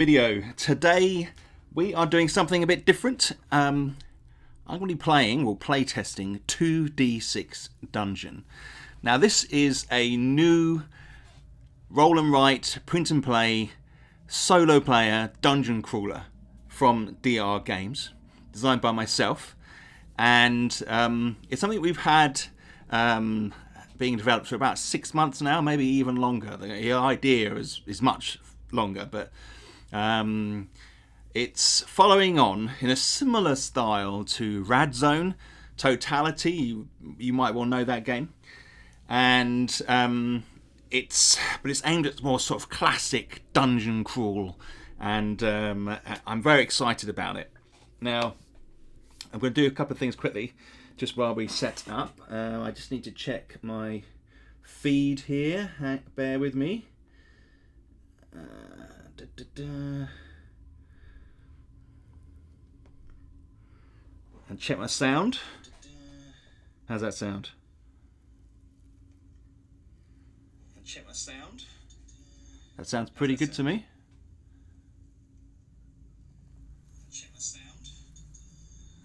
Video. Today we are doing something a bit different. I'm going to be play testing 2D6 Dungeon. Now this is a new roll and write, print and play, solo player dungeon crawler from DR Games, designed by myself, and it's something we've had being developed for about 6 months now, maybe even longer. The idea is much longer, but it's following on in a similar style to Radzone Totality. You might well know that game, and it's aimed at more sort of classic dungeon crawl, and I'm very excited about it. Now I'm going to do a couple of things quickly just while we set up. I just need to check my feed here. Bear with me. And check my sound. How's that sound? And check my sound. That sounds pretty good to me. Check my sound.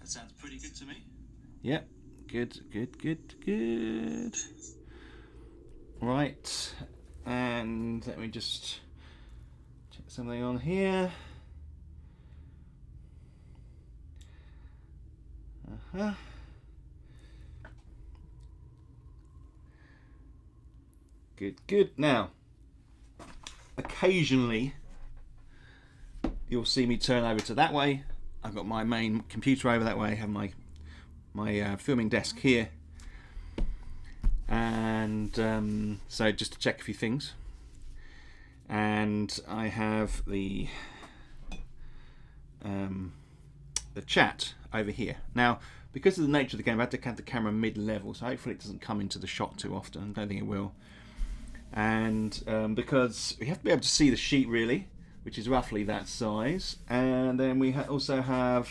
That sounds pretty good to me. Yep. Good. Right. And let me just check something on here. Good. Now, occasionally you'll see me turn over to that way. I've got my main computer over that way. I have my filming desk here, and so just to check a few things. And I have the chat over here. Now, because of the nature of the game, I had to have the camera mid-level, so hopefully it doesn't come into the shot too often. I don't think it will. And because we have to be able to see the sheet really, which is roughly that size. And then we also have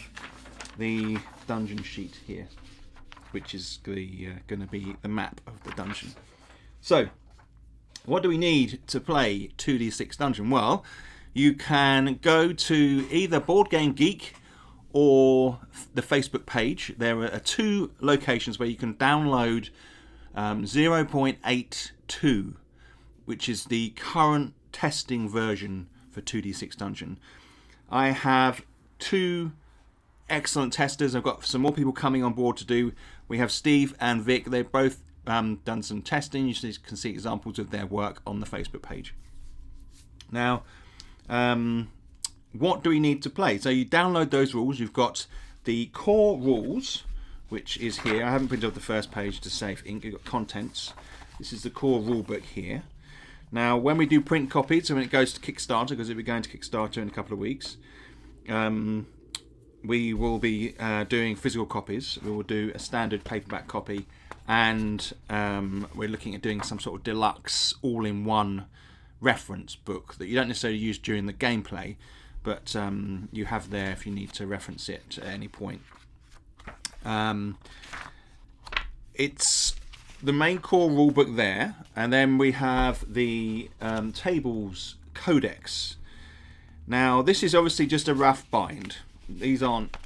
the dungeon sheet here, which is going to be the map of the dungeon. So, what do we need to play 2D6 Dungeon? Well, you can go to either Board Game Geek or the Facebook page. There are two locations where you can download 0.82, which is the current testing version for 2D6 Dungeon. I have two excellent testers. I've got some more people coming on board to do. We have Steve and Vic. They've both done some testing. You can see examples of their work on the Facebook page. Now, what do we need to play? So you download those rules. You've got the core rules, which is here. I haven't printed off the first page to save ink. You've got contents. This is the core rule book here. Now, when we do print copies, so when it goes to Kickstarter, because it'll be going to Kickstarter in a couple of weeks, we will be doing physical copies. We will do a standard paperback copy, and we're looking at doing some sort of deluxe all-in-one reference book that you don't necessarily use during the gameplay, but you have there if you need to reference it at any point. It's the main core rulebook there, and then we have the tables codex. Now, this is obviously just a rough bind. These aren't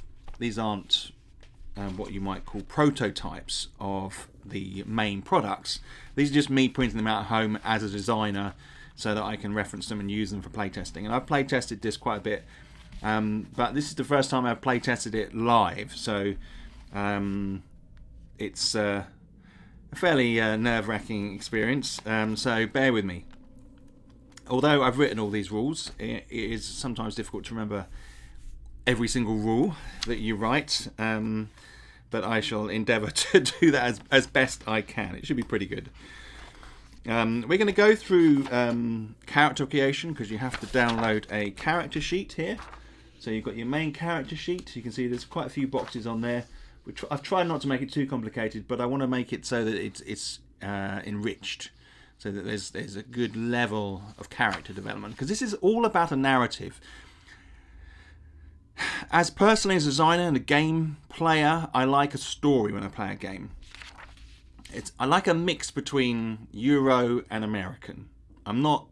what you might call prototypes of the main products. These are just me printing them out at home as a designer, so that I can reference them and use them for playtesting. And I've playtested this quite a bit, but this is the first time I've playtested it live, so it's a fairly nerve-wracking experience, so bear with me. Although I've written all these rules, it is sometimes difficult to remember every single rule that you write, but I shall endeavour to do that as best I can. It should be pretty good. We're going to go through character creation, because you have to download a character sheet here. So you've got your main character sheet. You can see there's quite a few boxes on there. I've tried not to make it too complicated, but I want to make it so that it's enriched, so that there's a good level of character development, because this is all about a narrative. As personally as a designer and a game player, I like a story when I play a game. I like a mix between Euro and American. I'm not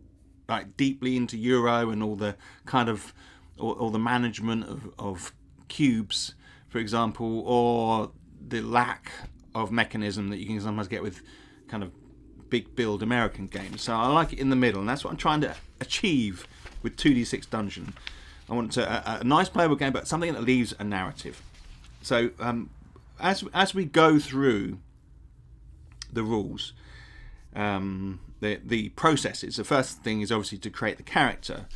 like deeply into Euro and all the kind of all the management of cubes, for example, or the lack of mechanism that you can sometimes get with kind of big build American games. So I like it in the middle, and that's what I'm trying to achieve with 2D6 Dungeon. I want a nice playable game, but something that leaves a narrative. So as we go through the rules, the processes, the first thing is obviously to create the character.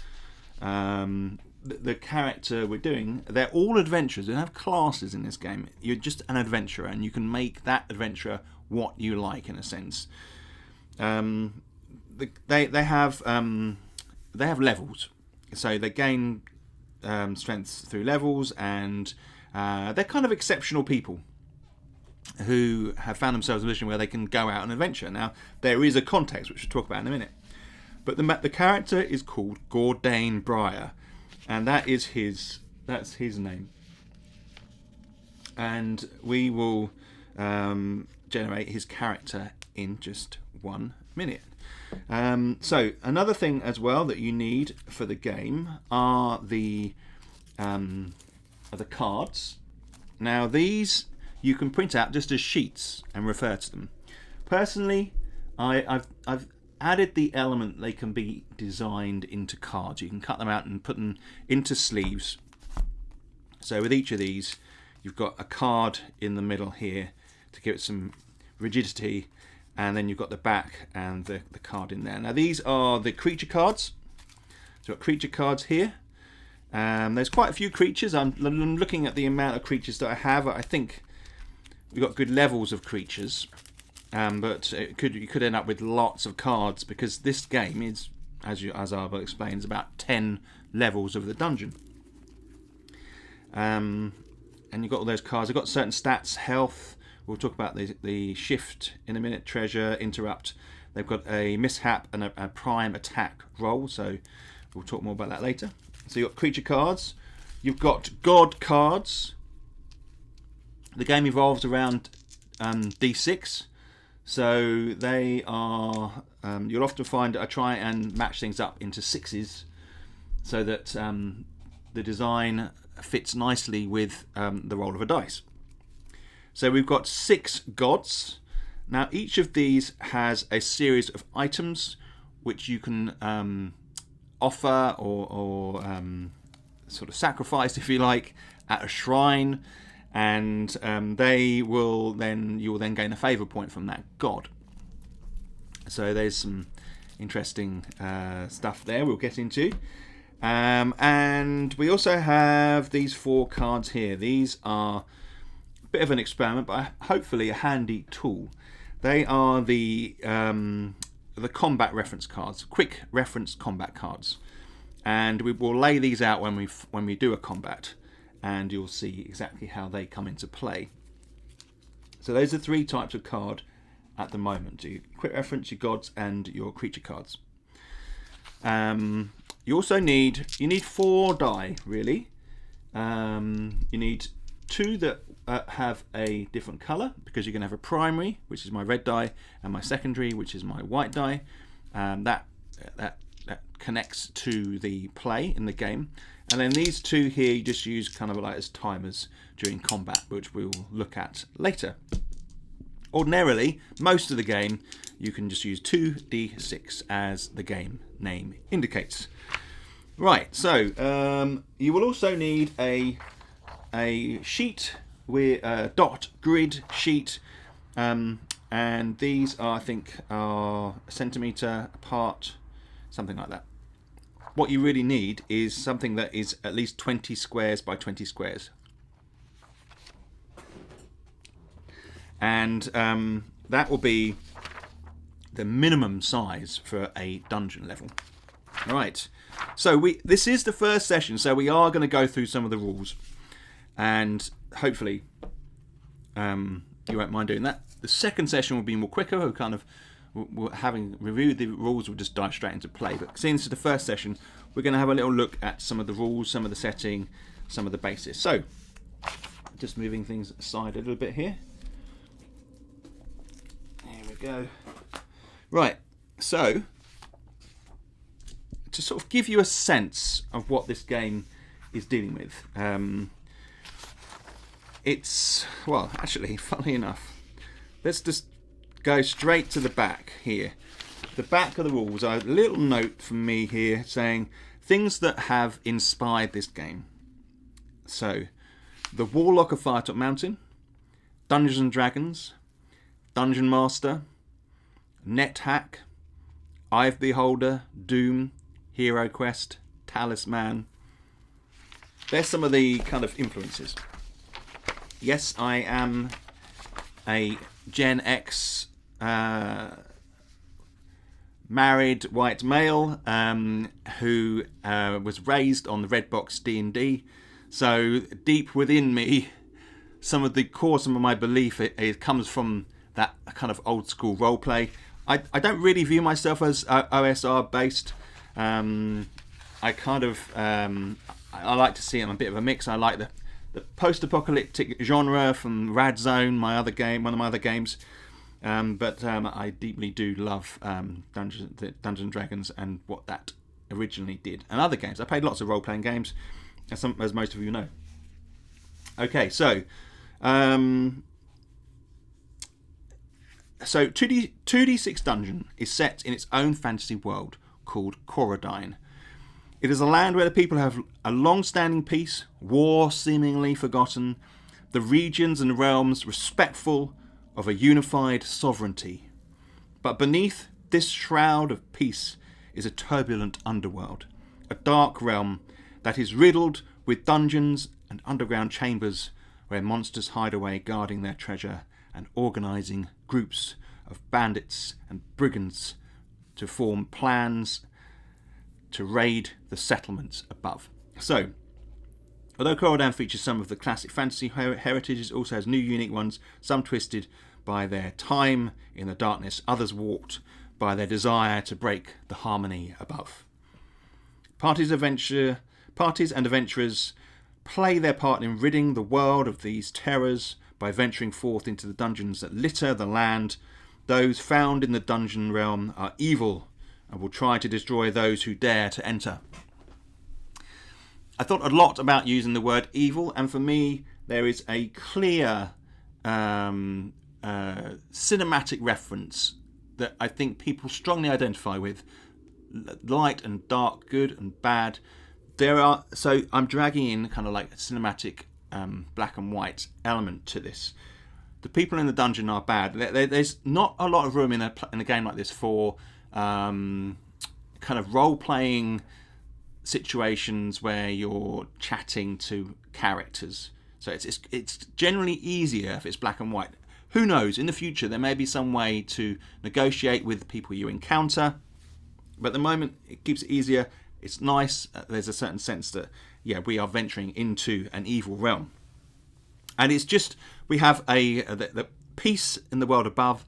The character we're doing, they're all adventurers. They don't have classes in this game. You're just an adventurer, and you can make that adventurer what you like, in a sense. They have levels, so they gain strengths through levels, and they're kind of exceptional people who have found themselves in a position where they can go out and adventure. Now, there is a context which we'll talk about in a minute, but the character is called Gordane Briar, and that's his name. And we will generate his character in just 1 minute. So another thing as well that you need for the game are the cards. Now these you can print out just as sheets and refer to them. Personally, I've added the element they can be designed into cards. You can cut them out and put them into sleeves. So with each of these, you've got a card in the middle here to give it some rigidity, and then you've got the back and the card in there. Now these are the creature cards. So we've got creature cards here. There's quite a few creatures. I'm looking at the amount of creatures that I have. I think we've got good levels of creatures, but you could end up with lots of cards, because this game is, as Arvo explains, about 10 levels of the dungeon. And you've got all those cards. I've got certain stats, health. We'll talk about the shift in a minute, treasure, interrupt. They've got a mishap and a prime attack roll, so we'll talk more about that later. So you've got creature cards. You've got god cards. The game evolves around D6. So they are, you'll often find I try and match things up into sixes so that the design fits nicely with the roll of a dice. So we've got 6 gods. Now each of these has a series of items which you can offer or sort of sacrifice, if you like, at a shrine, and you will then gain a favour point from that god. So there's some interesting stuff there we'll get into. And we also have these 4 cards here. These are a bit of an experiment, but hopefully a handy tool. They are the combat reference cards, quick reference combat cards, and we will lay these out when we do a combat, and you'll see exactly how they come into play. So those are 3 types of card at the moment: your quick reference, your gods, and your creature cards. You also need 4 die, really. You need 2 that have a different colour, because you're going to have a primary, which is my red die, and my secondary, which is my white die. That connects to the play in the game. And then these 2 here you just use kind of like as timers during combat, which we'll look at later. Ordinarily, most of the game you can just use 2d6 as the game name indicates. Right, so you will also need a sheet with a dot grid sheet, and these are, I think, are a centimetre apart, something like that. What you really need is something that is at least 20 squares by 20 squares. And that will be the minimum size for a dungeon level. All right, so this is the first session, so we are going to go through some of the rules, and hopefully you won't mind doing that. The second session will be more quicker. We'll kind of, having reviewed the rules, we'll just dive straight into play. But since it's the first session, we're going to have a little look at some of the rules, some of the setting, some of the basis. So, just moving things aside a little bit here. There we go. Right, so to sort of give you a sense of what this game is dealing with. It's, well, actually, funnily enough, let's just go straight to the back here. The back of the rules are a little note from me here saying things that have inspired this game. So, the Warlock of Firetop Mountain, Dungeons and Dragons, Dungeon Master, NetHack, Eye of the Beholder, Doom, Hero Quest, Talisman. There's some of the kind of influences. Yes, I am a Gen X married white male who was raised on the red box D&D. So deep within me, some of my belief it comes from that kind of old school role play. I don't really view myself as OSR based. I kind of I like to see it in a bit of a mix. I like the post-apocalyptic genre from Rad Zone, one of my other games. But I deeply do love Dungeons and Dragons and what that originally did, and other games. I played lots of role-playing games, as most of you know. Okay, so 2D6 Dungeon is set in its own fantasy world called Corodine. It is a land where the people have a long-standing peace, war seemingly forgotten, the regions and realms respectful of a unified sovereignty. But beneath this shroud of peace is a turbulent underworld, a dark realm that is riddled with dungeons and underground chambers where monsters hide away guarding their treasure and organising groups of bandits and brigands to form plans to raid the settlements above. So, although Corodine features some of the classic fantasy heritage, it also has new unique ones, some twisted by their time in the darkness, others warped by their desire to break the harmony above. Parties and adventurers play their part in ridding the world of these terrors by venturing forth into the dungeons that litter the land. Those found in the dungeon realm are evil and will try to destroy those who dare to enter. I thought a lot about using the word evil, and for me there is a clear cinematic reference that I think people strongly identify with. Light and dark, good and bad. So I'm dragging in kind of like a cinematic black and white element to this. The people in the dungeon are bad. There's not a lot of room in a game like this for kind of role-playing situations where you're chatting to characters. So it's generally easier if it's black and white. Who knows? In the future, there may be some way to negotiate with the people you encounter. But at the moment, it keeps it easier. It's nice. There's a certain sense that, we are venturing into an evil realm. And it's just, we have the peace in the world above,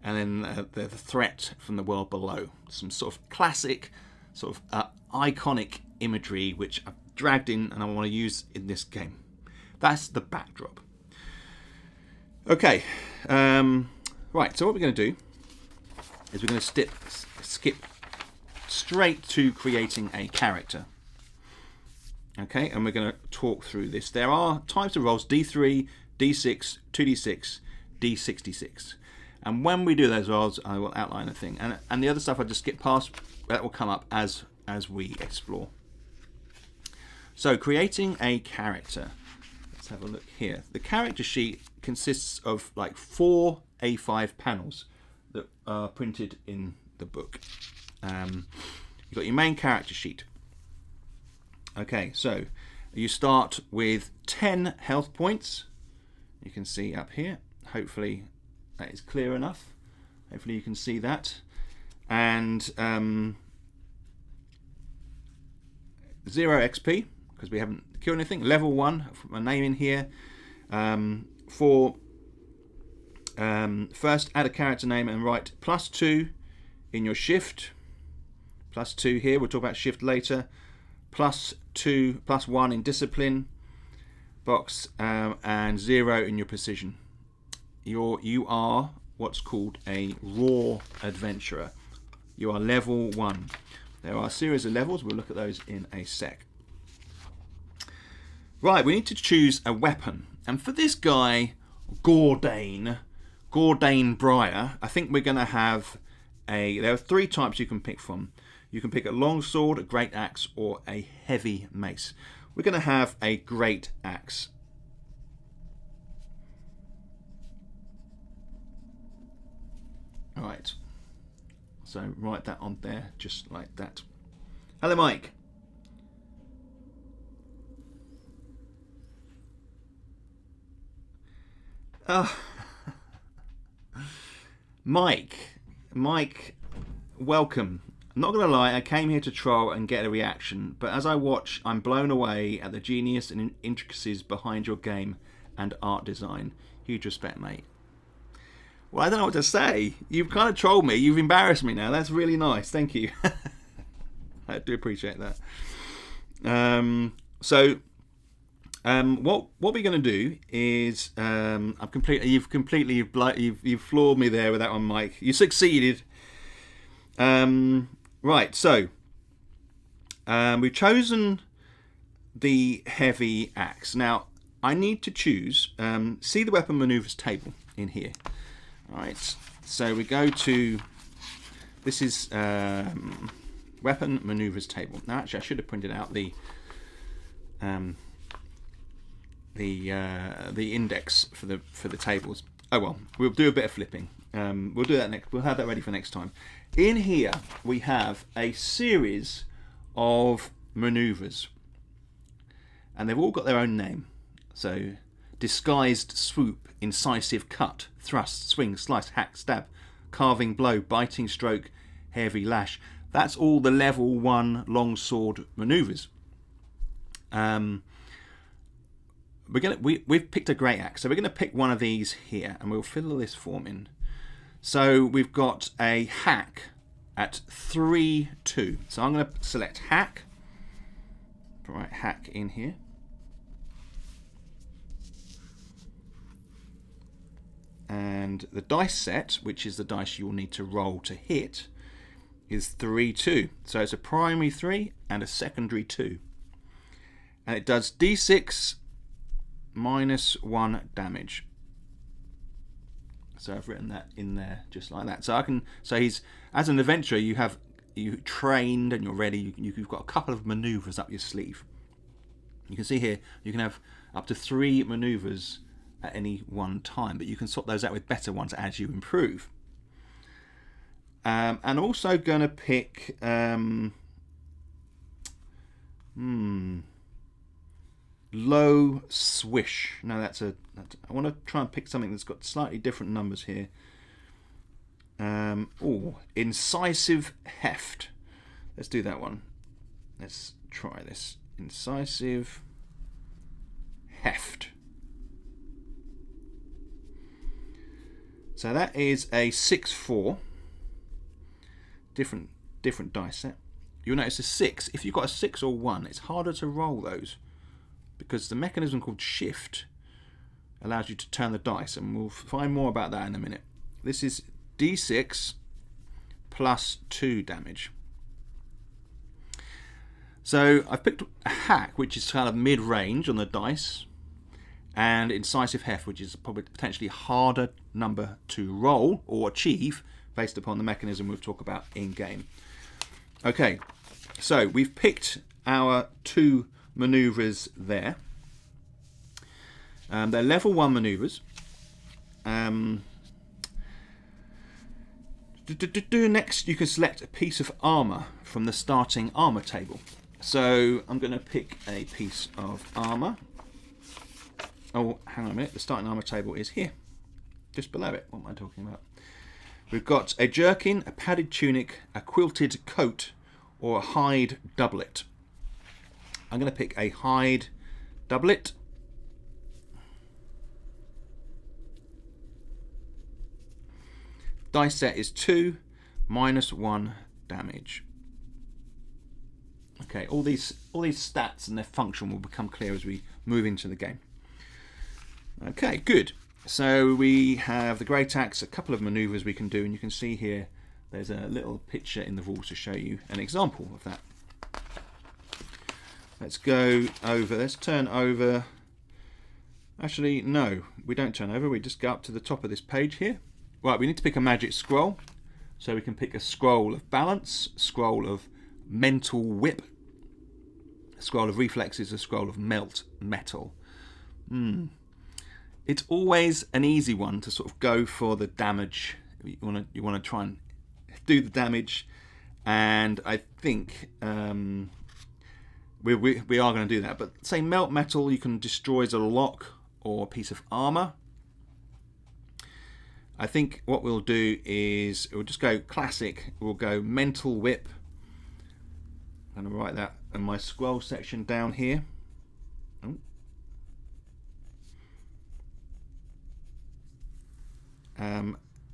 and then the threat from the world below. Some sort of classic, sort of iconic imagery, which I've dragged in and I want to use in this game. That's the backdrop. Okay, right, so what we're going to do is we're going to skip straight to creating a character. Okay, and we're going to talk through this. There are types of rolls: D3, D6, 2D6, D66. And when we do those rolls, I will outline a thing. And the other stuff I just skip past, that will come up as we explore. So, creating a character. Let's have a look here. The character sheet consists of like 4 A5 panels that are printed in the book. You've got your main character sheet. Okay, so you start with 10 health points. You can see up here. Hopefully that is clear enough. Hopefully you can see that. And 0 XP, because we haven't killed anything. Level 1, put my name in here. For first, add a character name and write +2 in your shift. +2 here, we'll talk about shift later. +2, +1 in discipline box, and 0 in your precision. You are what's called a raw adventurer. You are level 1. There are a series of levels. We'll look at those in a sec. Right, we need to choose a weapon. And for this guy, Gordane Briar, I think we're going to have there are 3 types you can pick from. You can pick a long sword, a great axe, or a heavy mace. We're going to have a great axe. Alright, so write that on there, just like that. Hello, Mike. Mike, welcome. I'm not going to lie, I came here to troll and get a reaction, but as I watch, I'm blown away at the genius and intricacies behind your game and art design. Huge respect, mate. Well, I don't know what to say. You've kind of trolled me. You've embarrassed me now. That's really nice. Thank you. I do appreciate that. What we're going to do is you've floored me there with that one, Mike. You succeeded. Right. So we've chosen the heavy axe. Now I need to choose. See the weapon maneuvers table in here. All right. So we go to. This is weapon maneuvers table. Now, actually, I should have printed out the index for the tables. Oh well, we'll do a bit of flipping. We'll do that next. We'll have that ready for next time. In here we have a series of maneuvers, and they've all got their own name. So, disguised swoop, incisive cut, thrust, swing, slice, hack, stab, carving blow, biting stroke, heavy lash. That's all the level 1 longsword maneuvers. We've picked a great axe, so we're going to pick one of these here, and we'll fill this form in. So we've got a hack at 3-2. So I'm going to select hack. Right, hack in here. And the dice set, which is the dice you'll need to roll to hit, is 3-2. So it's a primary 3 and a secondary 2. And it does d6 -1 damage. So I've written that in there just like that. So he's, as an adventurer, you trained and you're ready. You've got a couple of maneuvers up your sleeve. You can see here you can have up to 3 maneuvers at any one time, but you can sort those out with better ones as you improve. And also going to pick low swish. No, I want to try and pick something that's got slightly different numbers here. Incisive heft. Let's do that one. Let's try this. Incisive heft. So that is a 6-4. Different dice set. You'll notice a 6. If you've got a 6 or 1, it's harder to roll those, because the mechanism called shift allows you to turn the dice, and we'll find more about that in a minute. This is d6 plus 2 damage. So I've picked a hack, which is kind of mid-range on the dice, and incisive heft, which is probably potentially harder number to roll or achieve based upon the mechanism we'll talk about in game. Okay, so we've picked our 2 maneuvers there. They're level 1 maneuvers. Next, you can select a piece of armor from the starting armor table. So I'm going to pick a piece of armor. Oh, hang on a minute. The starting armor table is here, just below it. What am I talking about? We've got a jerkin, a padded tunic, a quilted coat, or a hide doublet. I'm going to pick a hide doublet. Dice set is 2, -1 damage. Okay, all these stats and their function will become clear as we move into the game. Okay, good. So we have the great axe, a couple of maneuvers we can do, and you can see here there's a little picture in the rules to show you an example of that. Let's go over, let's turn over. Actually, no, we don't turn over, we just go up to the top of this page here. Right, we need to pick a magic scroll. So we can pick a scroll of balance, scroll of mental whip, a scroll of reflexes, a scroll of metal. It's always an easy one to sort of go for the damage. You want to try and do the damage, and I think we are going to do that. But say melt metal, you can destroy as a lock or a piece of armor. I think what we'll do is we'll just go classic. We'll go mental whip. I'm going to write that in my scroll section down here.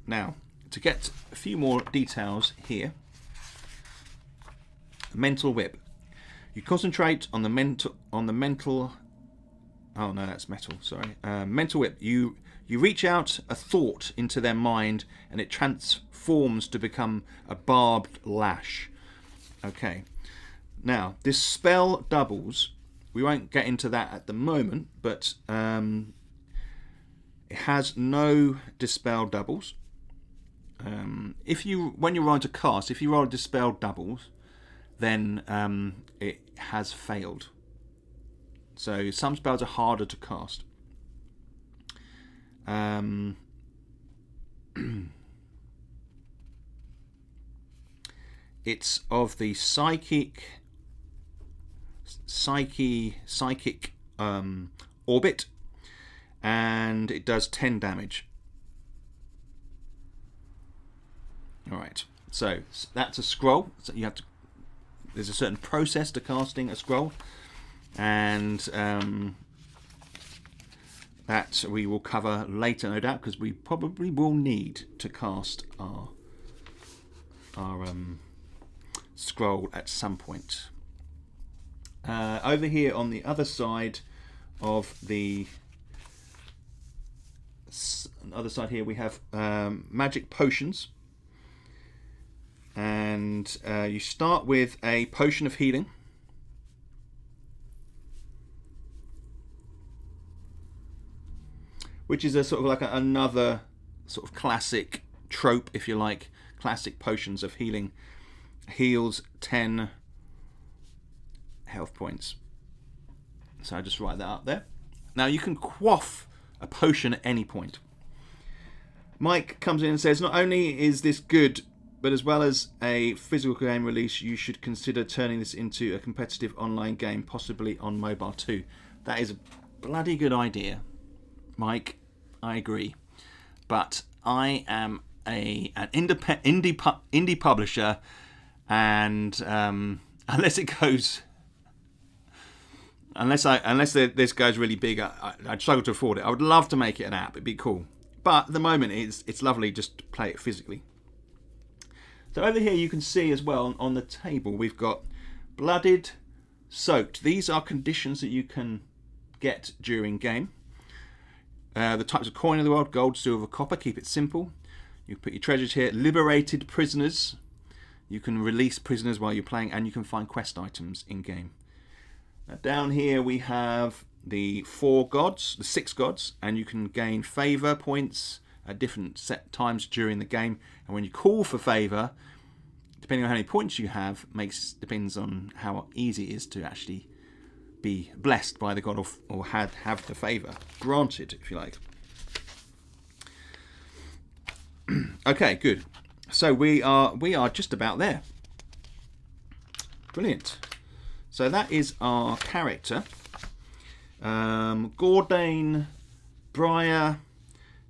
Now, to get a few more details here, mental whip. You concentrate on the mental. Oh no, that's metal. Sorry, mental whip. You reach out a thought into their mind, and it transforms to become a barbed lash. Okay. Now, this spell doubles. We won't get into that at the moment, but it has no dispel doubles. When you roll to cast, if you roll dispel doubles, then it has failed. So some spells are harder to cast. It's of the psychic orbit, and it does 10 damage. All right, so that's a scroll. So you have to. There's a certain process to casting a scroll, and that we will cover later, no doubt, because we probably will need to cast our scroll at some point. Over here on the other side of the other side here, we have magic potions. And you start with a potion of healing. Which is a sort of like another sort of classic trope, if you like. Classic potions of healing. Heals 10 health points. So I just write that up there. Now you can quaff a potion at any point. Mike comes in and says, not only is this good, but as well as a physical game release, you should consider turning this into a competitive online game, possibly on mobile too. That is a bloody good idea, Mike. I agree. But I am an indie publisher, and unless this goes really big, I'd struggle to afford it. I would love to make it an app. It'd be cool. But at the moment, it's lovely just to play it physically. So over here you can see as well on the table we've got blooded, soaked. These are conditions that you can get during game. The types of coin in the world: gold, silver, copper. Keep it simple. You put your treasures here. Liberated prisoners. You can release prisoners while you're playing, and you can find quest items in game. Now down here we have the 4 gods, the 6 gods, and you can gain favor points at different set times during the game. And when you call for favor, depending on how many points you have, depends on how easy it is to actually be blessed by the god or have the favor granted, if you like. Okay, good. So we are just about there. Brilliant. So that is our character. Gordane Briar,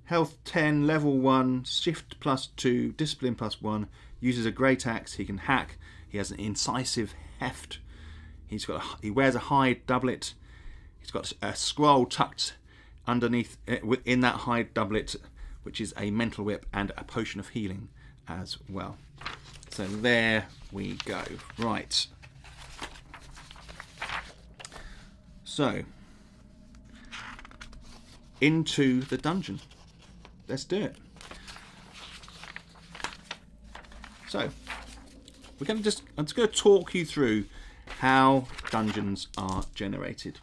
health 10, level 1, shift +2, discipline +1, uses a great axe, he can hack, he has an incisive heft, he wears a hide doublet, he's got a scroll tucked underneath in that hide doublet, which is a mental whip and a potion of healing as well. So there we go. Right. So into the dungeon. Let's do it. So I'm just going to talk you through how dungeons are generated.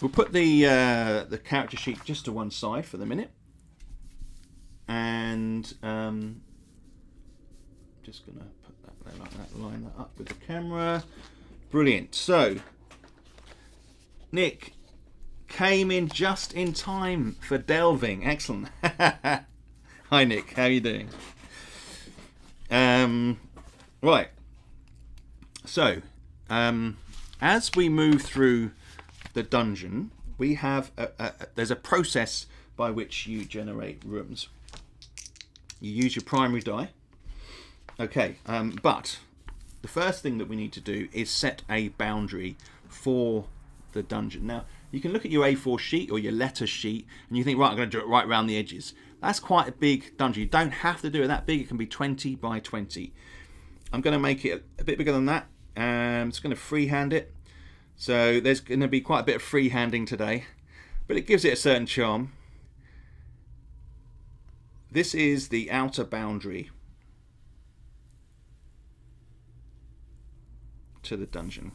We'll put the character sheet just to one side for the minute, and just going to put that there like that, line that up with the camera. Brilliant. So Nick came in just in time for delving. Excellent. Hi Nick, how are you doing? Right. So as we move through the dungeon, we have there's a process by which you generate rooms. You use your primary die. Okay, but the first thing that we need to do is set a boundary for the dungeon. Now, you can look at your A4 sheet or your letter sheet and you think, right, I'm going to do it right around the edges. That's quite a big dungeon. You don't have to do it that big. It can be 20 by 20. I'm going to make it a bit bigger than that. I'm just going to freehand it. So there's going to be quite a bit of freehanding today, but it gives it a certain charm. This is the outer boundary to the dungeon.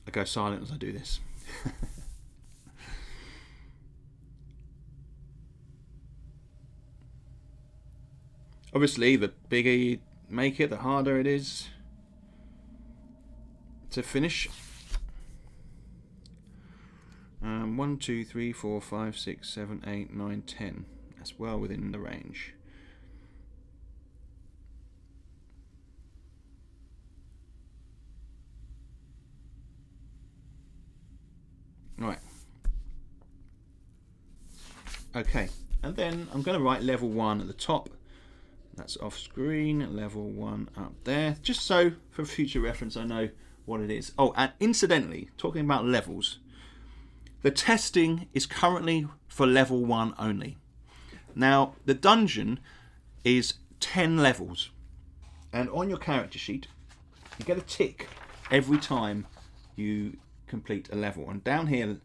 I go silent as I do this. Obviously, the bigger you make it, the harder it is to finish. 1, 2, 3, 4, 5, 6, 7, 8, 9, 10. That's well within the range. Right. Okay, and then I'm going to write level 1 at the top. That's off screen, level 1 up there, just so for future reference I know what it is. Oh, and incidentally, talking about levels, the testing is currently for level 1 only. Now, the dungeon is 10 levels, and on your character sheet, you get a tick every time you complete a level. And down here,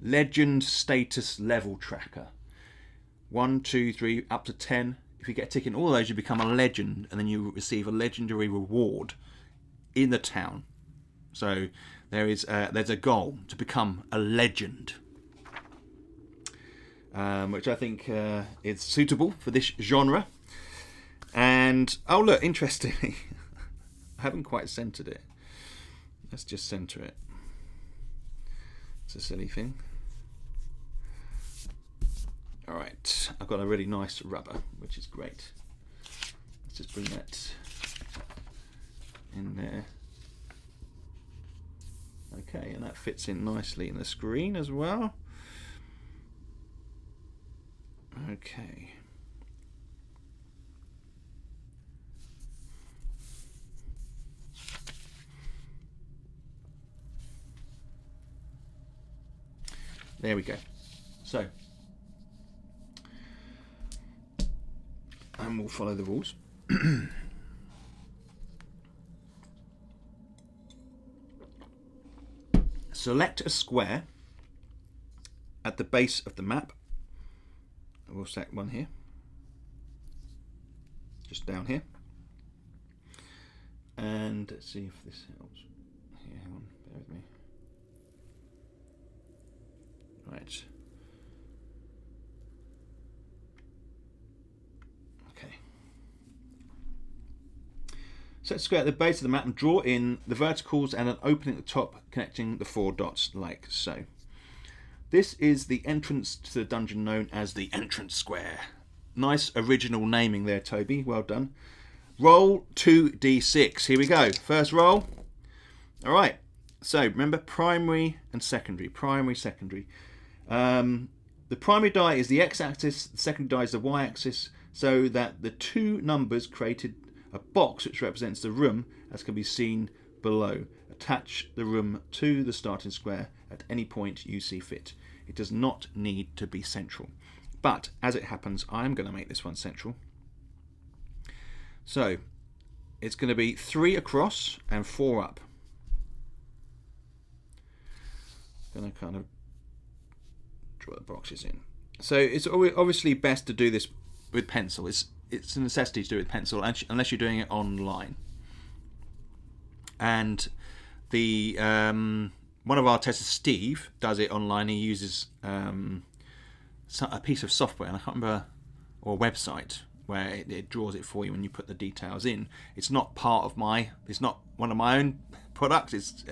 legend status level tracker. 1, 2, 3, up to 10. If you get a tick in all those, you become a legend, and then you receive a legendary reward in the town. So there's a goal to become a legend, which I think is suitable for this genre. And oh look, interestingly, I haven't quite centered it. Let's just center it. It's a silly thing. Alright, I've got a really nice rubber, which is great. Let's just bring that in there. Okay, and that fits in nicely in the screen as well. Okay. There we go. So, and we'll follow the rules. Select a square at the base of the map. We'll select one here, just down here, and let's see if this helps. Here, hang on, bear with me. Right. Okay. Set a square at the base of the map and draw in the verticals and an opening at the top connecting the 4 dots like so. This is the entrance to the dungeon known as the entrance square. Nice original naming there, Toby. Well done. Roll 2d6. Here we go. First roll. All right. So remember primary and secondary. Primary, secondary. The primary die is the x-axis. The secondary die is the y-axis. So that the two numbers created a box which represents the room, as can be seen below. Attach the room to the starting square at any point you see fit. It does not need to be central. But as it happens, I'm going to make this one central. So it's going to be 3 across and 4 up. Going to kind of draw the boxes in. So it's obviously best to do this with pencil. It's a necessity to do it with pencil unless you're doing it online. And the one of our testers, Steve, does it online. He uses a piece of software, and I can't remember, or a website where it draws it for you when you put the details in. It's not it's not one of my own products. It's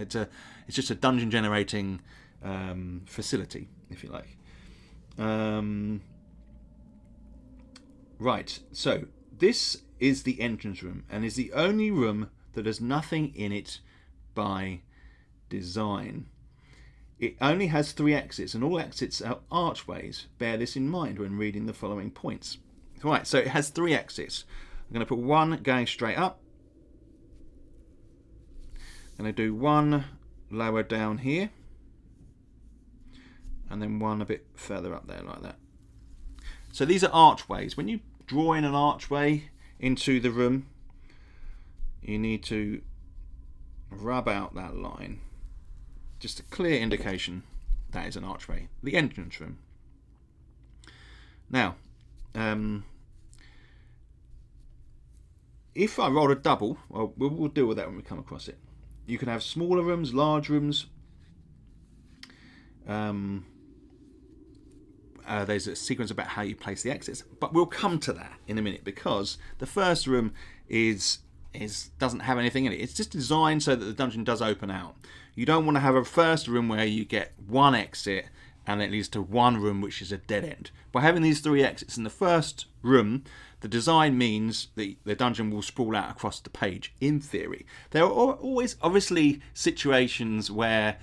just a dungeon generating facility, if you like. Right, so this is the entrance room, and is the only room that has nothing in it by design. It only has 3 exits, and all exits are archways. Bear this in mind when reading the following points. Right, so it has 3 exits. I'm going to put one going straight up. I'm going to do one lower down here, and then one a bit further up there like that. So these are archways. When you draw in an archway into the room, you need to rub out that line. Just a clear indication that is an archway. The entrance room. Now, if I roll a double, well, we'll deal with that when we come across it. You can have smaller rooms, large rooms. There's a sequence about how you place the exits, but we'll come to that in a minute, because the first room doesn't have anything in it. It's just designed so that the dungeon does open out. You don't want to have a first room where you get one exit and it leads to one room which is a dead end. By having these 3 exits in the first room, the design means that the dungeon will sprawl out across the page, in theory. There are always obviously situations where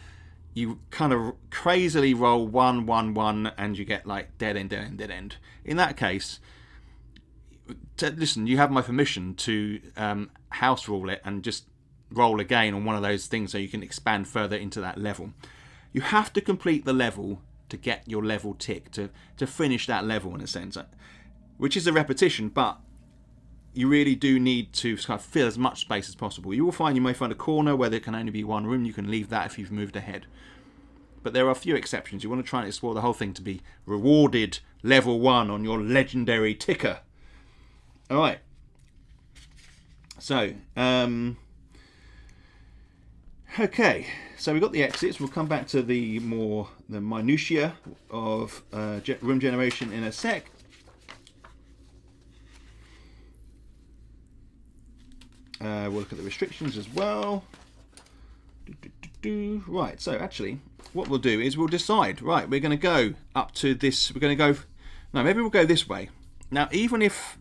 you kind of crazily roll 1, 1, 1 and you get like dead end, dead end, dead end. In that case, listen, you have my permission to house rule it and just roll again on one of those things so you can expand further into that level. You have to complete the level to get your level tick, to finish that level in a sense, which is a repetition, but you really do need to kind of fill as much space as possible. You may find a corner where there can only be one room. You can leave that if you've moved ahead. But there are a few exceptions. You want to try and explore the whole thing to be rewarded level 1 on your legendary ticker. All right. So, okay. So we've got the exits. We'll come back to the minutiae of room generation in a sec. We'll look at the restrictions as well. Right, so actually, what we'll do is we'll decide, right, we're going to go up to this, maybe we'll go this way. Now, even if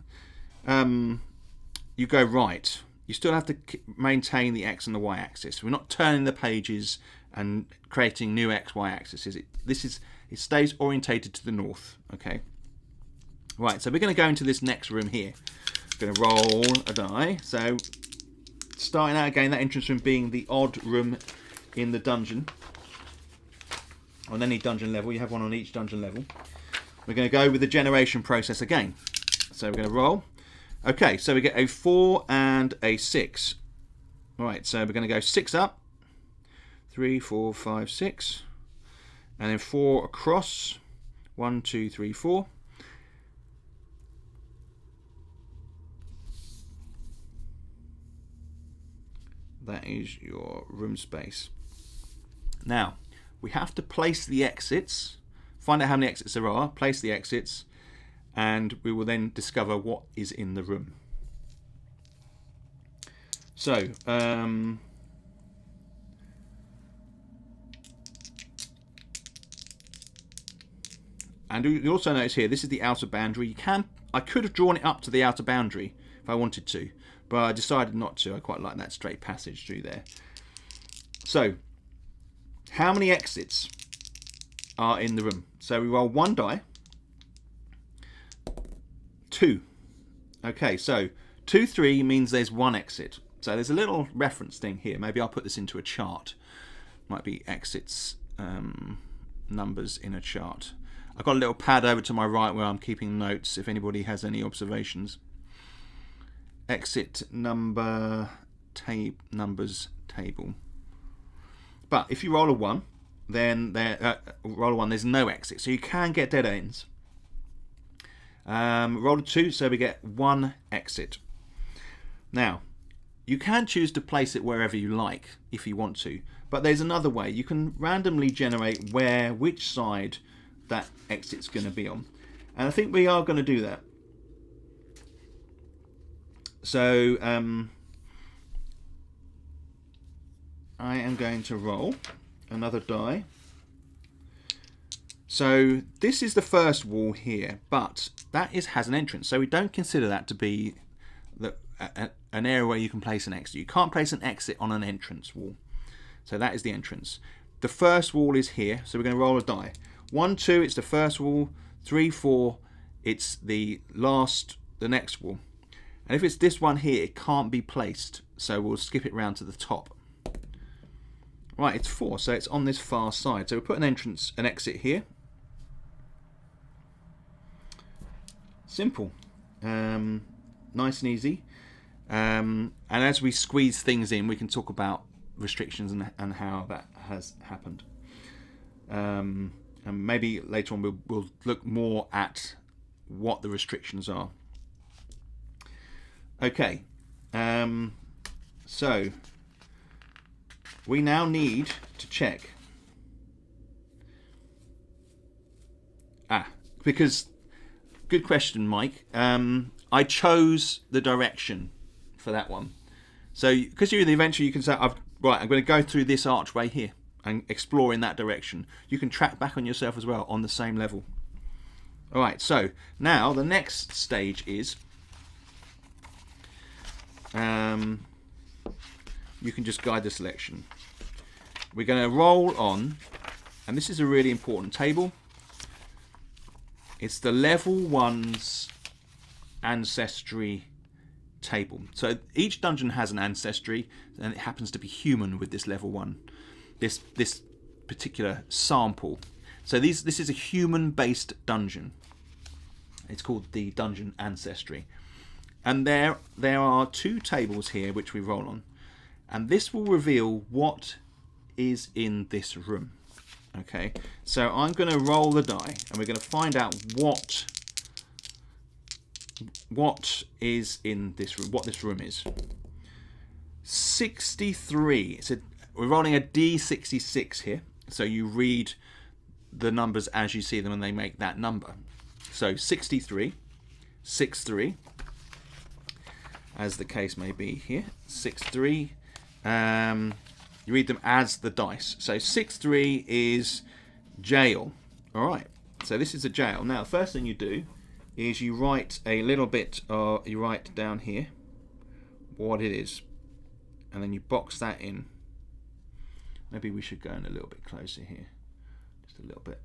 you go right, you still have to maintain the X and the Y axis. We're not turning the pages and creating new X, Y axes. It stays orientated to the north, okay? Right, so we're going to go into this next room here. Going to roll a die. So starting out again, that entrance room being the odd room in the dungeon. On any dungeon level, you have one on each dungeon level. We're going to go with the generation process again. So we're going to roll. Okay, so we get a 4 and a 6. Right, so we're going to go 6 up. 3, 4, 5, 6. And then 4 across. 1, 2, 3, 4. That is your room space. Now, we have to place the exits, find out how many exits there are, place the exits, and we will then discover what is in the room. So, and you also notice here, this is the outer boundary. I could have drawn it up to the outer boundary if I wanted to, but I decided not to. I quite like that straight passage through there. So, how many exits are in the room? So we roll 1 die. 2. Okay, so 2, 3 means there's 1 exit. So there's a little reference thing here. Maybe I'll put this into a chart. Might be exits numbers in a chart. I've got a little pad over to my right where I'm keeping notes if anybody has any observations. exit numbers table. But if you roll a 1, then there's no exit, so you can get dead ends. Roll a 2, so we get 1 exit. Now, you can choose to place it wherever you like if you want to, but there's another way. You can randomly generate which side that exit's going to be on, and I think we are going to do that. So I am going to roll another die. So this is the first wall here, but that has an entrance, so we don't consider that to be an area where you can place an exit. You can't place an exit on an entrance wall. So that is the entrance. The first wall is here, so we're going to roll a die. 1, 2, it's the first wall. 3, 4, it's the next wall. And if it's this one here, it can't be placed, so we'll skip it round to the top. Right, it's 4, so it's on this far side. So we'll put an exit here. Simple. Nice and easy. And as we squeeze things in, we can talk about restrictions and how that has happened. And maybe later on we'll look more at what the restrictions are. Okay, so we now need to check. Because, good question, Mike. I chose the direction for that one. So, because you're the adventurer, you can say, I'm going to go through this archway here and explore in that direction. You can track back on yourself as well on the same level. All right, so now the next stage is you can just guide the selection. We're going to roll on, and this is a really important table. It's the level 1's ancestry table. So each dungeon has an ancestry, and it happens to be human with this level 1. This particular sample. So this is a human-based dungeon. It's called the dungeon ancestry. And there are 2 tables here which we roll on, and this will reveal what is in this room. Okay, so I'm going to roll the die, and we're going to find out what is in this room, what this room is. 63. We're rolling a D66 here, so you read the numbers as you see them, and they make that number. So 63, 63. As the case may be here, 6-3. You read them as the dice. So 6-3 is jail. All right. So this is a jail. Now, the first thing you do is you write a little bit. You write down here what it is, and then you box that in. Maybe we should go in a little bit closer here, just a little bit.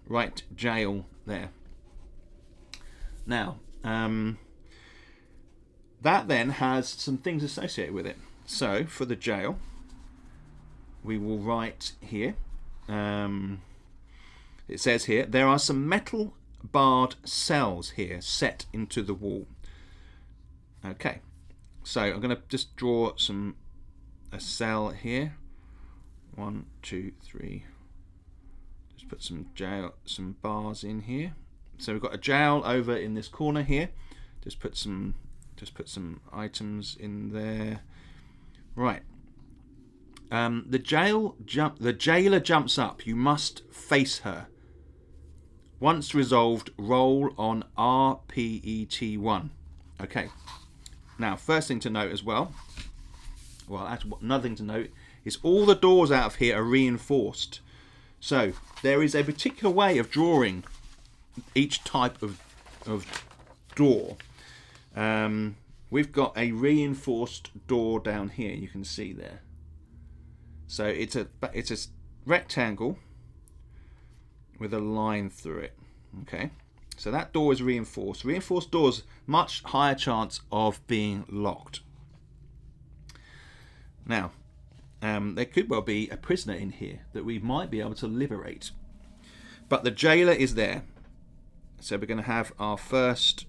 Right, jail there. Now, that then has some things associated with it. So, for the jail, we will write here, it says here, there are some metal barred cells here set into the wall. Okay, so I'm going to just draw a cell here. 1, 2, 3. Just put some bars in here. So we've got a jail over in this corner here. Just put some items in there. Right. The jailer jumps up. You must face her. Once resolved, roll on RPET1. Okay. Now, first thing to note as well. Another thing to note is all the doors out of here are reinforced. So there is a particular way of drawing each type of door. We've got a reinforced door down here. You can see there. So it's a rectangle with a line through it. Okay. So that door is reinforced. Reinforced doors, much higher chance of being locked. Now, there could well be a prisoner in here that we might be able to liberate. But the jailer is there. So we're going to have our first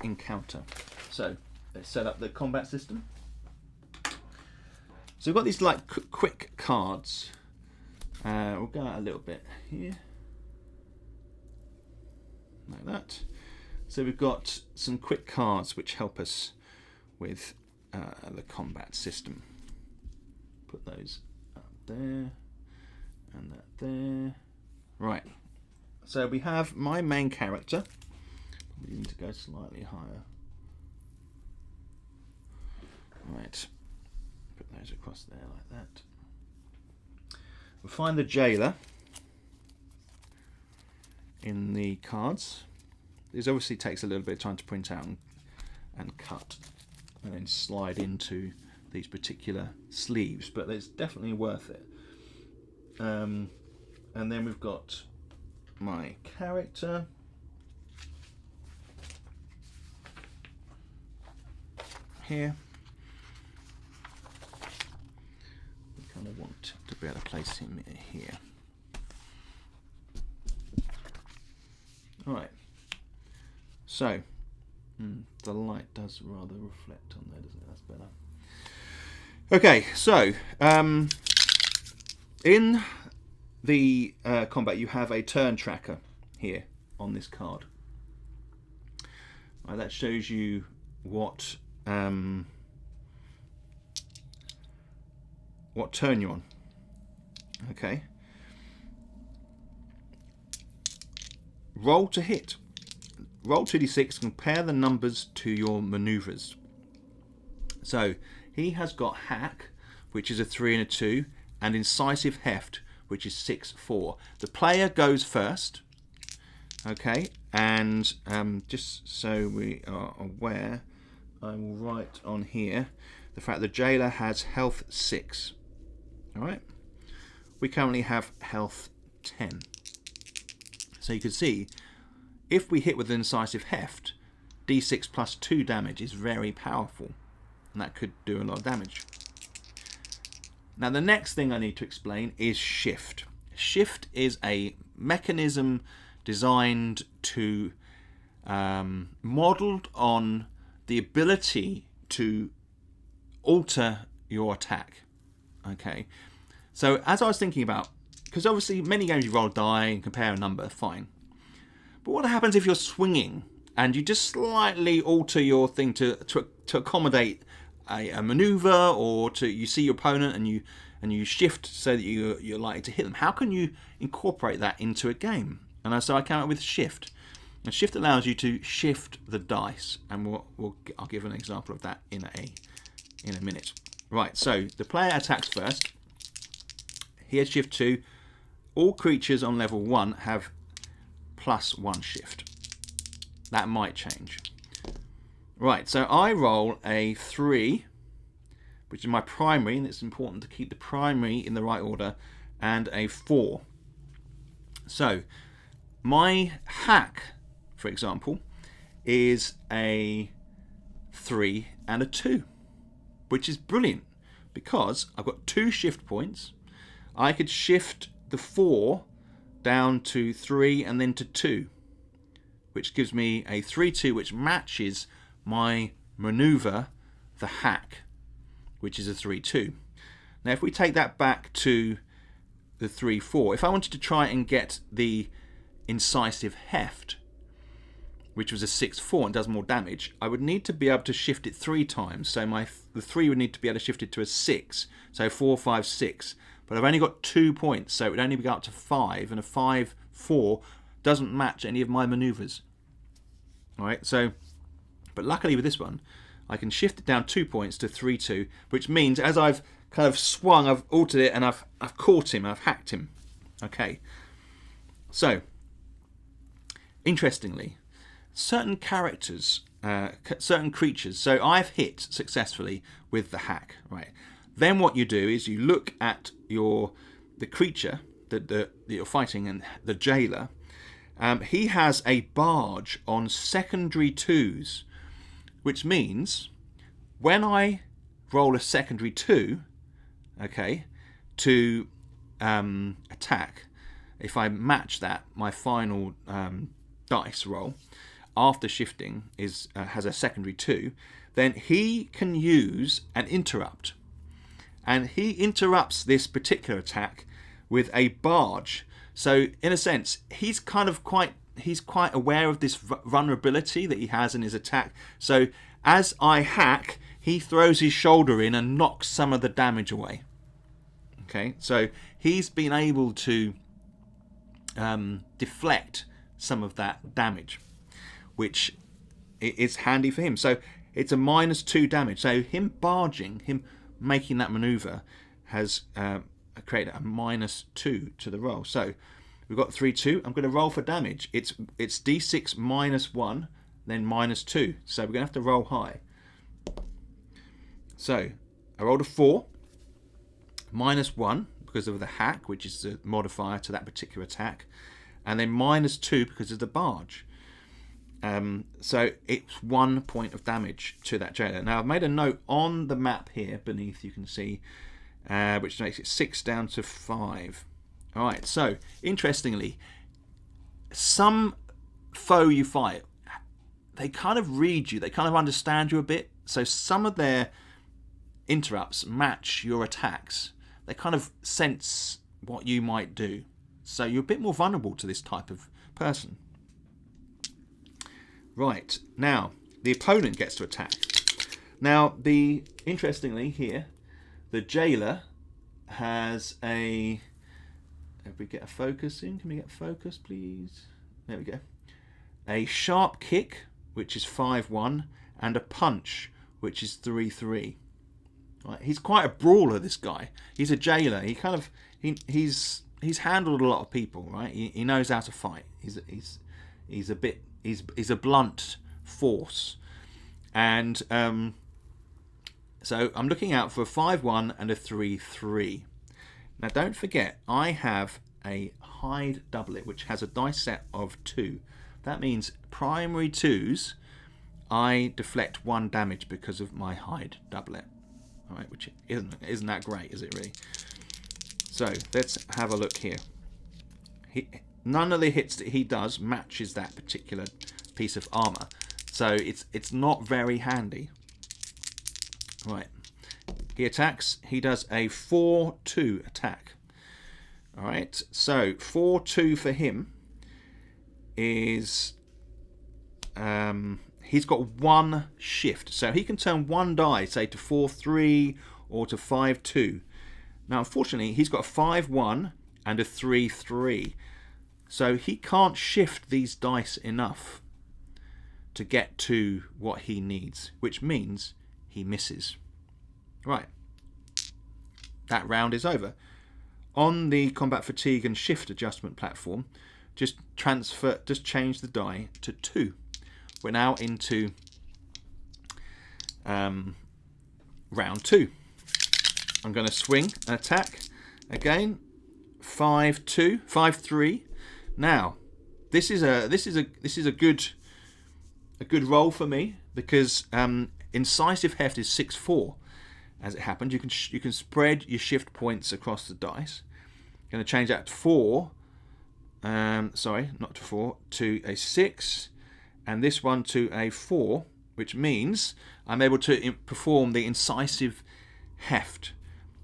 encounter. So let's set up the combat system. So we've got these like quick cards. We'll go out a little bit here, like that. So we've got some quick cards which help us with the combat system. Put those up there and that there. Right. So we have my main character. We need to go slightly higher. Right. Put those across there like that. We'll find the jailer in the cards. This obviously takes a little bit of time to print out and cut and then slide into these particular sleeves, but it's definitely worth it. And then we've got my character. Here. We kind of want to be able to place him here. Alright. So, the light does rather reflect on there, doesn't it? That's better. Okay, so in the combat you have a turn tracker here on this card. Right, that shows you what turn you're on. Okay. Roll to hit. Roll 2d6, compare the numbers to your maneuvers. So he has got hack, which is a 3 and a 2, and incisive heft, which is 6, 4. The player goes first. Okay, and just so we are aware, I will write on here the fact the jailer has health 6. Alright, we currently have health 10. So you can see, if we hit with an incisive heft, d6 plus 2 damage is very powerful, and that could do a lot of damage. Now the next thing I need to explain is shift. Shift is a mechanism designed to modelled on the ability to alter your attack. Okay, so as I was thinking about, because obviously many games you roll a die and compare a number, fine. But what happens if you're swinging and you just slightly alter your thing to accommodate a maneuver, or you see your opponent and you shift so that you're likely to hit them? How can you incorporate that into a game? And so I came up with shift. And shift allows you to shift the dice, and I'll give an example of that in a minute. Right, so the player attacks first. He has shift 2. All creatures on level 1 have +1 shift. That might change. Right, so I roll a 3, which is my primary, and it's important to keep the primary in the right order, and a 4. So my hack, for example, is a 3 and a 2, which is brilliant because I've got 2 shift points. I could shift the 4 down to 3 and then to 2, which gives me a 3-2, which matches my maneuver, the hack, which is a 3-2. Now if we take that back to the 3-4, if I wanted to try and get the incisive heft, which was a 6-4 and does more damage, I would need to be able to shift it 3 times. So the 3 would need to be able to shift it to a 6. So 4, 5, 6. But I've only got 2 points, so it would only go up to 5, and a 5-4 doesn't match any of my maneuvers. Alright, so, but luckily with this one, I can shift it down 2 points to 3-2, which means as I've kind of swung, I've altered it, and I've caught him, I've hacked him. Okay, so, interestingly, certain characters, certain creatures, so I've hit successfully with the hack, right? Then what you do is you look at the creature that you're fighting, and the jailer. He has a barge on secondary 2s, which means when I roll a secondary 2, okay, to attack, if I match that, my final dice roll after shifting has a secondary 2, then he can use an interrupt. And he interrupts this particular attack with a barge. So in a sense, he's quite aware of this vulnerability that he has in his attack. So as I hack, he throws his shoulder in and knocks some of the damage away. Okay, so he's been able to deflect some of that damage, which is handy for him. So it's a -2 damage. So him barging, him making that maneuver, has created a -2 to the roll. So we've got 3-2. I'm going to roll for damage. It's d6 -1, then -2. So we're going to have to roll high. So I rolled a 4, -1 because of the hack, which is the modifier to that particular attack, and then -2 because of the barge. So it's 1 point of damage to that jailer. Now I've made a note on the map here beneath, you can see, which makes it 6 down to 5. Alright, so interestingly, some foe you fight, they kind of read you, they kind of understand you a bit. So some of their interrupts match your attacks. They kind of sense what you might do. So you're a bit more vulnerable to this type of person. Right, now the opponent gets to attack. Now interestingly here, the jailer has a, if we get a focus in, can we get focus please? There we go. A sharp kick, which is 5-1, and a punch, which is 3-3. Right, he's quite a brawler, this guy. He's a jailer. He's handled a lot of people, right? He knows how to fight. He's a blunt force, and so I'm looking out for a 5-1 and a 3-3. Now don't forget, I have a hide doublet which has a dice set of 2. That means primary 2s, I deflect 1 damage because of my hide doublet. All right, which isn't that great, is it really? So let's have a look here. None of the hits that he does matches that particular piece of armor, so it's not very handy. Right, he attacks. He does a 4-2 attack. All right, so 4-2 for him is he's got 1 shift, so he can turn 1 die, say to 4-3 or to 5-2. Now, unfortunately, he's got a 5-1 and a 3-3, so he can't shift these dice enough to get to what he needs, which means he misses. Right, that round is over. On the combat fatigue and shift adjustment platform, just change the die to 2. We're now into round 2. I'm going to swing and attack again. 5-2, 5-3. Now, this is a good roll for me because incisive heft is 6-4. As it happens, you can spread your shift points across the dice. I'm going to change that to 4. Sorry, not to 4, to a 6. And this one to a 4, which means I'm able to perform the incisive heft.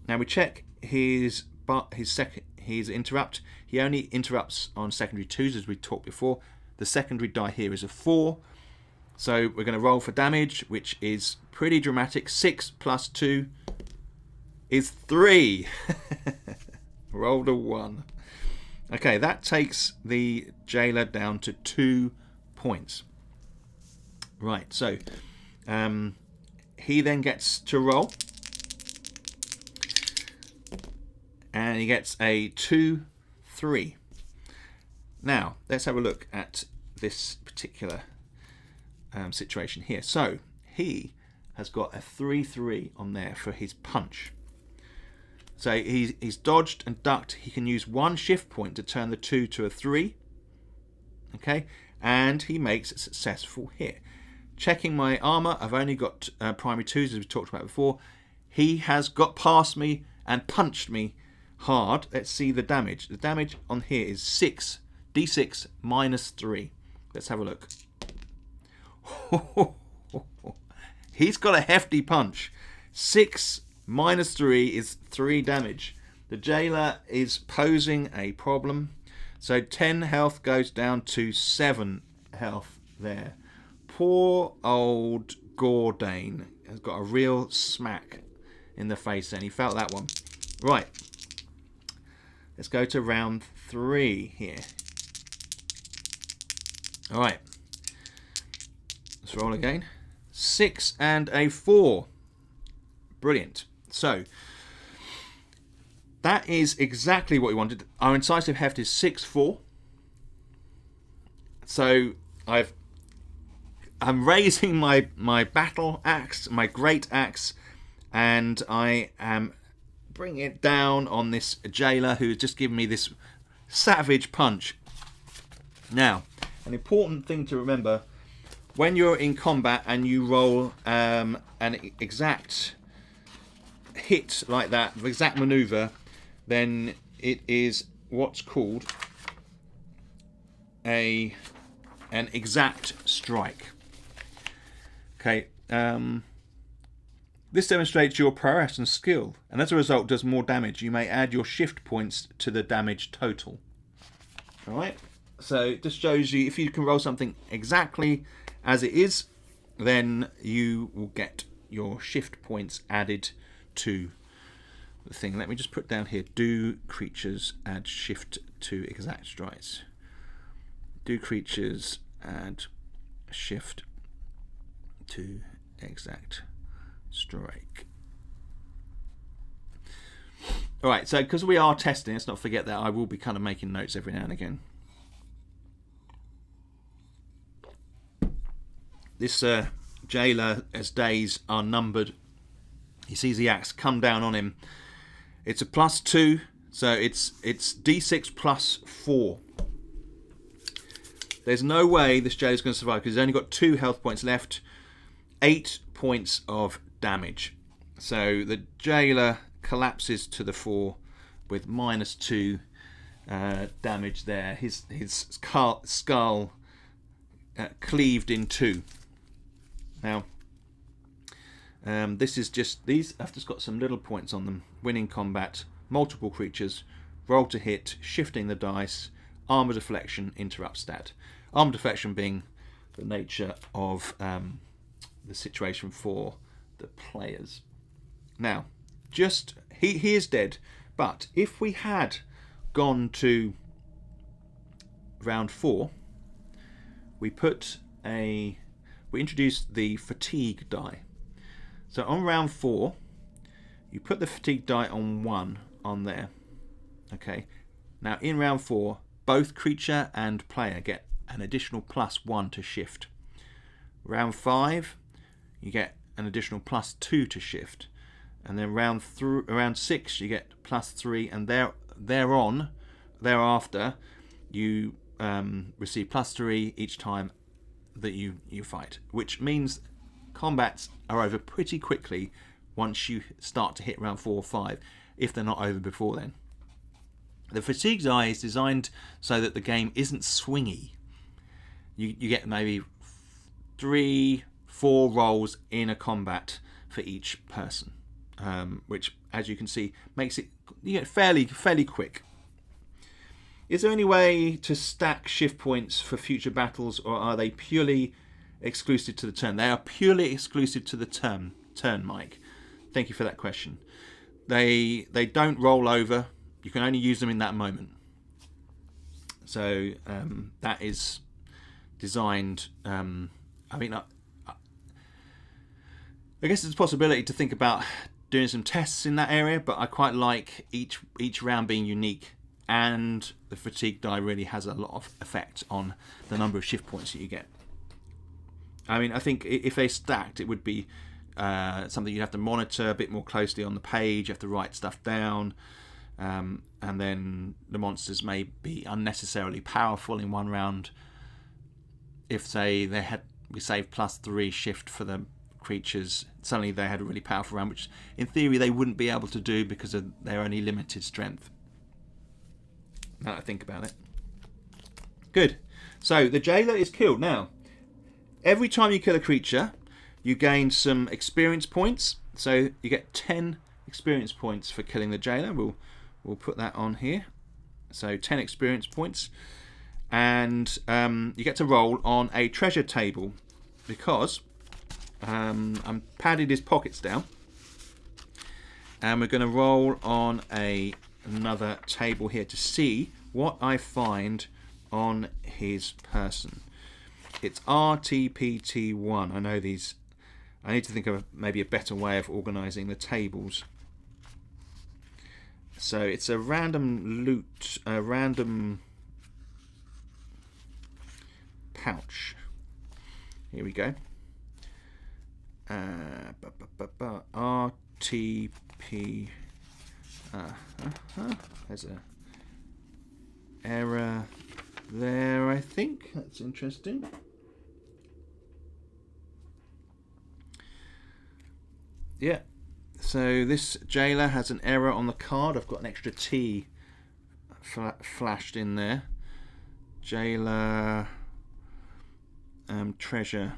Now we check his interrupt. He only interrupts on secondary 2s, as we talked before. The secondary die here is a 4. So we're going to roll for damage, which is pretty dramatic. 6 plus 2 is 3. Rolled a 1. Okay, that takes the jailer down to 2 points. Right, so he then gets to roll, and he gets a 2-3. Now let's have a look at this particular situation here. So he has got a 3-3 on there for his punch. So he's dodged and ducked. He can use 1 shift point to turn the 2 to a 3. Okay, and he makes a successful hit. Checking my armour, I've only got primary 2s, as we talked about before. He has got past me and punched me hard. Let's see the damage. The damage on here is 6, d6 minus 3. Let's have a look. He's got a hefty punch. 6 minus 3 is 3 damage. The jailer is posing a problem. So 10 health goes down to 7 health there. Poor old Gordane has got a real smack in the face then. He felt that one. Right. Let's go to round 3 here. Alright. Let's roll again. 6 and a 4. Brilliant. So, that is exactly what we wanted. Our incisive heft is 6-4. So, I'm raising my battle axe, my great axe, and I am bringing it down on this jailer who's just given me this savage punch. Now, an important thing to remember, when you're in combat and you roll an exact hit like that, the exact maneuver, then it is what's called an exact strike. Okay, this demonstrates your prowess and skill, and as a result does more damage. You may add your shift points to the damage total. Alright, so this shows you if you can roll something exactly as it is, then you will get your shift points added to the thing. Let me just put down here, do creatures add shift to exact strikes. Do creatures add shift to exact strike. Alright, so because we are testing, let's not forget that I will be kind of making notes every now and again. This jailer, as days are numbered, he sees the axe come down on him. It's a +2, so it's d6 plus 4. There's no way this jailer's going to survive because he's only got 2 health points left, 8 points of damage. So the jailer collapses to the floor with -2 damage there. His skull cleaved in 2. Now, this is just, these have just got some little points on them. Winning combat, multiple creatures, roll to hit, shifting the dice, armor deflection, interrupt stat. Armor deflection being the nature of the situation for the players. Now, just he is dead, but if we had gone to round 4, we introduced the fatigue die. So on round 4, you put the fatigue die on 1 on there. Okay. Now in round 4, both creature and player get an additional +1 to shift. Round 5, you get an additional +2 to shift, and then round 6 you get +3, and thereafter you receive +3 each time that you fight, which means combats are over pretty quickly once you start to hit round 4 or 5, if they're not over before then. The fatigue die is designed so that the game isn't swingy. You get maybe 3-4 rolls in a combat for each person, which, as you can see, makes it fairly quick. Is there any way to stack shift points for future battles, or are they purely exclusive to the turn? They are purely exclusive to the turn, Mike. Thank you for that question. They don't roll over. You can only use them in that moment. So that is designed. I guess there's a possibility to think about doing some tests in that area, but I quite like each round being unique, and the fatigue die really has a lot of effect on the number of shift points that you get. I mean, I think if they stacked, it would be something you'd have to monitor a bit more closely on the page. You have to write stuff down, and then the monsters may be unnecessarily powerful in one round. If, say, we saved +3 shift for the creatures. Suddenly they had a really powerful round, which in theory they wouldn't be able to do because of their only limited strength. Now that I think about it. Good. So the jailer is killed. Now, every time you kill a creature, you gain some experience points. So you get 10 experience points for killing the jailer. We'll put that on here. So 10 experience points. And you get to roll on a treasure table because I'm padded his pockets down. And we're going to roll on another table here to see what I find on his person. It's RTPT1. I know these. I need to think of maybe a better way of organising the tables. So it's a random loot, a random pouch. Here we go. RTP. There's a error there, I think. That's interesting. Yeah. So this jailer has an error on the card. I've got an extra T flashed in there. Jailer treasure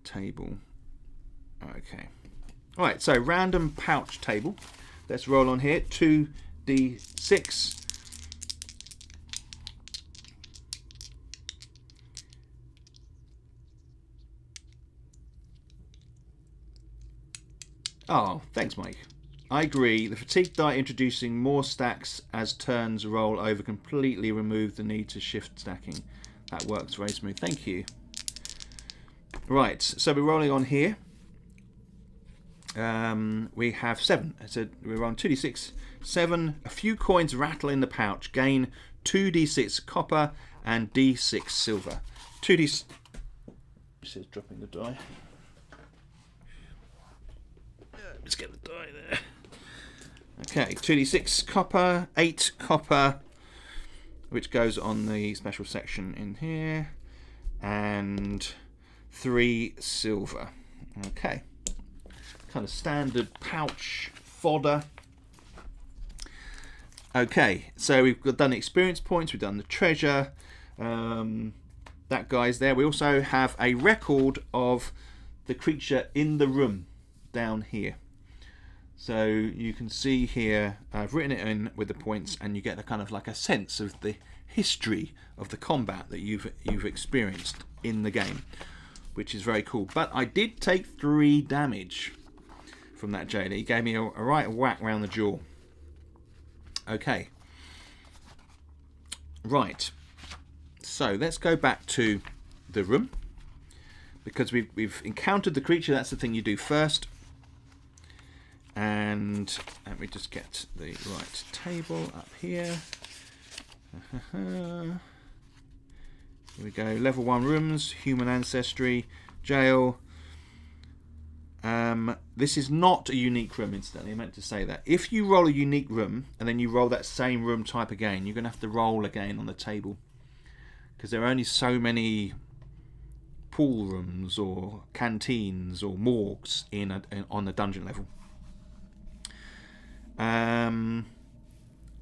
table. Okay. Alright, so random pouch table. Let's roll on here. 2d6. Oh, thanks, Mike. I agree. The fatigue die introducing more stacks as turns roll over completely remove the need to shift stacking. That works very smooth. Thank you. Right, so we're rolling on here. We have 7. So we're on 2d6. 7. A few coins rattle in the pouch. Gain 2d6 copper and d6 silver. 2d6. This is dropping the die. Let's get the die there. Okay, 2d6 copper, 8 copper, which goes on the special section in here, and 3 silver. Okay, kind of standard pouch fodder. Okay, so we've done experience points, we've done the treasure, that guy's there. We also have a record of the creature in the room down here. So you can see here, I've written it in with the points, and you get a kind of like a sense of the history of the combat that you've experienced in the game, which is very cool. But I did take 3 damage from that jailer. He gave me a right whack round the jaw. Okay. Right. So let's go back to the room, because we've encountered the creature. That's the thing you do first. And let me just get the right table up here. Here we go. Level 1 rooms, human ancestry, jail. This is not a unique room, incidentally. I meant to say that. If you roll a unique room and then you roll that same room type again, you're going to have to roll again on the table, because there are only so many pool rooms or canteens or morgues on the dungeon level.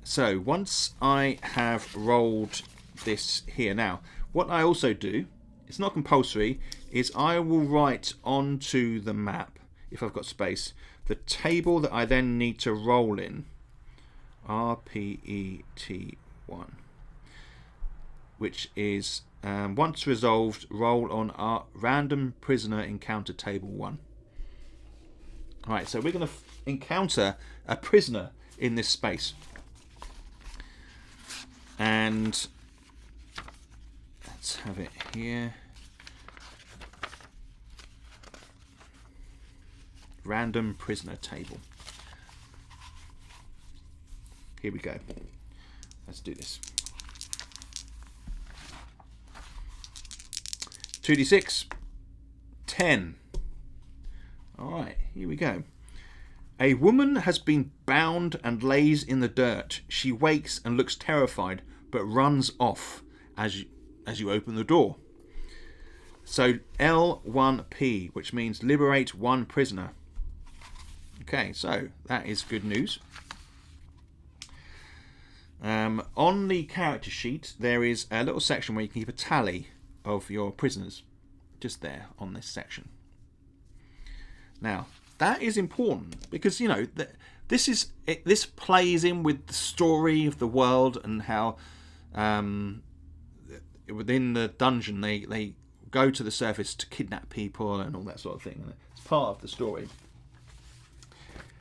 So once I have rolled this here, now what I also do, it's not compulsory, is I will write onto the map, if I've got space, the table that I then need to roll in, RPET1, which is once resolved, roll on our random prisoner encounter table 1. Alright, so we're going to encounter a prisoner in this space. And let's have it here. Random prisoner table. Here we go. Let's do this. 2d6. 10. Alright, here we go. A woman has been bound and lays in the dirt. She wakes and looks terrified, but runs off as you open the door. So L1P, which means liberate one prisoner. Okay, so that is good news. On the character sheet, there is a little section where you can keep a tally of your prisoners. Just there on this section. Now, that is important because, you know, this plays in with the story of the world and how within the dungeon they go to the surface to kidnap people and all that sort of thing. And it's part of the story.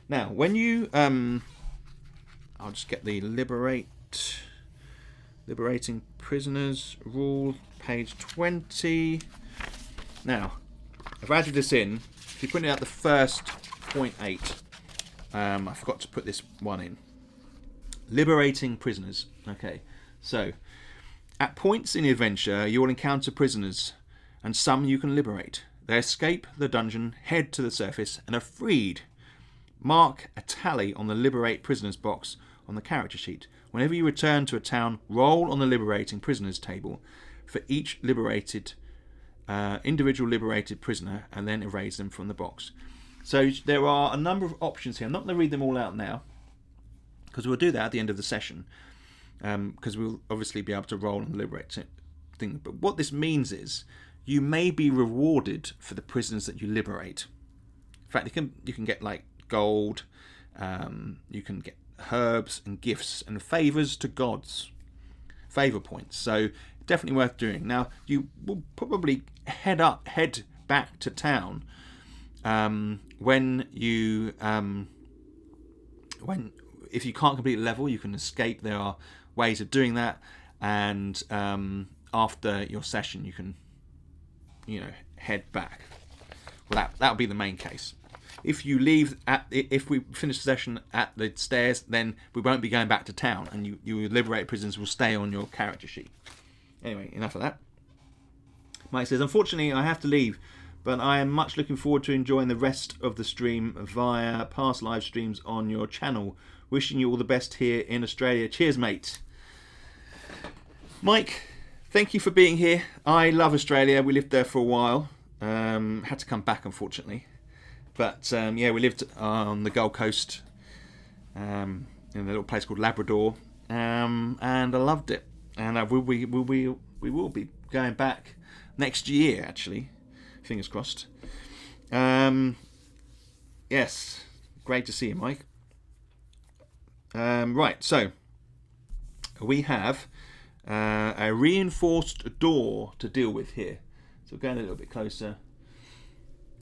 Now, when you... I'll just get the liberating prisoners rule, page 20. Now, I've added this in. If you put it at the first 0.8, I forgot to put this one in. Liberating prisoners. Okay, so at points in the adventure, you will encounter prisoners, and some you can liberate. They escape the dungeon, head to the surface, and are freed. Mark a tally on the liberate prisoners box on the character sheet. Whenever you return to a town, roll on the liberating prisoners table for each individual liberated prisoner, and then erase them from the box. So there are a number of options here. I'm not going to read them all out now, because we'll do that at the end of the session, because we'll obviously be able to roll on the liberate thing. But what this means is you may be rewarded for the prisoners that you liberate. In fact, you can get like gold, you can get herbs and gifts and favours to gods, favour points. So definitely worth doing. Now you will probably head back to town when if you can't complete a level, you can escape. There are ways of doing that, and after your session, you can head back. Well, that would be the main case. If you leave if we finish the session at the stairs, then we won't be going back to town, and you liberate prisoners will stay on your character sheet. Anyway, enough of that. Mike says, unfortunately, I have to leave, but I am much looking forward to enjoying the rest of the stream via past live streams on your channel. Wishing you all the best here in Australia. Cheers, mate. Mike, thank you for being here. I love Australia. We lived there for a while. Had to come back, unfortunately. But we lived on the Gold Coast in a little place called Labrador, and I loved it. And we will be going back next year, actually. Fingers crossed. Yes, great to see you, Mike. Right, so we have a reinforced door to deal with here. So we're going a little bit closer.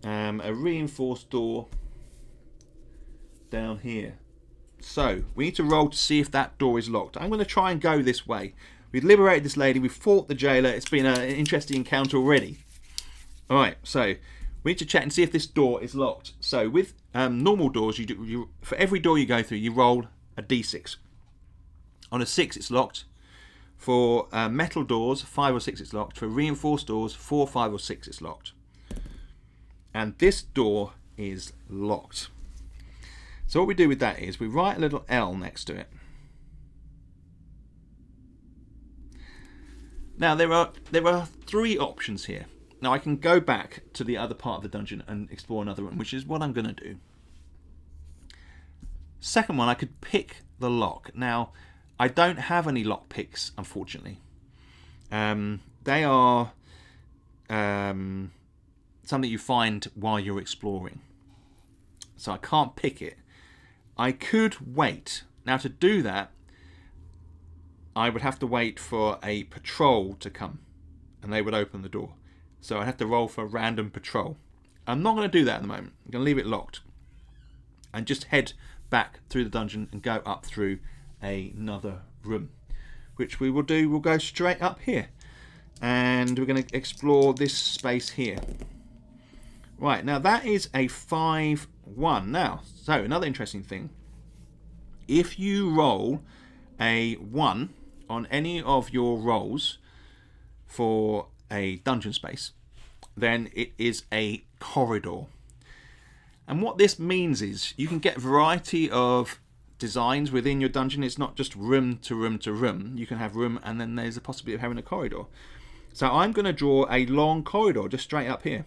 A reinforced door down here. So we need to roll to see if that door is locked. I'm going to try and go this way. We've liberated this lady. We've fought the jailer. It's been an interesting encounter already. All right, so we need to check and see if this door is locked. So with normal doors, you for every door you go through, you roll a d6. On a 6, it's locked. For metal doors, 5 or 6, it's locked. For reinforced doors, 4, 5 or 6, it's locked. And this door is locked. So what we do with that is we write a little L next to it. Now there are 3 options here. Now I can go back to the other part of the dungeon and explore another room, which is what I'm going to do. Second one, I could pick the lock. Now I don't have any lock picks, unfortunately. They are something you find while you're exploring. So I can't pick it. I could wait. Now to do that, I would have to wait for a patrol to come and they would open the door. So I'd have to roll for a random patrol. I'm not going to do that at the moment. I'm going to leave it locked and just head back through the dungeon and go up through another room, which we will do. We'll go straight up here and we're going to explore this space here. Right, now that is a 5-1. Now, so another interesting thing. If you roll a 1 on any of your rolls for a dungeon space, then it is a corridor. And what this means is you can get a variety of designs within your dungeon. It's not just room to room to room. You can have room and then there's a possibility of having a corridor. So I'm going to draw a long corridor just straight up here.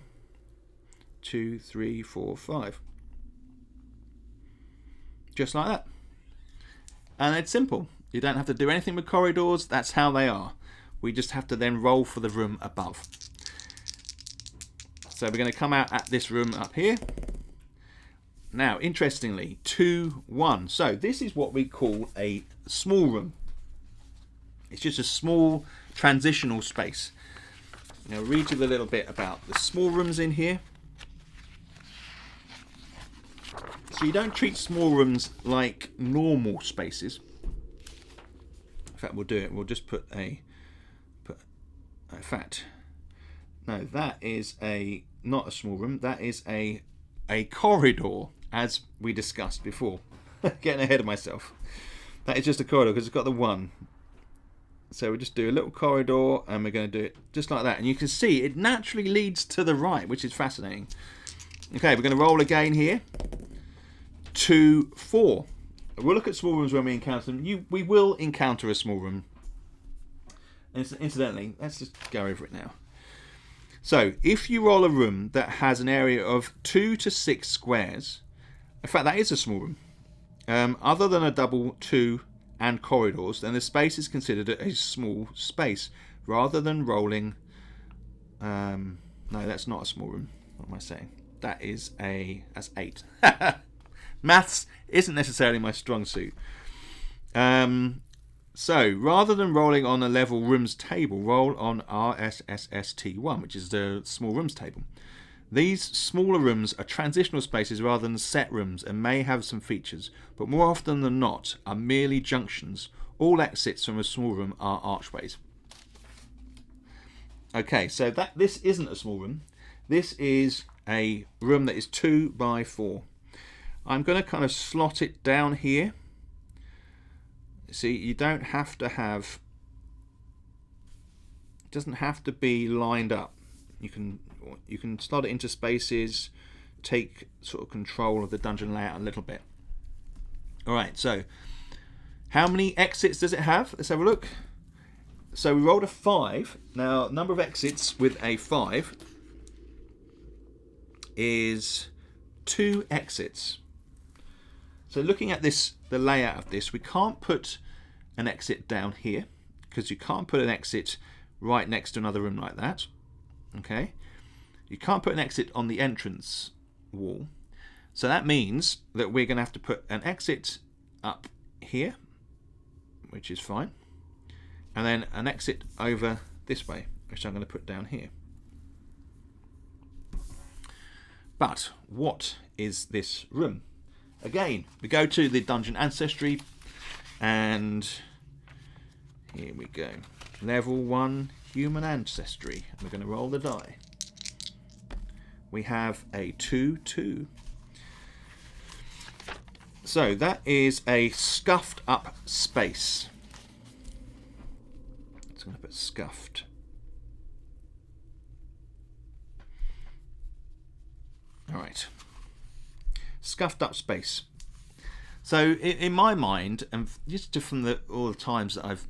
2, 3, 4, 5. Just like that. And it's simple. You don't have to do anything with corridors. That's how they are. We just have to then roll for the room above. So we're going to come out at this room up here. Now, interestingly, 2, 1. So this is what we call a small room. It's just a small transitional space. Now, I'll read you a little bit about the small rooms in here. So you don't treat small rooms like normal spaces. In fact, we'll do it. We'll just put in fact, no, that is not a small room. That is a corridor, as we discussed before. Getting ahead of myself. That is just a corridor because it's got the 1. So we just do a little corridor, and we're going to do it just like that. And you can see it naturally leads to the right, which is fascinating. Okay, we're going to roll again here. 2, 4. We'll look at small rooms when we encounter them. We will encounter a small room. Incidentally, let's just go over it now. So, if you roll a room that has an area of 2 to 6 squares, in fact, that is a small room. Other than a double, 2, and corridors, then the space is considered a small space, rather than rolling. No, that's not a small room. What am I saying? That's 8. Maths isn't necessarily my strong suit. So rather than rolling on a level rooms table, roll on RSSST1, which is the small rooms table. These smaller rooms are transitional spaces rather than set rooms and may have some features, but more often than not are merely junctions. All exits from a small room are archways. Okay, so this isn't a small room. This is a room that is 2 by 4. I'm going to kind of slot it down here. See, you don't have to have, it doesn't have to be lined up. You can slot it into spaces, take sort of control of the dungeon layout a little bit. Alright, so how many exits does it have? Let's have a look. So we rolled a 5. Now, number of exits with a 5 is 2 exits. So looking at this, the layout of this, we can't put an exit down here because you can't put an exit right next to another room like that. Okay, you can't put an exit on the entrance wall. So that means that we're going to have to put an exit up here, which is fine, and then an exit over this way, which I'm going to put down here. But what is this room? Again, we go to the Dungeon Ancestry, and here we go. Level 1 Human Ancestry. And we're going to roll the die. We have a 2-2. So that is a scuffed up space. So I'm going to put scuffed. Alright. Scuffed up space. So in my mind, and just from all the times that I've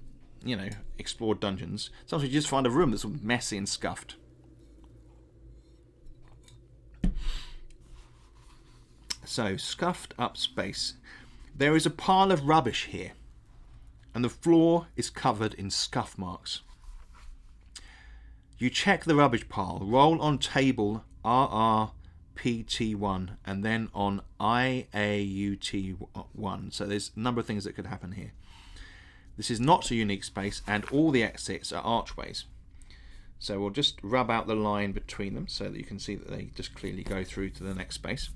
explored dungeons, sometimes you just find a room that's all messy and scuffed. So scuffed up space. There is a pile of rubbish here, and the floor is covered in scuff marks. You check the rubbish pile, roll on table RRPT1 and then on IAUT1. So there's a number of things that could happen here. This is not a unique space, and all the exits are archways. So we'll just rub out the line between them so that you can see that they just clearly go through to the next space.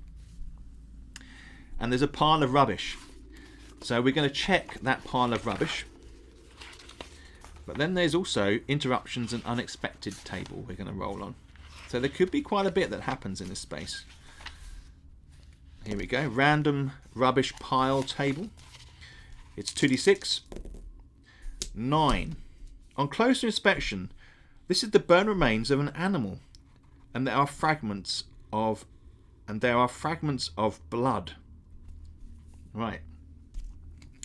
And there's a pile of rubbish. So we're going to check that pile of rubbish. But then there's also interruptions and unexpected table we're going to roll on. So there could be quite a bit that happens in this space. Here we go. Random rubbish pile table. It's 2d6. 9. On closer inspection, this is the burnt remains of an animal, and there are fragments of blood. Right.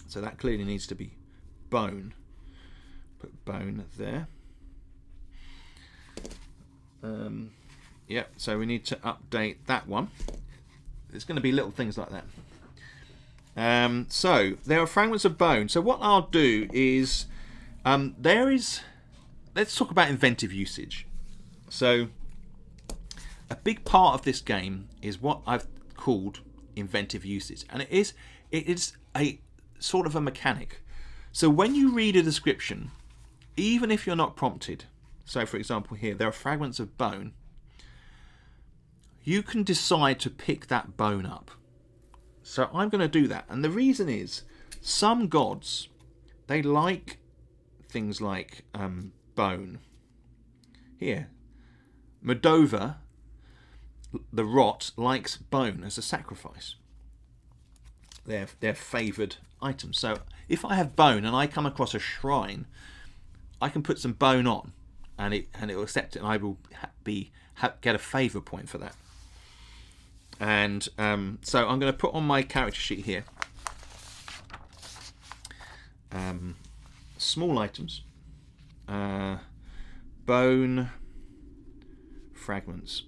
So that clearly needs to be bone. Put bone there. Yep, so we need to update that one. There's going to be little things like that. So there are fragments of bone. So what I'll do is, let's talk about inventive usage. So a big part of this game is what I've called inventive usage, and it is a sort of a mechanic. So when you read a description, even if you're not prompted, so for example here, there are fragments of bone, you can decide to pick that bone up. So I'm going to do that. And the reason is, some gods, they like things like bone. Here, Moldova, the rot, likes bone as a sacrifice. They're favoured items. So if I have bone and I come across a shrine, I can put some bone on, and it will accept it, and I will get a favour point for that. And so I'm going to put on my character sheet here small items, bone fragments.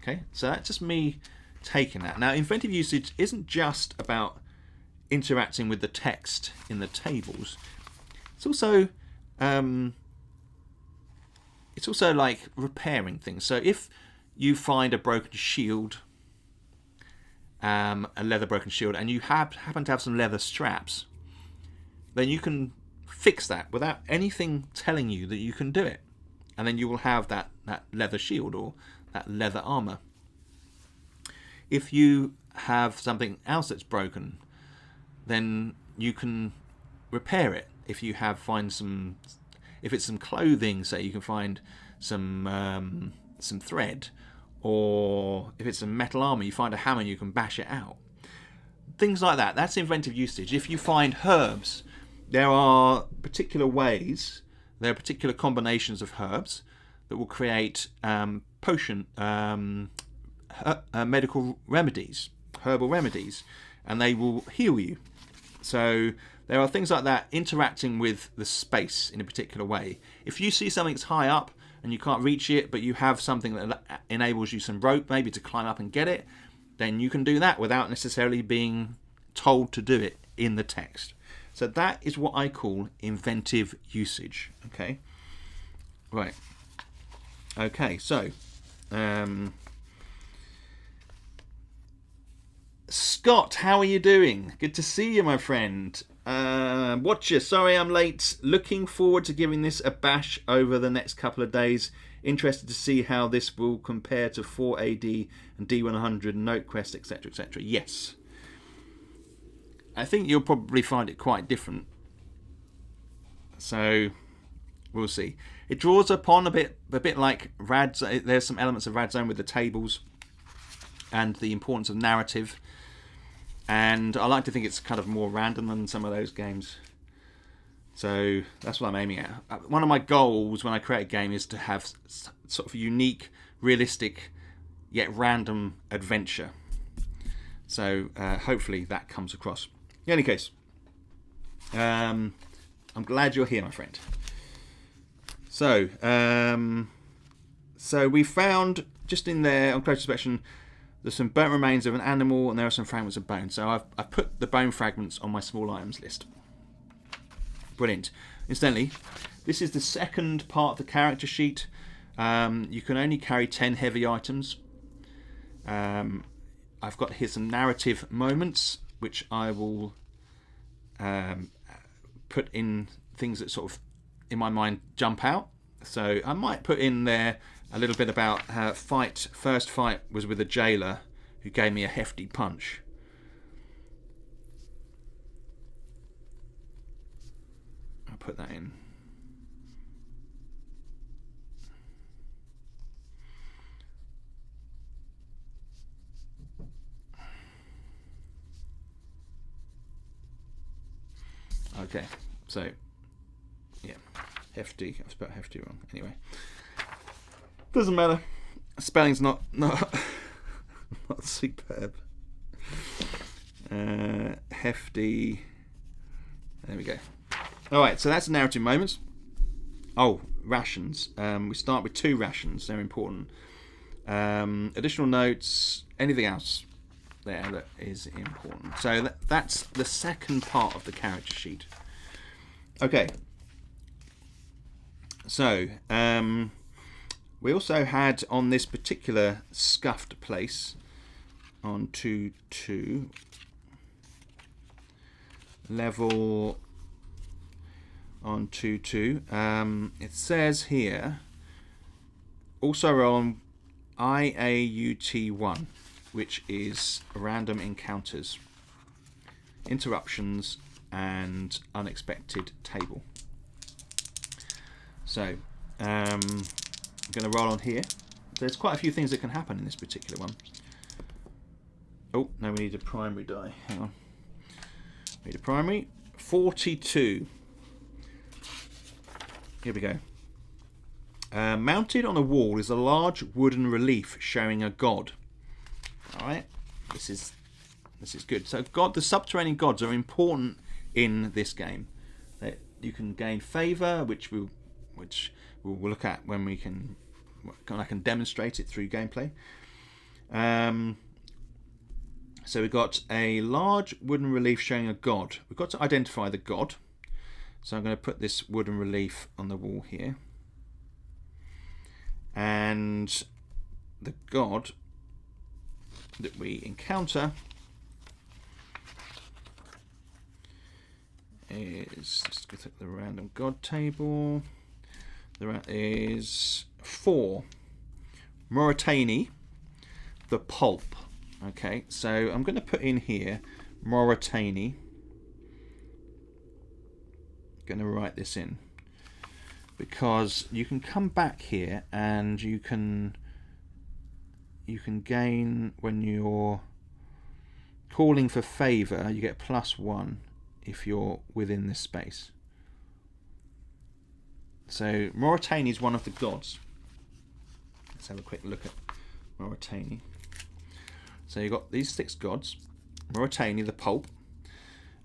Okay, so that's just me taking that. Now, inventive usage isn't just about interacting with the text in the tables. It's also like repairing things. So if you find a broken shield, a leather broken shield, and you happen to have some leather straps, then you can fix that without anything telling you that you can do it. And then you will have that leather shield or that leather armor. If you have something else that's broken, then you can repair it. If you if it's some clothing, say, you can find some thread, or if it's some metal armor, you find a hammer and you can bash it out. Things like that. That's inventive usage. If you find herbs, there are particular ways, there are particular combinations of herbs that will create medical remedies, herbal remedies, and they will heal you. So there are things like that, interacting with the space in a particular way. If you see something that's high up and you can't reach it, but you have something that enables you some rope maybe to climb up and get it, then you can do that without necessarily being told to do it in the text. So that is what I call inventive usage. Okay, right. Okay, so Scott, how are you doing? Good to see you, my friend. Watcher, sorry I'm late. Looking forward to giving this a bash over the next couple of days. Interested to see how this will compare to 4AD and D100, NoteQuest, etc., etc. Yes. I think you'll probably find it quite different. So we'll see. It draws upon a bit like Radzone. There's some elements of Radzone with the tables and the importance of narrative. And I like to think it's kind of more random than some of those games. So that's what I'm aiming at. One of my goals when I create a game is to have sort of unique, realistic, yet random adventure. So hopefully that comes across. In any case, I'm glad you're here, my friend. So, we found just in there on close inspection, there's some burnt remains of an animal, and there are some fragments of bone. So I've put the bone fragments on my small items list. Brilliant. Incidentally, this is the second part of the character sheet. You can only carry 10 heavy items. I've got here some narrative moments, which I will put in things that sort of, in my mind, jump out. So I might put in there a little bit about how first fight was with a jailer who gave me a hefty punch. I'll put that in. Okay, so yeah, hefty. I've spelled hefty wrong. Anyway, doesn't matter. Spelling's not not superb. Hefty. There we go. All right, so that's narrative moments. Oh, rations. We start with 2 rations. They're important. Additional notes. Anything else there that is important. So that's the second part of the character sheet. Okay. So we also had on this particular scuffed place on 2-2 level on 2-2. It says here also roll on IAUT1, which is random encounters, interruptions, and unexpected table. So I'm going to roll on here. There's quite a few things that can happen in this particular one. Oh, no, we need a primary die. Hang on. We need a primary. 42. Here we go. Mounted on a wall is a large wooden relief showing a god. All right, this is good. So the subterranean gods are important in this game. You can gain favour, which we'll look at when I can demonstrate it through gameplay. So we've got a large wooden relief showing a god. We've got to identify the god. So I'm going to put this wooden relief on the wall here. And the god that we encounter is, let's go through the random god table. There is 4. Moritani, the pulp. Okay, so I'm going to put in here Moritani. Going to write this in because you can come back here and you can gain, when you're calling for favour, you get +1 if you're within this space. So Moritani is one of the gods. Let's have a quick look at Moritani. So you've got these 6 gods. Moritani, the pulp.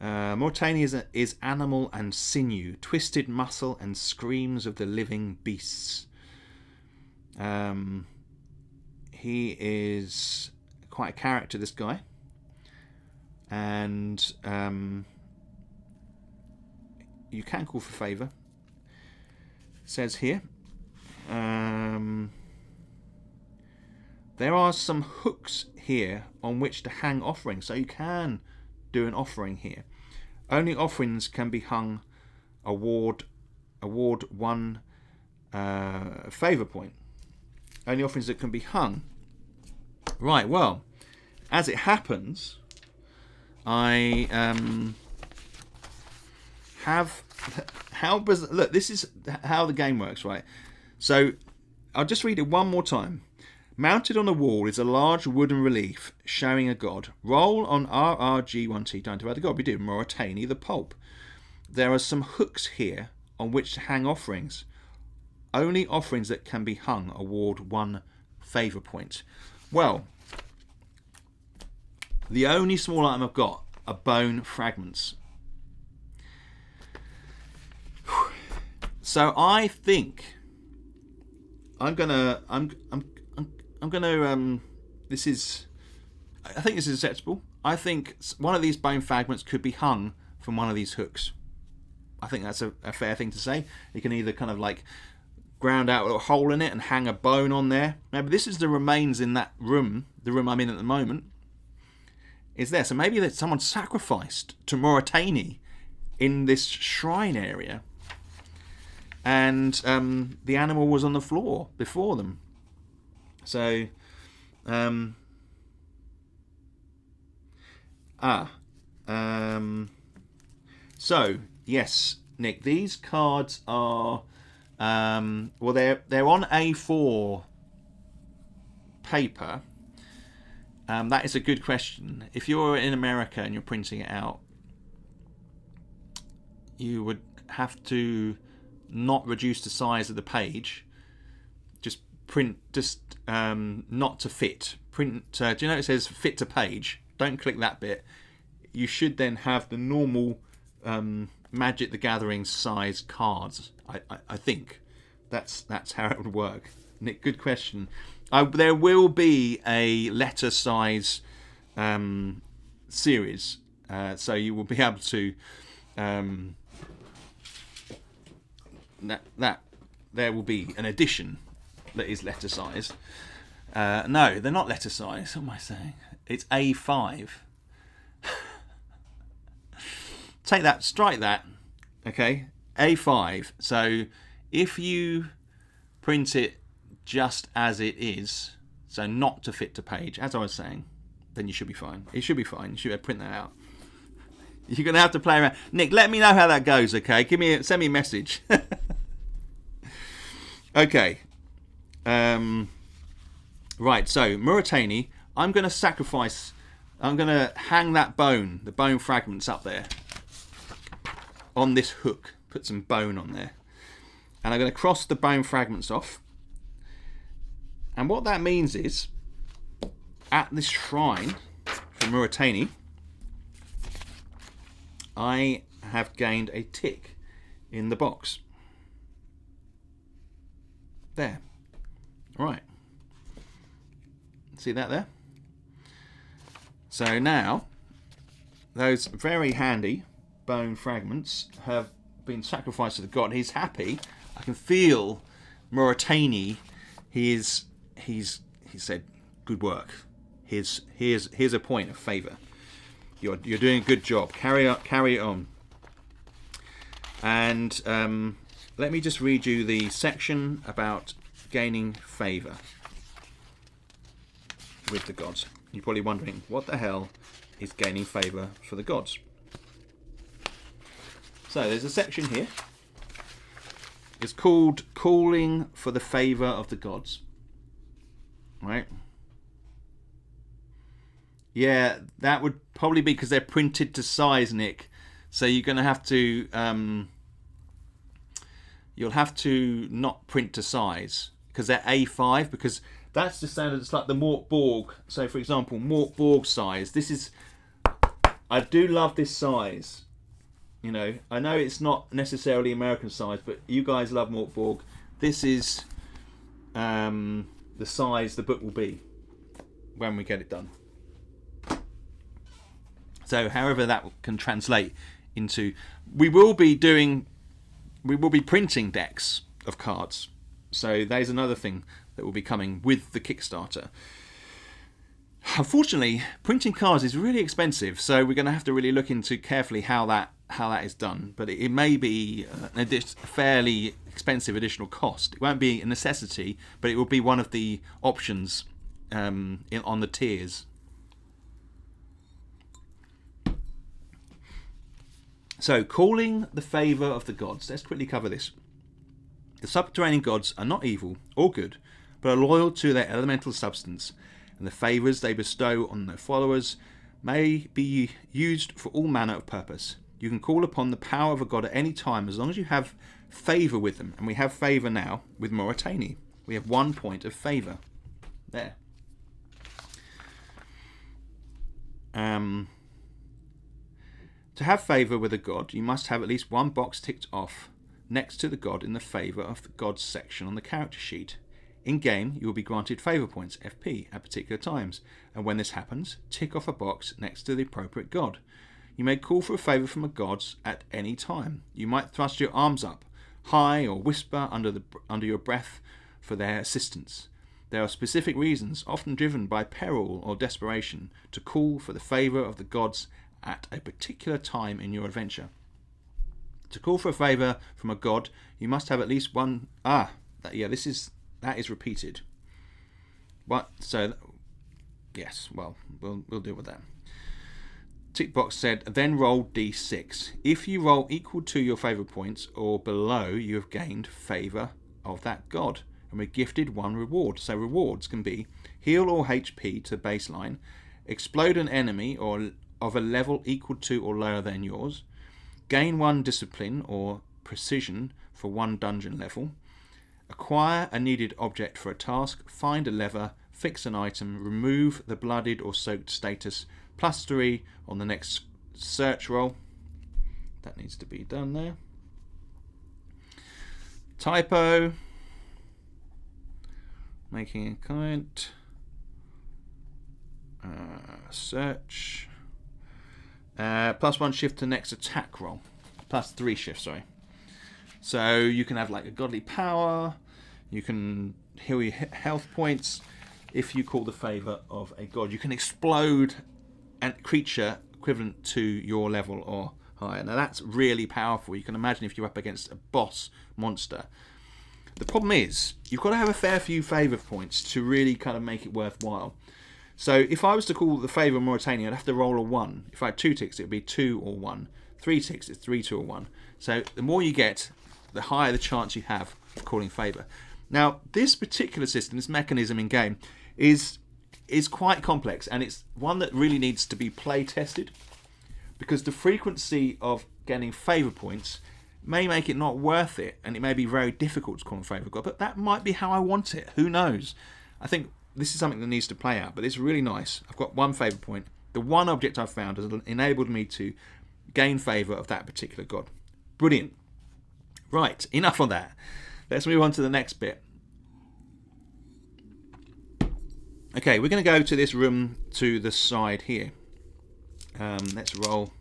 Moritani is animal and sinew, twisted muscle and screams of the living beasts. He is quite a character, this guy. And you can call for favour. It says here, there are some hooks here on which to hang offerings, so you can do an offering here. Only offerings can be hung. Award 1 favour point. Only offerings that can be hung. Right, well, as it happens, I have look, this is how the game works, right? So I'll just read it one more time. Mounted on a wall is a large wooden relief showing a god. Roll on RRG1T to identify the god. We do. Moritani, the pulp. There are some hooks here on which to hang offerings. Only offerings that can be hung award 1 favour point. Well, the only small item I've got are bone fragments. So I think I think this is acceptable. I think one of these bone fragments could be hung from one of these hooks. I think that's a fair thing to say. You can either kind of like ground out a little hole in it and hang a bone on there. Now, but this is the remains in that room, the room I'm in at the moment, is there. So maybe that someone sacrificed to Moritani in this shrine area, and the animal was on the floor before them. So, so yes, Nick, these cards are well, they're on A4 paper. That is a good question. If you're in America and you're printing it out, you would have to not reduce the size of the page. Just print, not to fit. Print. Do you know it says fit to page? Don't click that bit. You should then have the normal Magic the Gathering size cards. I think. That's how it would work. Nick, good question. There will be a letter size series, so you will be able to that there will be an edition that is letter size. No, they're not letter size. What am I saying? It's A5. Take that, strike that. Okay, A5. So if you print it just as it is, so not to fit to page, as I was saying, then you should be fine. It should be fine. You should be able to print that out. You're going to have to play around. Nick, let me know how that goes, okay? Send me a message. Okay. Right, so Muratani, I'm going to hang that bone, the bone fragments up there on this hook. Put some bone on there. And I'm going to cross the bone fragments off. And what that means is, at this shrine for Muratani, I have gained a tick in the box. There. Right. See that there? So now, those very handy bone fragments have been sacrificed to the god. He's happy. I can feel Muratani. He's said, good work. Here's a point of favour. You're doing a good job. Carry it on. And let me just read you the section about gaining favour with the gods. You're probably wondering, what the hell is gaining favour for the gods? So there's a section here. It's called Calling for the Favour of the Gods. Right? Yeah, that would probably be because they're printed to size, Nick. So you're going to have to... you'll have to not print to size because they're A5, because that's the standard. It's like the Mort Borg. So for example, Mort Borg size. This is, I do love this size. You know, I know it's not necessarily American size, but you guys love Mort Borg. This is the size the book will be when we get it done. So however that can translate into, we will be printing decks of cards. So there's another thing that will be coming with the Kickstarter. Unfortunately, printing cards is really expensive, so we're going to have to really look into carefully how that is done. But it may be a fairly expensive additional cost. It won't be a necessity, but it will be one of the options on the tiers. So, calling the favour of the gods. Let's quickly cover this. The subterranean gods are not evil or good, but are loyal to their elemental substance, and the favours they bestow on their followers may be used for all manner of purpose. You can call upon the power of a god at any time as long as you have favour with them. And we have favour now with Muratani. We have 1 point of favour. There. To have favour with a god, you must have at least one box ticked off next to the god in the favour of the gods section on the character sheet. In game, you will be granted favour points, FP, at particular times, and when this happens, tick off a box next to the appropriate god. You may call for a favour from a god at any time. You might thrust your arms up high or whisper under your breath for their assistance. There are specific reasons, often driven by peril or desperation, to call for the favour of the gods at a particular time in your adventure. To call for a favour from a god, you must have at least one... that is repeated. What? So, yes, well, we'll deal with that. Tick box said, then roll d6. If you roll equal to your favour points or below, you have gained favour of that god and we're gifted one reward. So rewards can be heal all HP to baseline, explode an enemy or of a level equal to or lower than yours, gain one discipline or precision for one dungeon level, acquire a needed object for a task, find a lever, fix an item, remove the bloodied or soaked status, +3 on the next search roll. That needs to be done there. Typo. making a comment. Search. +1 shift to next attack roll. +3 shift, sorry. So you can have like a godly power. You can heal your health points if you call the favour of a god. You can explode a creature equivalent to your level or higher. Now that's really powerful. You can imagine if you're up against a boss monster. The problem is you've got to have a fair few favour points to really kind of make it worthwhile. So if I was to call the favour of Mauritania, I'd have to roll a 1. If I had 2 ticks, it would be 2 or 1. 3 ticks, it's 3, 2 or 1. So the more you get, the higher the chance you have of calling favour. Now, this particular system, this mechanism in game, is quite complex, and it's one that really needs to be play tested, because the frequency of getting favour points may make it not worth it, and it may be very difficult to call a favour god, but that might be how I want it. Who knows? I think this is something that needs to play out, but it's really nice. I've got 1 favour point. The one object I've found has enabled me to gain favour of that particular god. Brilliant. Right, enough on that. Let's move on to the next bit. Okay, we're going to go to this room to the side here. Let's roll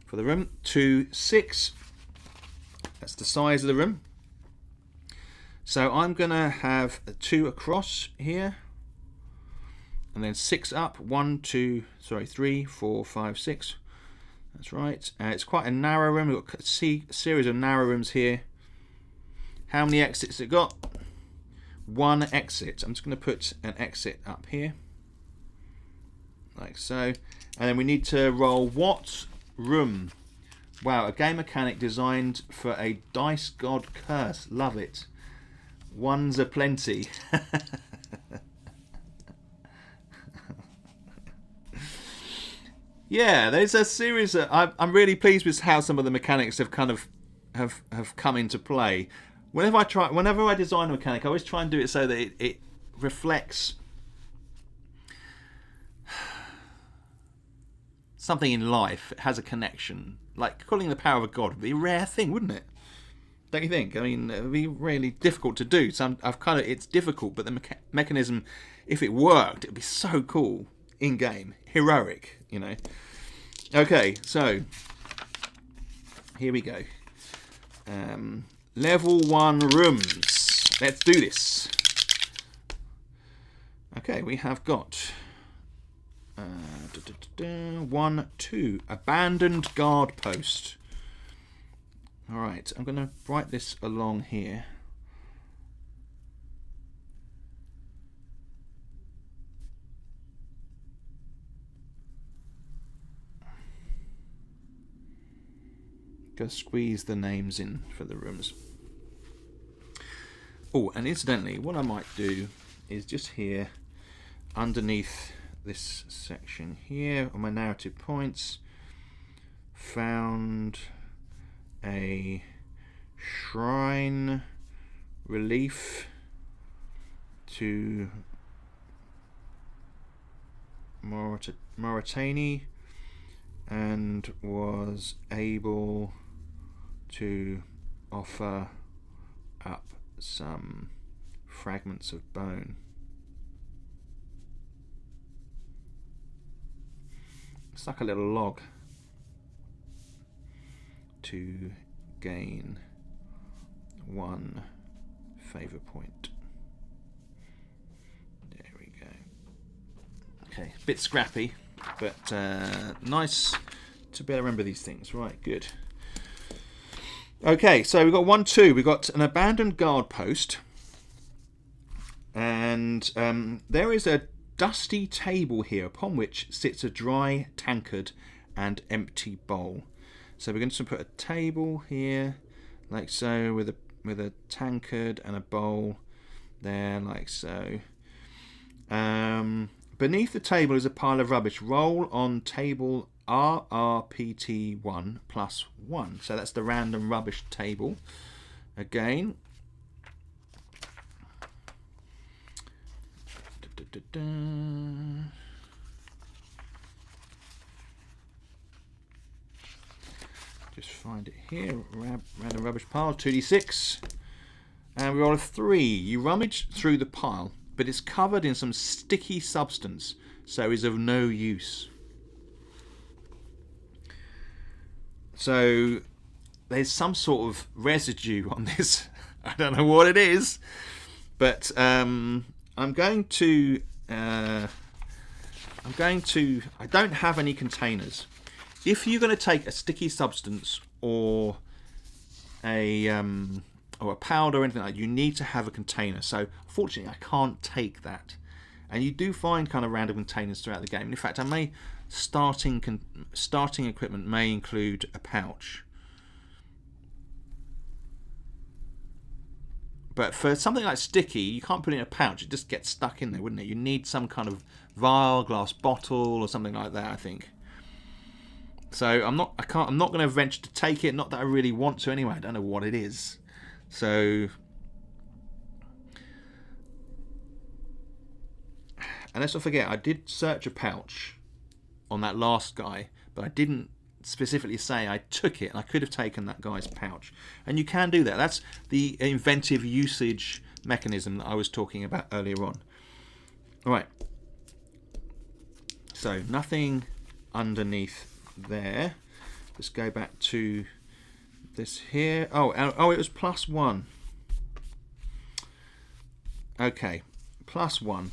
for the room. 2, 6. That's the size of the room. So I'm going to have a 2 across here. And then 6 up. 3, 4, 5, 6. That's right. It's quite a narrow room. We've got a series of narrow rooms here. How many exits has it got? 1 exit. I'm just going to put an exit up here. Like so. And then we need to roll what room? Wow, a game mechanic designed for a dice god curse. Love it. Ones are plenty. Yeah, there's a series of, I'm really pleased with how some of the mechanics have kind of have come into play. Whenever I design a mechanic, I always try and do it so that it reflects something in life. It has a connection. Like calling the power of a god would be a rare thing, wouldn't it? Don't you think? I mean, it would be really difficult to do. So it's difficult, but the mechanism, if it worked, it would be so cool in game, heroic, you know. Okay, so here we go. Level 1 rooms. Let's do this. Okay, we have got 1, 2. Abandoned guard post. Alright, I'm going to write this along here. Squeeze the names in for the rooms. Oh, and incidentally, what I might do is just here underneath this section here on my narrative points, found a shrine relief to Mauritania and was able to offer up some fragments of bone. It's like a little log to gain 1 favour point. There we go. Okay, a bit scrappy, but nice to be able to remember these things. Right, good. Okay, so we've got 1, 2. We've got an abandoned guard post. And there is a dusty table here upon which sits a dry tankard and empty bowl. So we're going to put a table here, like so, with a tankard and a bowl there, like so. Beneath the table is a pile of rubbish. Roll on table RRPT1 plus 1. So that's the random rubbish table. Again. Just find it here. Random rubbish pile. 2d6. And we roll a 3. You rummage through the pile. but it's covered in some sticky substance, so is of no use. So there's some sort of residue on this. I don't know what it is, but I'm going to. I don't have any containers. If you're going to take a sticky substance or a powder or anything like that, you need to have a container. So fortunately, I can't take that. And you do find kind of random containers throughout the game. In fact, starting equipment may include a pouch. But for something like sticky, you can't put it in a pouch. It just gets stuck in there, wouldn't it? You need some kind of vial, glass bottle, or something like that, I think. So I'm not going to venture to take it. Not that I really want to anyway. I don't know what it is. So, and let's not forget, I did search a pouch on that last guy, but I didn't specifically say I took it, and I could have taken that guy's pouch. And you can do that. That's the inventive usage mechanism that I was talking about earlier on. All right. So nothing underneath there. Let's go back to this here. Oh, it was +1. Okay, +1.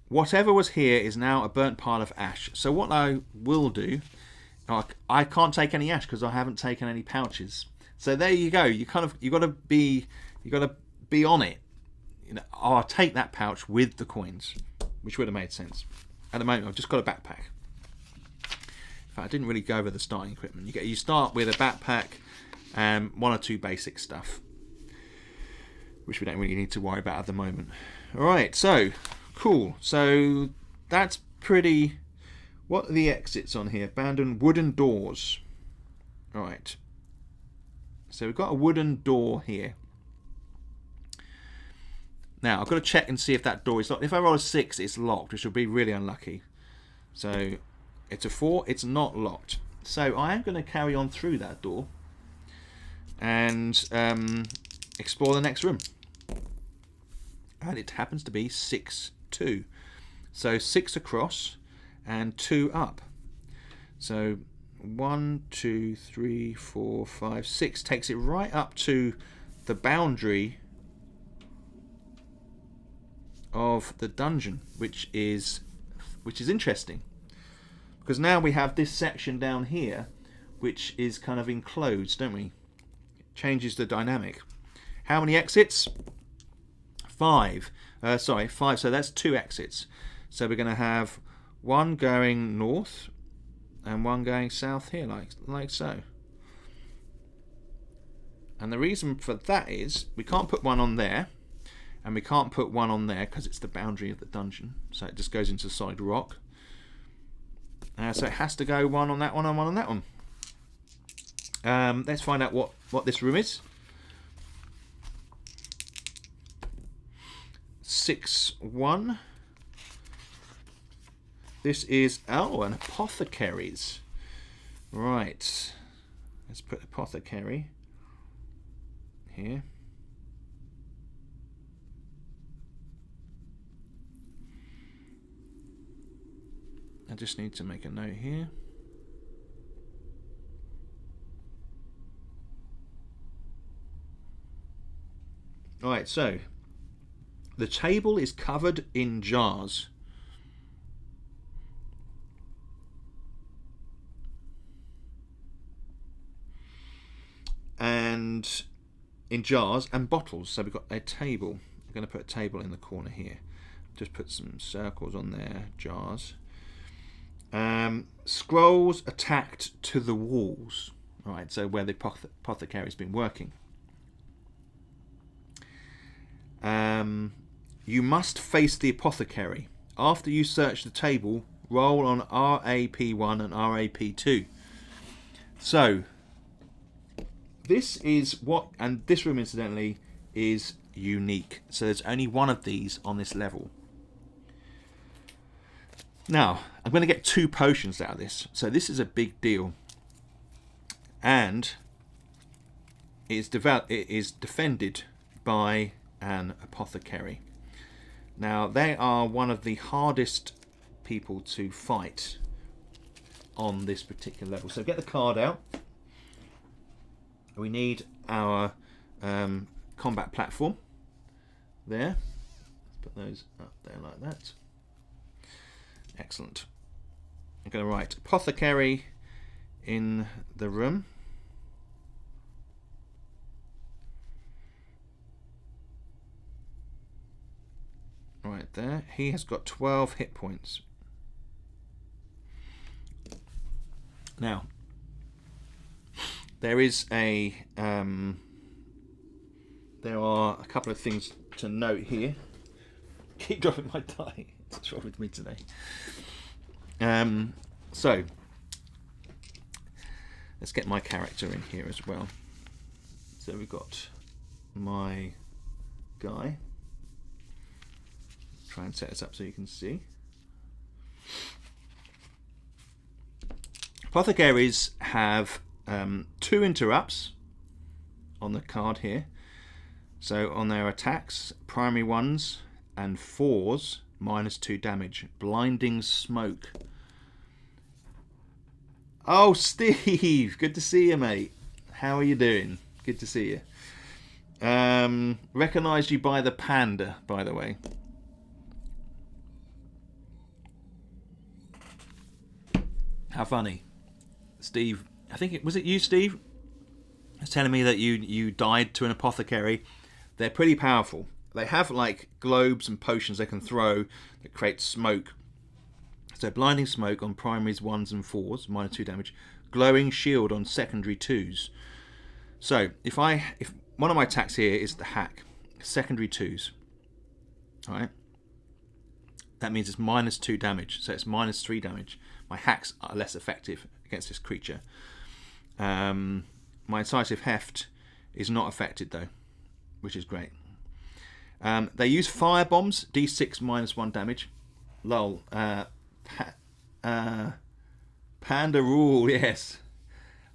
Whatever was here is now a burnt pile of ash. So what I will do, I can't take any ash because I haven't taken any pouches. So there you go. You got to be on it. I'll take that pouch with the coins, which would have made sense. At the moment, I've just got a backpack. In fact, I didn't really go over the starting equipment. You start with a backpack and one or two basic stuff, which we don't really need to worry about at the moment. All right, so cool. So that's pretty. What are the exits on here? Abandoned wooden doors. All right. So we've got a wooden door here. Now I've got to check and see if that door is locked. If I roll a 6, it's locked, which will be really unlucky. So it's a 4. It's not locked. So I am going to carry on through that door and explore the next room. And it happens to be 6-2. So 6 across and 2 up. So 1, 2, 3, 4, 5, 6 takes it right up to the boundary of the dungeon, which is interesting, because now we have this section down here which is kind of enclosed, don't we? It changes the dynamic. How many exits? 5. 5. So that's 2 exits. So we're going to have one going north and one going south here, like so. And the reason for that is we can't put one on there, and we can't put one on there because it's the boundary of the dungeon. So it just goes into solid rock. So it has to go one on that one and one on that one. Let's find out what this room is. 6-1. This is, an apothecary's. Right. Let's put apothecary here. I just need to make a note here. Alright, so the table is covered in jars. And in jars and bottles. So we've got a table. I'm going to put a table in the corner here. Just put some circles on there, jars. Scrolls attacked to the walls. All right, so where the apothecary's been working. You must face the apothecary. After you search the table, roll on RAP1 and RAP2. So this is what, and this room incidentally is unique. So there's only one of these on this level. Now, I'm going to get 2 potions out of this. So this is a big deal. And it is defended by an apothecary. Now, they are one of the hardest people to fight on this particular level. So get the card out. We need our combat platform there. Let's put those up there like that. Excellent. I'm going to write Apothecary in the room. Right there. He has got 12 hit points. Now, there is a there are a couple of things to note here. Keep dropping my die. What's wrong with me today? So let's get my character in here as well. So we've got my guy. Try and set this up so you can see. Apothecaries have 2 interrupts on the card here. So on their attacks, primary 1s and 4s, -2 damage. Blinding Smoke. Oh, Steve! Good to see you, mate. How are you doing? Good to see you. Recognised you by the panda, by the way. How funny. Steve, I think was it you, Steve? Was telling me that you died to an apothecary. They're pretty powerful. They have like globes and potions they can throw that create smoke. So blinding smoke on primaries 1s and 4s, -2 damage. Glowing shield on secondary 2s. So if one of my attacks here is the hack, secondary 2s. Alright. That means it's -2 damage. So it's -3 damage. My hacks are less effective against this creature. My incisive heft is not affected though, which is great. They use fire bombs, d6 -1 damage. Lol. Panda rule, yes.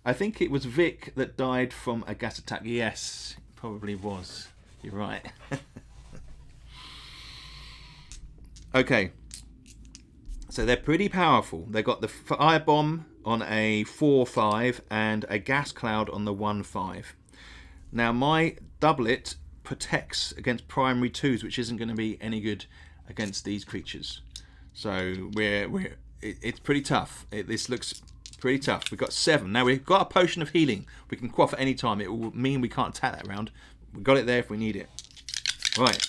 I think it was Vic that died from a gas attack. Yes, it probably was. You're right. Okay. So they're pretty powerful. They've got the firebomb on a 4/5 and a gas cloud on the 1/5. Now my doublet protects against primary 2s, which isn't going to be any good against these creatures. So it's pretty tough. This looks pretty tough. We've got 7. Now we've got a potion of healing. We can quaff at any time. It will mean we can't attack that round. We've got it there if we need it. Right.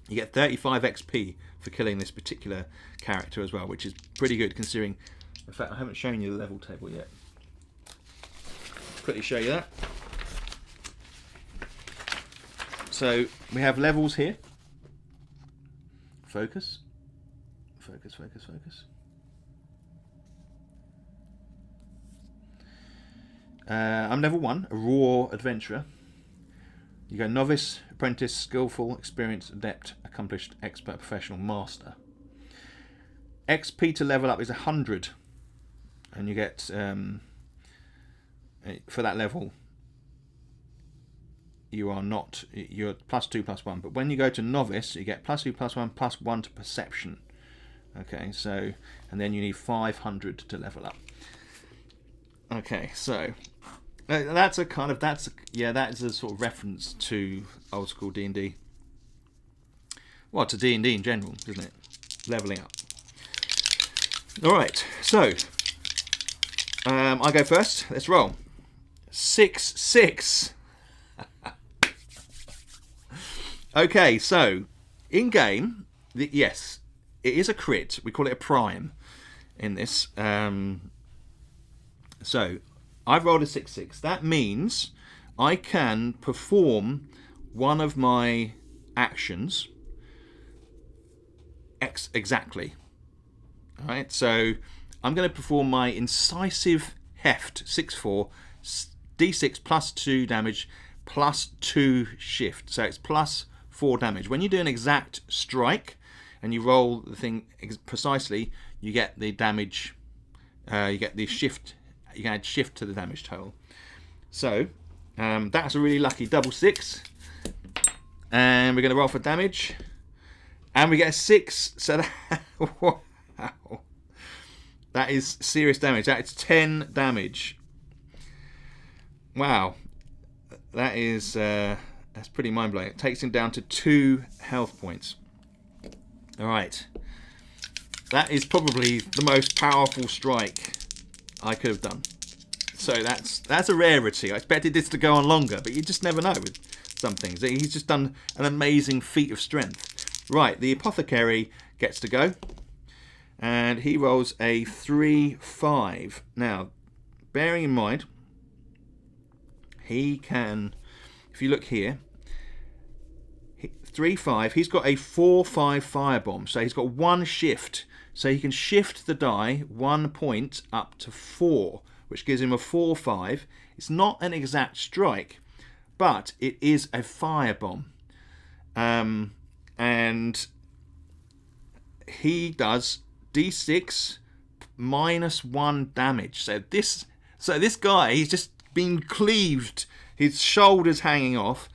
You get 35 XP for killing this particular character as well, which is pretty good considering. In fact, I haven't shown you the level table yet. Quickly show you that. So we have levels here. Focus. Focus, focus, focus. I'm level 1, a raw adventurer. You go novice, apprentice, skillful, experienced, adept, accomplished, expert, professional, master. XP to level up is 100, and you get for that level. You're +2 +1, but when you go to novice, you get +2 +1 +1 to perception. Okay, so and then you need 500 to level up. Okay, so that is a sort of reference to old school D&D. Well, to D&D in general, isn't it? Leveling up. All right, so I go first. Let's roll. 6/6. Okay, so in game, yes, it is a crit. We call it a prime in this. So I've rolled a 6/6. That means I can perform one of my actions exactly. All right, so I'm going to perform my incisive heft 6/4, d6 +2 damage +2 shift. So it's +4 damage. When you do an exact strike and you roll the thing precisely, you get the damage. You get the shift. You can add shift to the damage total. So that's a really lucky double 6. And we're going to roll for damage. And we get a 6. So that, wow. That is serious damage. That's 10 damage. Wow. That is that's pretty mind-blowing. It takes him down to 2 health points. Alright. That is probably the most powerful strike I could have done. So that's a rarity. I expected this to go on longer, but you just never know with some things. He's just done an amazing feat of strength. Right, the apothecary gets to go. And he rolls a 3-5. Now, bearing in mind, he can, if you look here, 3-5, he's got a 4-5 firebomb. So he's got 1 shift. So he can shift the die 1 point up to 4, which gives him a 4-5. It's not an exact strike, but it is a firebomb. And he does D6 minus 1 damage. So this guy, he's just been cleaved, his shoulders hanging off,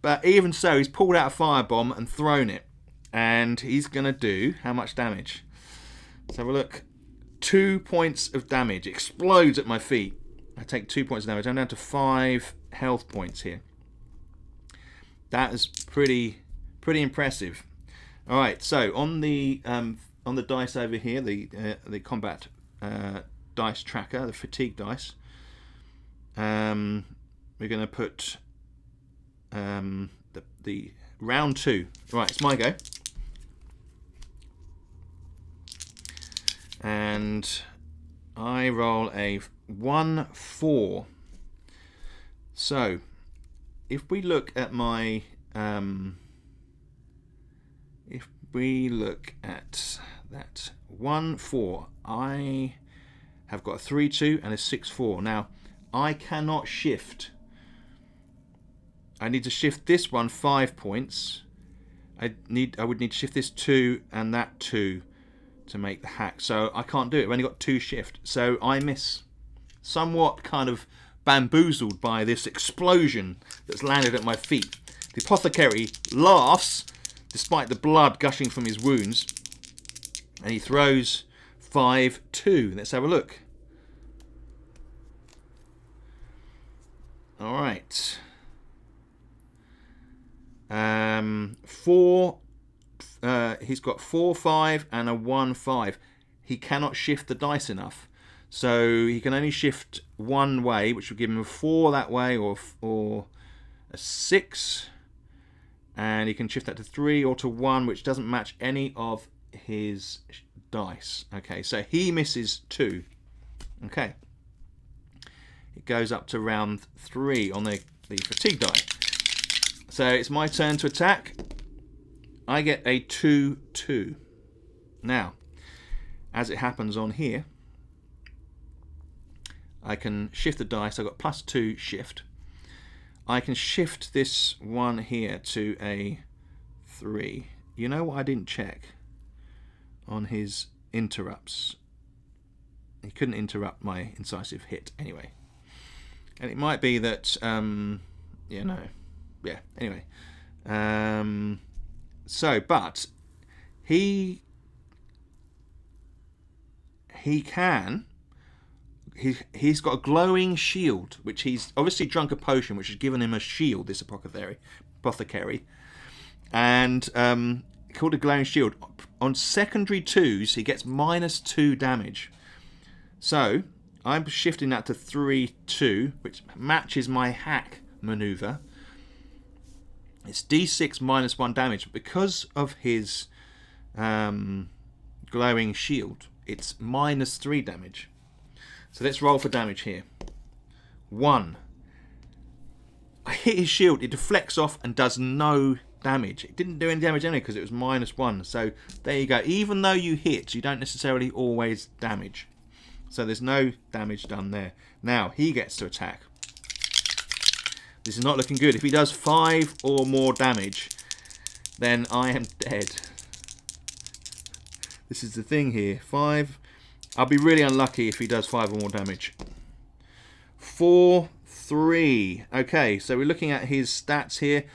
but even so, he's pulled out a firebomb and thrown it, and he's gonna do how much damage? Let's have a look. 2 points of damage. Explodes at my feet. I take 2 points of damage. I'm down to 5 health points here. That is pretty impressive. All right, so on the dice over here, the combat dice tracker, the fatigue dice, we're going to put the round 2. Right, it's my go, and I roll a 1-4. So if we look at my if we look at that 1-4, I have got a 3-2 and a 6-4. Now I cannot shift. I need to shift this one 5 points. I would need to shift this 2 and that 2 to make the hack. So I can't do it. I've only got 2 shift. So I miss. Somewhat kind of bamboozled by this explosion that's landed at my feet. The apothecary laughs despite the blood gushing from his wounds, and he throws 5-2. Let's have a look. All right. 4. He's got 4-5 and a 1-5. He cannot shift the dice enough, so he can only shift one way, which will give him a 4 that way, or a 6, and he can shift that to 3 or to 1, which doesn't match any of his dice. Okay, so he misses 2. Okay, it goes up to round 3 on the fatigue die. So it's my turn to attack. I get a 2-2. Now, as it happens on here, I can shift the dice. I've got +2 shift. I can shift this one here to a 3. You know what I didn't check on his interrupts? He couldn't interrupt my incisive hit anyway. And it might be that, anyway. But he can... He's got a glowing shield, which he's obviously drunk a potion, which has given him a shield, this apothecary. And called a glowing shield. On secondary 2s, he gets -2 damage. So I'm shifting that to 3-2, which matches my hack maneuver. It's D6 -1 damage. But because of his glowing shield, it's -3 damage. So let's roll for damage here. 1. I hit his shield. It deflects off and does no damage. It didn't do any damage anyway because it was -1. So there you go. Even though you hit, you don't necessarily always damage. So there's no damage done there. Now he gets to attack. This is not looking good. If he does 5 or more damage, then I am dead. This is the thing here. 5. I'll be really unlucky if he does 5 or more damage. 4-3. Okay, so we're looking at his stats here.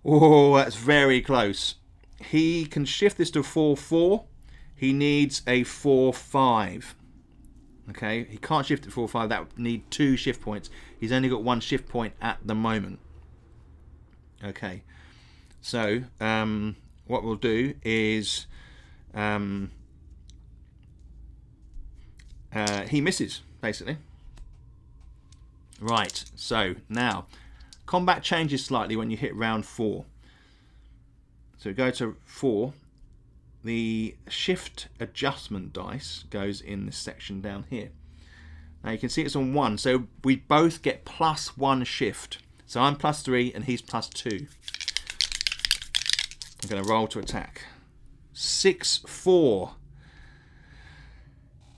Oh, that's very close. he can shift this to 4-4. He needs a 4-5. Okay, he can't shift it 4-5. That would need 2 shift points. He's only got 1 shift point at the moment. Okay, so what we'll do is he misses, basically. Right, so now combat changes slightly when you hit round 4. So we go to 4. The shift adjustment dice goes in this section down here. Now you can see it's on 1, so we both get +1 shift. So I'm +3 and he's +2. I'm going to roll to attack. 6-4.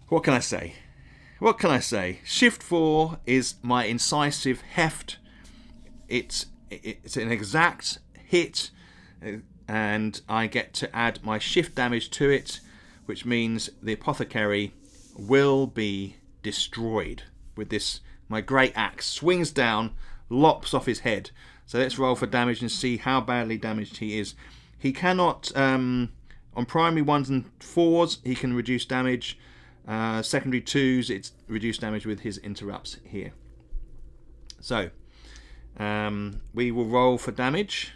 What can I say? What can I say? Shift 4 is my incisive heft. It's an exact hit, and I get to add my shift damage to it, which means the apothecary will be destroyed with this. My great axe swings down, lops off his head. So let's roll for damage and see how badly damaged he is. He cannot, on primary 1s and 4s, he can reduce damage. Secondary 2s, it's reduced damage with his interrupts here. So we will roll for damage.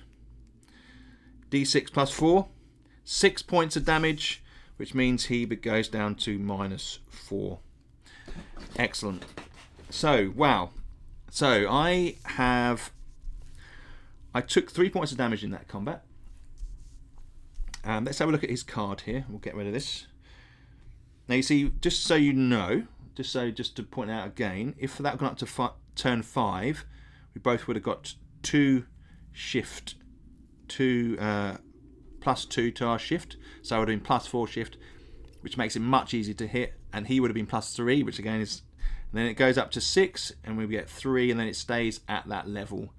D6 +4, 6 points of damage, which means he goes down to -4. Excellent. So, wow. So I took 3 points of damage in that combat. Let's have a look at his card here. We'll get rid of this. Now you see, just so you know, just to point out again, if that had gone up to turn 5, we both would have got 2 shift, +2 to our shift, so I would have been +4 shift, which makes it much easier to hit, and he would have been +3, which again is, and then it goes up to 6, and we get 3, and then it stays at that level.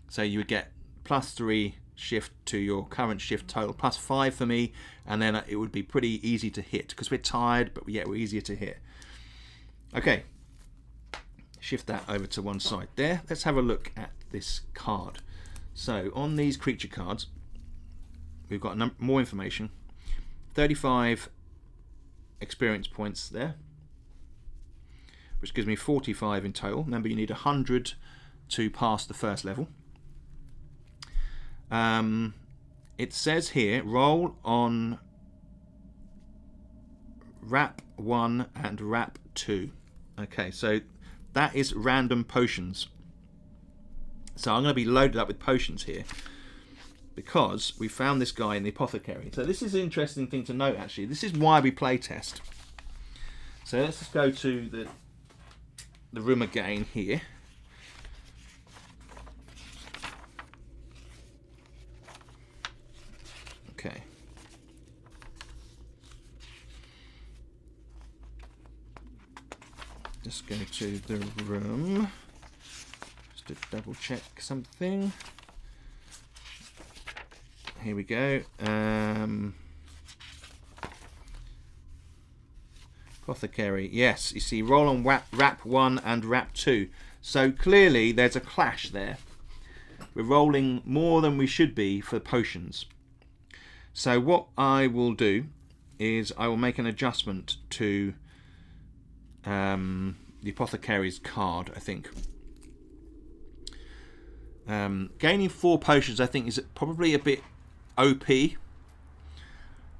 So you would get +3 shift to your current shift total, +5 for me, and then it would be pretty easy to hit, because we're tired, but yet we're easier to hit. Okay, shift that over to one side there. Let's have a look at this card. So on these creature cards, we've got more information. 35 experience points there, which gives me 45 in total. Remember, you need 100 to pass the first level. It says here, roll on Wrap 1 and Wrap 2. Okay, so that is random potions. So I'm going to be loaded up with potions here, because we found this guy in the apothecary. So this is an interesting thing to note, actually. This is why we play test. So let's just go to the room again here. Okay. Just go to the room. Just to double check something. Here we go. Apothecary. Yes, you see, roll on Wrap 1 and Wrap 2. So clearly there's a clash there. We're rolling more than we should be for potions. So what I will do is I will make an adjustment to the apothecary's card, I think. Gaining 4 potions, I think, is probably a bit OP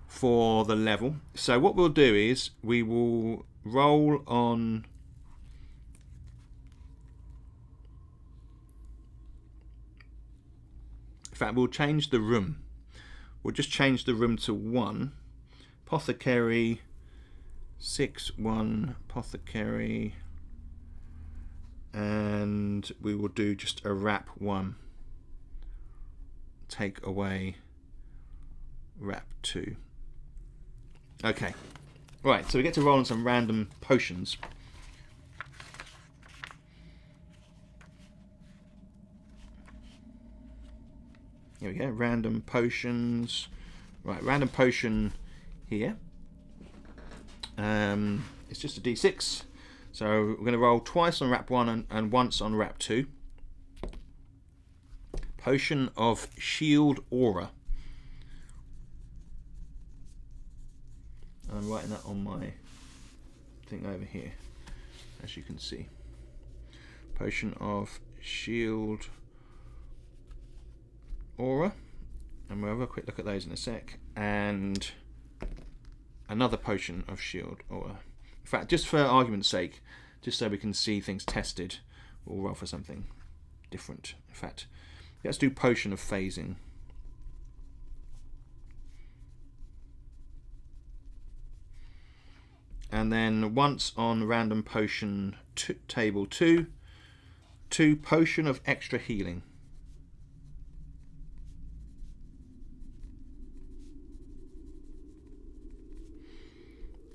for the level. So what we'll do is we will roll on in fact, we'll change the room. We'll just change the room to 1. Apothecary 6-1 apothecary, and we will do just a Wrap 1. Take away Wrap 2. Okay, right, so we get to roll on some random potions. Here we go, random potions. Right, random potion here. It's just a D6. So we're going to roll twice on Wrap 1 and once on Wrap 2. Potion of Shield Aura. writing that on my thing over here, as you can see. Potion of Shield Aura, and we'll have a quick look at those in a sec, and another Potion of Shield Aura. In fact, just for argument's sake, just so we can see things tested, we'll roll for something different. In fact, let's do Potion of Phasing. And then once on random potion table 2, Potion of Extra Healing.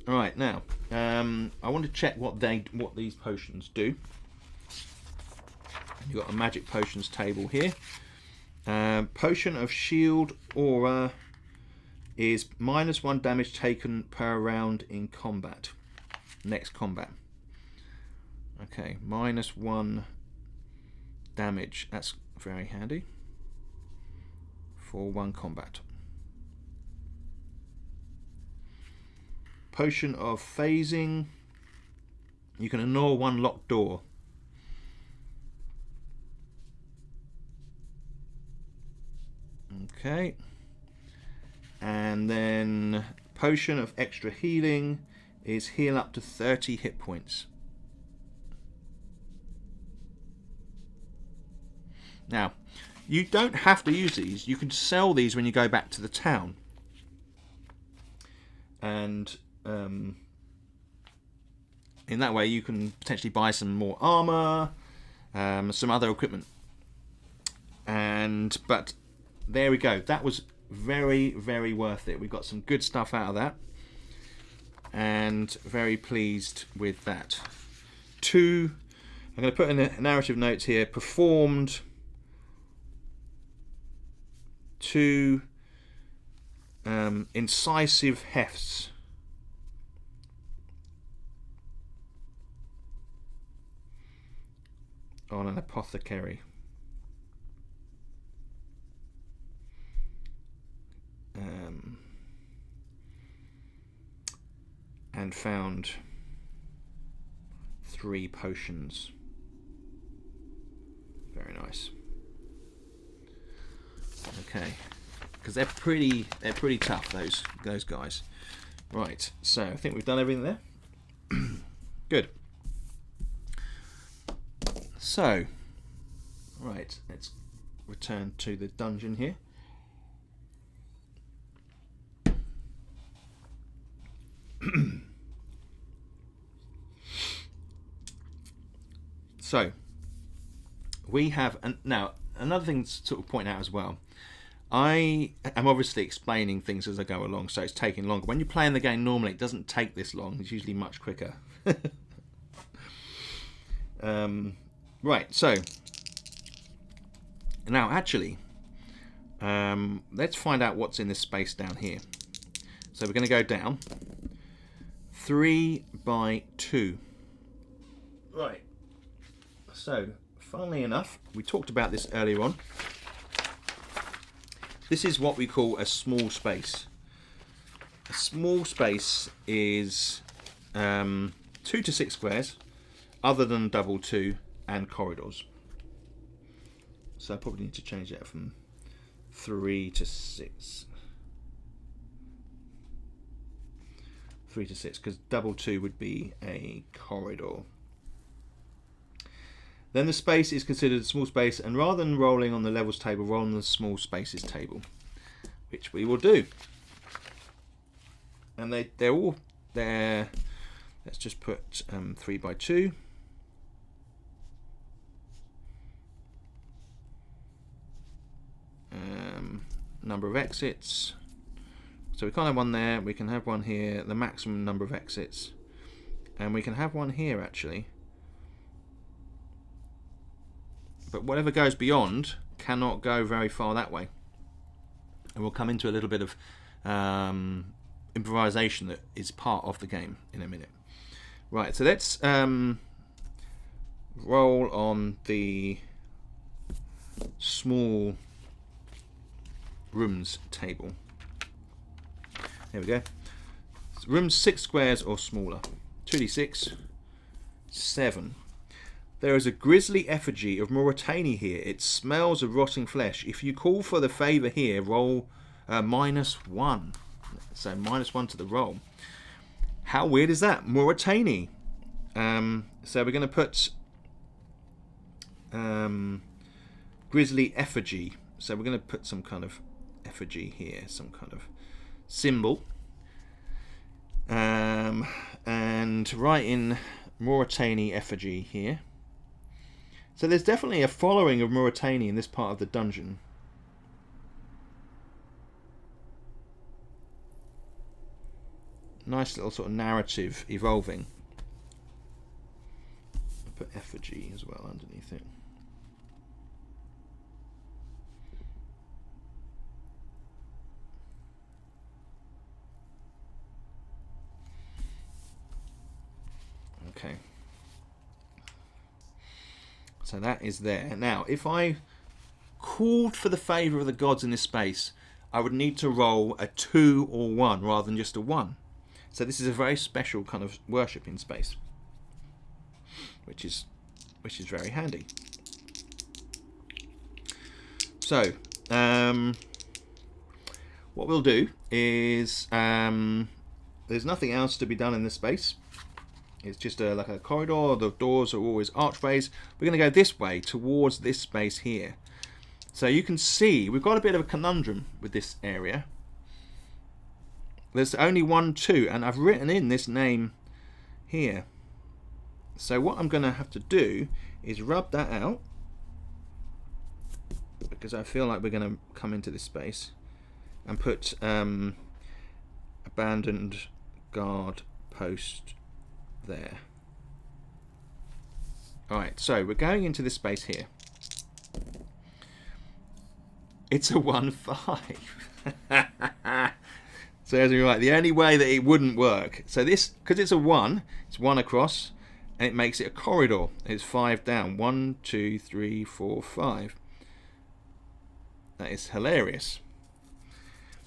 Alright, now I want to check what these potions do. You've got a magic potions table here. Potion of Shield Aura is -1 damage taken per round in combat. Next combat. Okay, -1 damage. That's very handy for one combat. Potion of Phasing. You can ignore one locked door. Okay. And then Potion of Extra Healing is heal up to 30 hit points. Now, you don't have to use these. You can sell these when you go back to the town. And in that way you can potentially buy some more armor, some other equipment. But there we go. That was very, very worth it. We got some good stuff out of that, and very pleased with that. I'm going to put in the narrative notes here. Performed 2 incisive hefts. On an apothecary. And found 3 potions. Very nice. Okay, because they're pretty tough, those guys. Right, so I think we've done everything there. Good. So, right, let's return to the dungeon here. So, we have, now another thing to sort of point out as well. I am obviously explaining things as I go along, so it's taking longer. When you're playing the game normally, it doesn't take this long. It's usually much quicker. Right, so now actually, let's find out what's in this space down here. So we're going to go down 3 by 2. Right. So, funnily enough, we talked about this earlier on. This is what we call a small space. A small space is 2 to 6 squares, other than double 2 and corridors. So I probably need to change that from 3 to 6. 3 to 6, because double 2 would be a corridor. Then the space is considered a small space, and rather than rolling on the levels table, roll on the small spaces table, which we will do. And they're all there. Let's just put 3 by 2. Number of exits. So we can't have one there. We can have one here. The maximum number of exits, and we can have one here actually. But whatever goes beyond cannot go very far that way. And we'll come into a little bit of improvisation that is part of the game in a minute. Right, so let's roll on the small rooms table. There we go. Rooms 6 squares or smaller. 2d6. 7. There is a grisly effigy of Mauritania here. It smells of rotting flesh. If you call for the favour here, roll -1. So -1 to the roll. How weird is that? Mauritania. So we're going to put grisly effigy. So we're going to put some kind of effigy here, some kind of symbol. And write in Mauritania effigy here. So there's definitely a following of Mauritania in this part of the dungeon. Nice little sort of narrative evolving. I'll put effigy as well underneath it. Okay. So that is there. Now, if I called for the favour of the gods in this space, I would need to roll a 2 or 1 rather than just a 1. So this is a very special kind of worshipping space, which is very handy. So what we'll do is there's nothing else to be done in this space. It's just like a corridor. The doors are always archways. We're going to go this way towards this space here. So you can see we've got a bit of a conundrum with this area. There's only 1, 2, and I've written in this name here. So what I'm going to have to do is rub that out, because I feel like we're going to come into this space, and put abandoned guard post there. Alright, so we're going into this space here. It's a 1-5. So as you're right, the only way that it wouldn't work, so this, because it's a 1, it's 1 across, and it makes it a corridor. It's 5 down. 1, 2, 3, 4, 5. That is hilarious.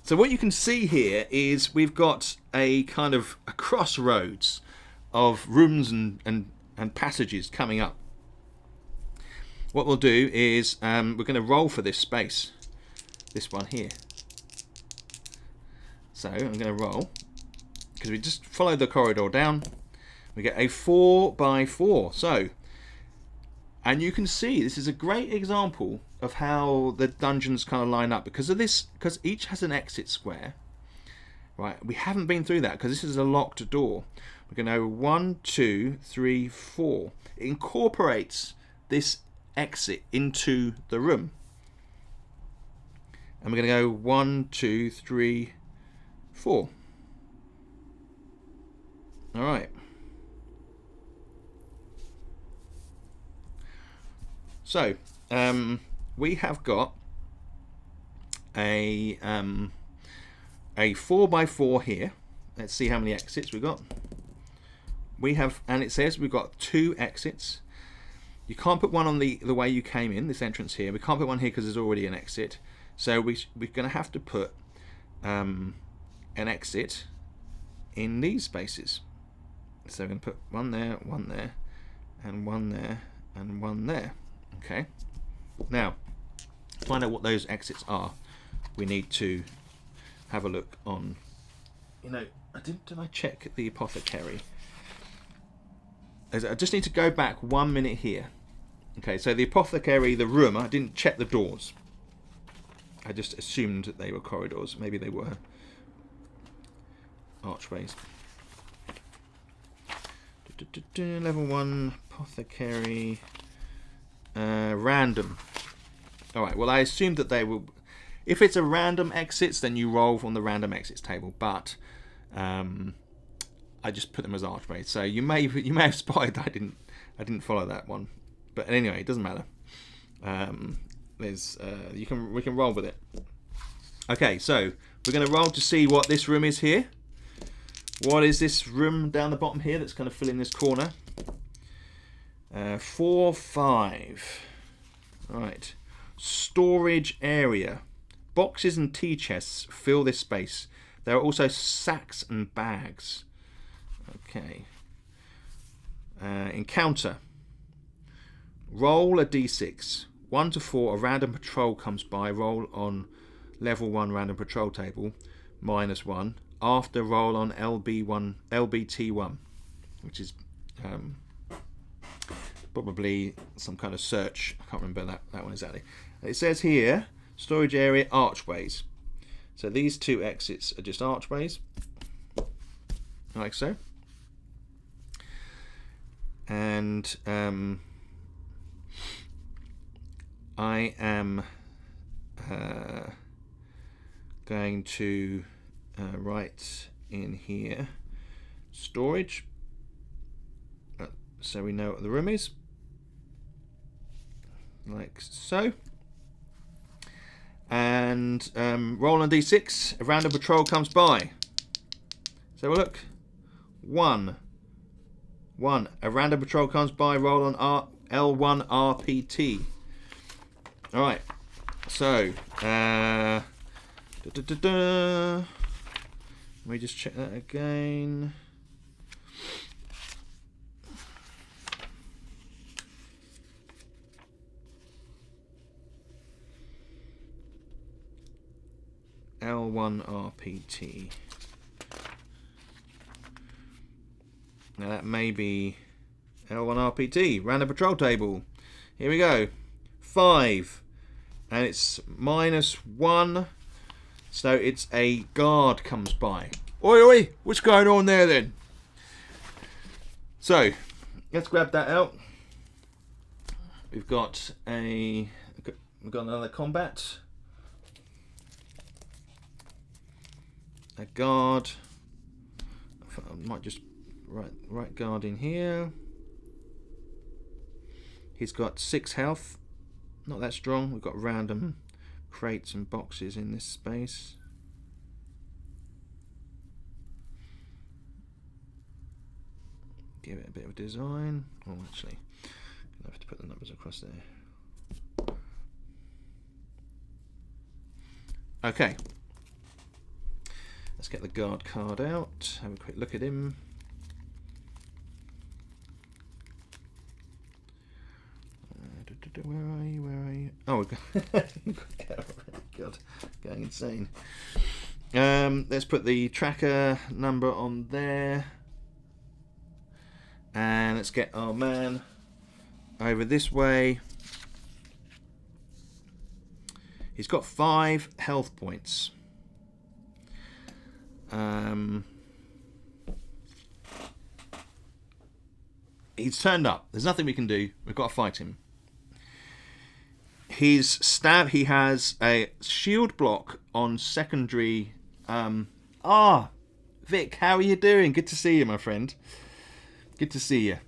So what you can see here is we've got a kind of a crossroads of rooms and passages coming up. What we'll do is we're going to roll for this space, this one here. So I'm going to roll, because we just follow the corridor down. We get a 4x4. So, and you can see this is a great example of how the dungeons kind of line up because of this, because each has an exit square. Right, we haven't been through that because this is a locked door. We're going to go 1, 2, 3, 4. It incorporates this exit into the room. And we're going to go 1, 2, 3, 4. All right. So, we have got a 4x4 here. Let's see how many exits we've got. We have, and it says we've got 2 exits. You can't put one on the way you came in, this entrance here. We can't put one here because there's already an exit. So we're going to have to put an exit in these spaces. So we're going to put one there, and one there, and one there. Okay. Now, to find out what those exits are, we need to have a look on. You know, did I check the apothecary? I just need to go back 1 minute here. Okay, so the apothecary, the room, I didn't check the doors. I just assumed that they were corridors. Maybe they were archways. Level 1 apothecary. Random. Alright, well I assumed that they will. If it's a random exits, then you roll on the random exits table, but I just put them as archways. So you may have spotted I didn't follow that one. But anyway, it doesn't matter. We can roll with it. Okay, so we're going to roll to see what this room is here. What is this room down the bottom here that's kind of filling this corner? 4, 5. Right. Storage area. Boxes and tea chests fill this space. There are also sacks and bags. Okay. Encounter. Roll a d6. 1 to 4, a random patrol comes by. Roll on level 1 random patrol table. -1. After roll on LBT1, which is probably some kind of search. I can't remember that one exactly. It says here, storage area, archways. So these 2 exits are just archways, like so. And I am going to write in here storage, so we know what the room is, like so. And roll on d6. A random patrol comes by. So we'll look. 1. A random patrol comes by. Roll on L1 RPT. All right. So let me just check that again. L1 RPT. Now that may be L1 RPT. Random patrol table. Here we go. 5. And it's -1. So it's a guard comes by. Oi, oi! What's going on there then? So, let's grab that out. We've got another combat. A guard. I might just write guard in here. He's got 6 health. Not that strong. We've got random crates and boxes in this space. Give it a bit of design. Oh, actually, I have to put the numbers across there. Okay. Let's get the guard card out, have a quick look at him. Where are you? Oh, God, going insane. Let's put the tracker number on there. And let's get our man over this way. He's got 5 health points. He's turned up. There's nothing we can do. We've got to fight him. He has a shield block on secondary. Vic, how are you doing? Good to see you, my friend. Good to see you.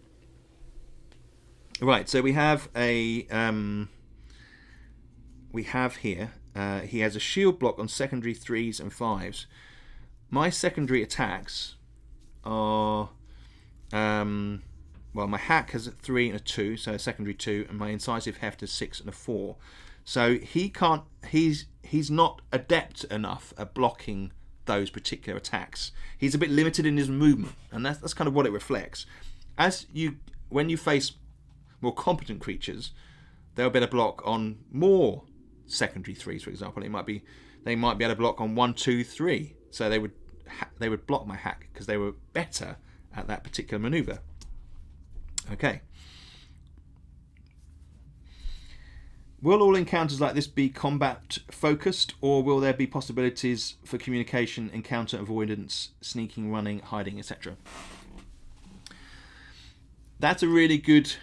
Right, so we have a he has a shield block on secondary 3s and 5s. My secondary attacks are my hack has a 3 and a 2, so a secondary 2, and my incisive heft is 6 and a 4. So he's not adept enough at blocking those particular attacks. He's a bit limited in his movement, and that's kind of what it reflects. When you face more competent creatures, they'll be able to block on more secondary 3s, for example. They might be able to block on 1, 2, 3. So they would block my hack because they were better at that particular maneuver. Okay. Will all encounters like this be combat focused, or will there be possibilities for communication, encounter avoidance, sneaking, running, hiding, etc.? That's a really good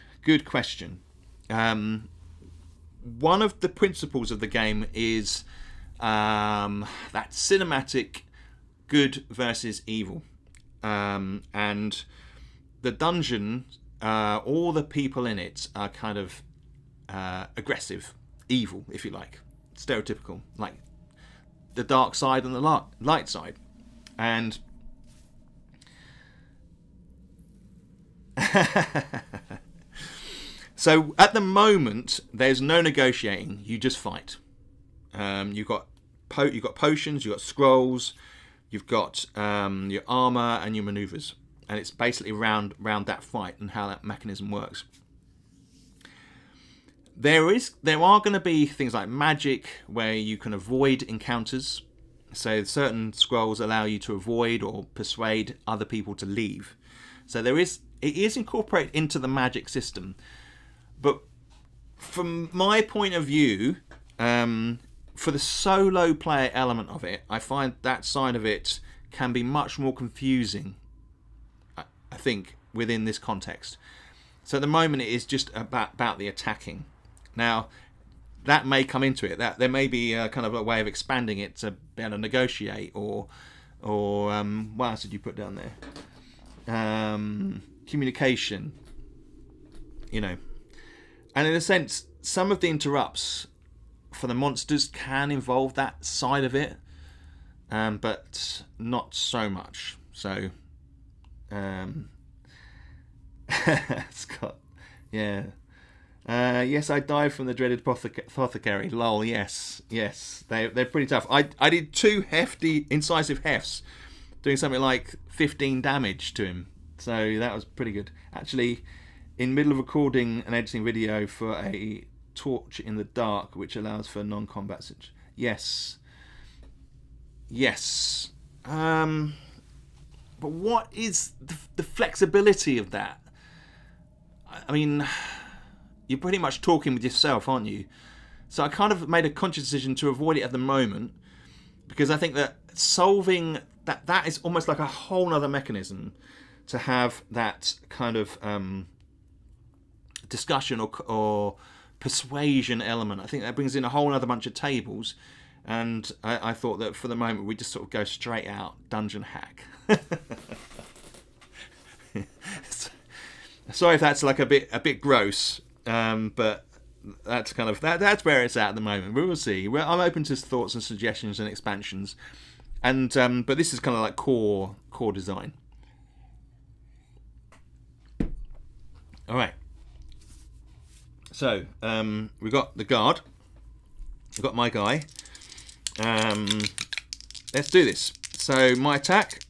question. One of the principles of the game is that cinematic good versus evil, and the dungeon, all the people in it are kind of aggressive, evil, if you like, stereotypical, like the dark side and the light side. And so at the moment there's no negotiating, you just fight. You've got potions, you've got scrolls, you've got your armor and your maneuvers, and it's basically around that fight and how that mechanism works. There are going to be things like magic where you can avoid encounters. So certain scrolls allow you to avoid or persuade other people to leave. So it is incorporated into the magic system. But from my point of view, for the solo player element of it, I find that side of it can be much more confusing, I think, within this context. So at the moment it is just about the attacking. Now, that may come into it. That there may be a kind of a way of expanding it to be able to negotiate, or what else did you put down there? Communication, and in a sense, some of the interrupts for the monsters can involve that side of it, but not so much. So, Scott, yeah. Yes, I died from the dreaded apothecary. Lol, yes. They're pretty tough. I did 2 hefty, incisive hefts, doing something like 15 damage to him. So that was pretty good. Actually, in the middle of recording and editing video for a torch in the dark, which allows for non-combat situation. Yes. But what is the flexibility of that? I mean, you're pretty much talking with yourself, aren't you? So I kind of made a conscious decision to avoid it at the moment, because I think that solving that is almost like a whole other mechanism to have that kind of discussion or persuasion element. I think that brings in a whole other bunch of tables, and I thought that for the moment we just sort of go straight out dungeon hack. Sorry if that's like a bit gross, but that's kind of that's where it's at the moment. We will see. I'm open to thoughts and suggestions and expansions, and but this is kind of like core design. All right. So we've got the guard. We've got my guy. Let's do this. So my attack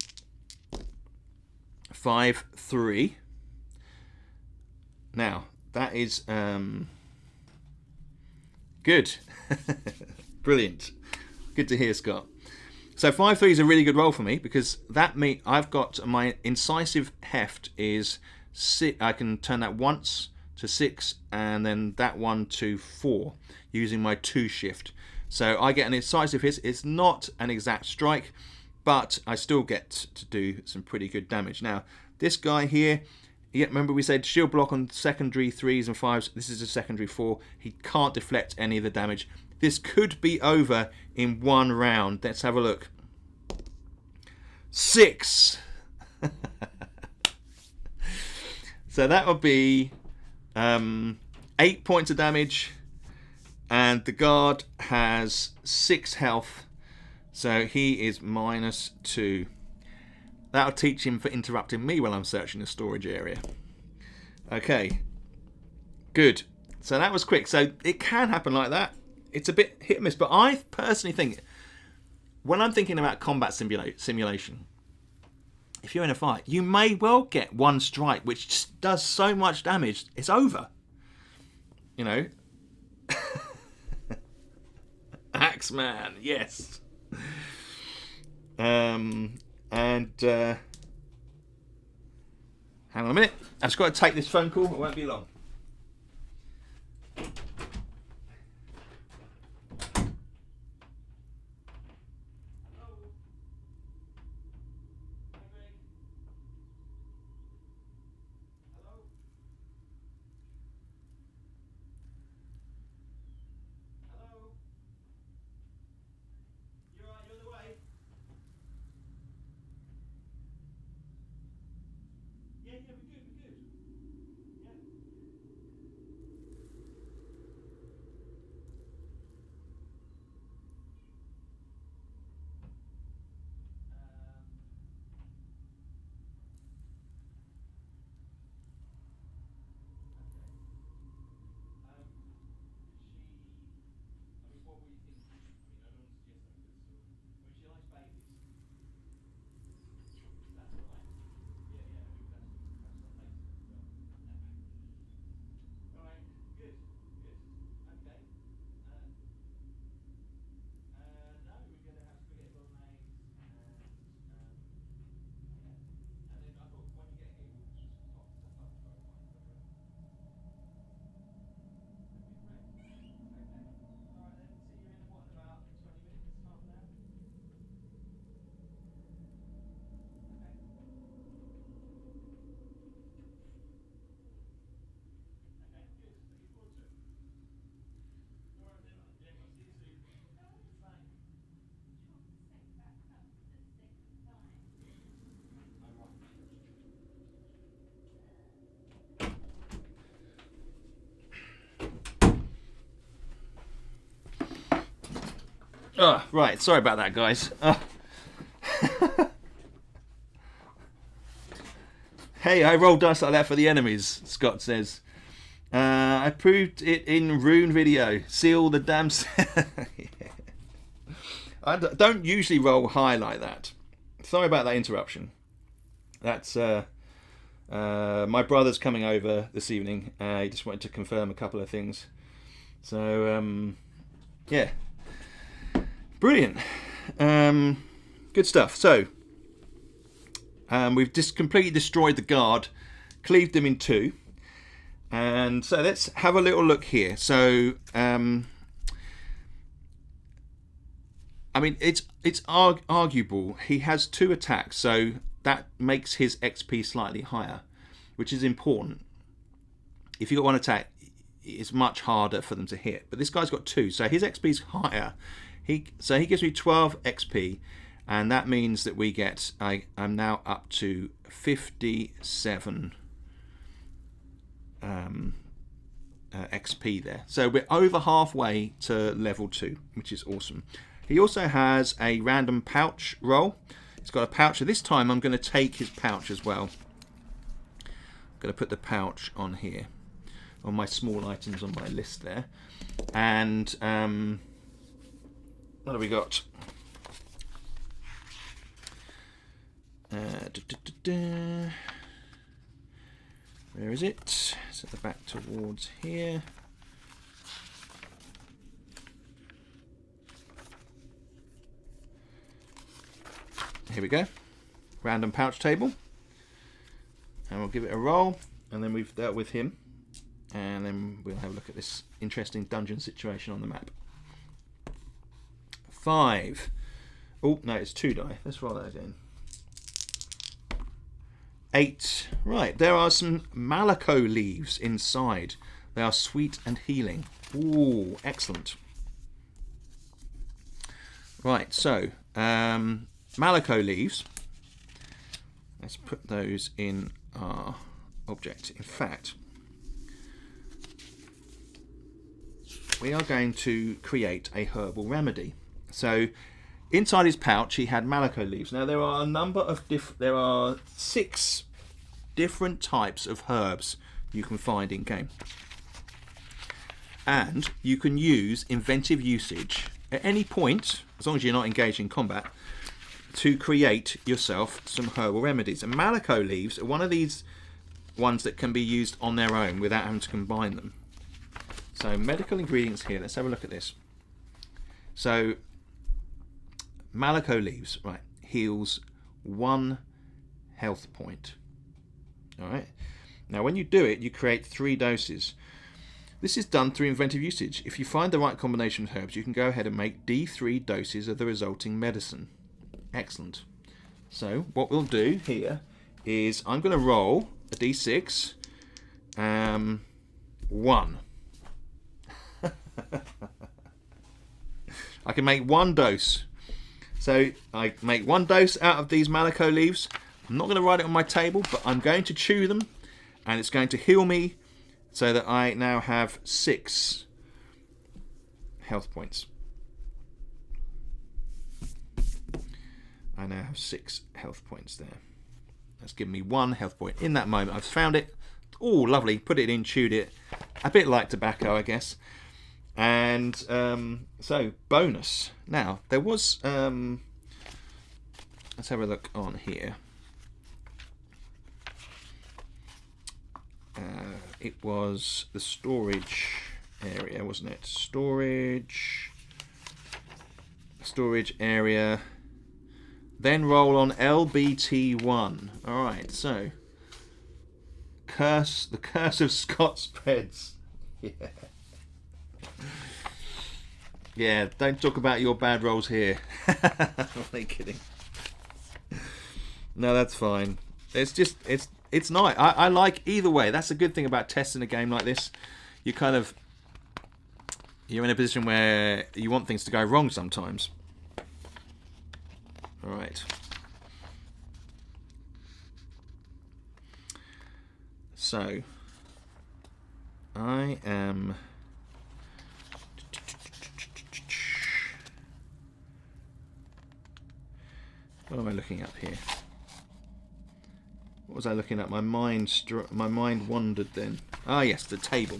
5-3. Now that is good. Brilliant. Good to hear, Scott. So 5-3 is a really good roll for me, because that means I've got my incisive heft is 6. I can turn that once to 6, and then that one to 4 using my 2 shift. So I get an incisive hit. It's not an exact strike, but I still get to do some pretty good damage. Now this guy here, remember we said shield block on secondary 3s and 5s. This is a secondary 4. He can't deflect any of the damage. This could be over in 1 round. Let's have a look. 6. So that would be 8 points of damage, and the guard has 6 health, so he is -2. That'll teach him for interrupting me while I'm searching the storage area. Okay, good. So that was quick. So it can happen like that. It's a bit hit and miss, but I personally think, when I'm thinking about combat simulation, if you're in a fight, you may well get 1 strike which just does so much damage, it's over. Axeman, yes. And hang on a minute. I've just got to take this phone call. It won't be long. Oh, right, sorry about that, guys. Hey, I roll dice like that for the enemies, Scott says. I proved it in Rune video. See all the damn... Yeah. I don't usually roll high like that. Sorry about that interruption. That's my brother's coming over this evening. He just wanted to confirm a couple of things. So, yeah. Brilliant. Good stuff. So, we've just completely destroyed the guard, cleaved them in two. And so let's have a little look here. So, I mean, it's arguable. He has 2 attacks, so that makes his XP slightly higher, which is important. If you've got 1 attack, it's much harder for them to hit. But this guy's got 2, so his XP is higher. So he gives me 12 XP, and that means that we get... I'm now up to 57 XP there. So we're over halfway to level 2, which is awesome. He also has a random pouch roll. He's got a pouch. So this time I'm going to take his pouch as well. I'm going to put the pouch on here, on my small items on my list there. And what have we got? Where is it? Set the back towards here. Here we go. Random pouch table. And we'll give it a roll. And then we've dealt with him. And then we'll have a look at this interesting dungeon situation on the map. 5. Oh, no, it's 2 die. Let's roll that again. 8. Right, there are some Malako leaves inside. They are sweet and healing. Ooh, excellent. Right, so... Malako leaves. Let's put those in our object. In fact, we are going to create a herbal remedy. So, inside his pouch, he had Malako leaves. Now, there are a number of there are 6 different types of herbs you can find in game, and you can use inventive usage at any point, as long as you're not engaged in combat, to create yourself some herbal remedies. And Malako leaves are one of these ones that can be used on their own without having to combine them. So medical ingredients here. Let's have a look at this. So Malako leaves, right, heals 1 health point. All right. Now when you do it, you create 3 doses. This is done through inventive usage. If you find the right combination of herbs, you can go ahead and make D3 doses of the resulting medicine. Excellent. So what we'll do here is I'm going to roll a d6. 1. I can make 1 dose. So I make 1 dose out of these Malako leaves. I'm not going to write it on my table, but I'm going to chew them, and it's going to heal me so that I now have 6 health points. I now have 6 health points there. That's given me 1 health point. In that moment, I've found it. Oh, lovely. Put it in, chewed it. A bit like tobacco, I guess. And so, bonus. Now, there was... let's have a look on here. It was the storage area, wasn't it? Storage area... Then roll on LBT1. Alright, so the curse of Scott spreads. Yeah. Yeah, don't talk about your bad rolls here. I'm only kidding. No, that's fine. It's nice. I like either way. That's a good thing about testing a game like this. You're in a position where you want things to go wrong sometimes. Alright. So, I am What am I looking at here? What was I looking at? My mind wandered then. Ah, yes, the table.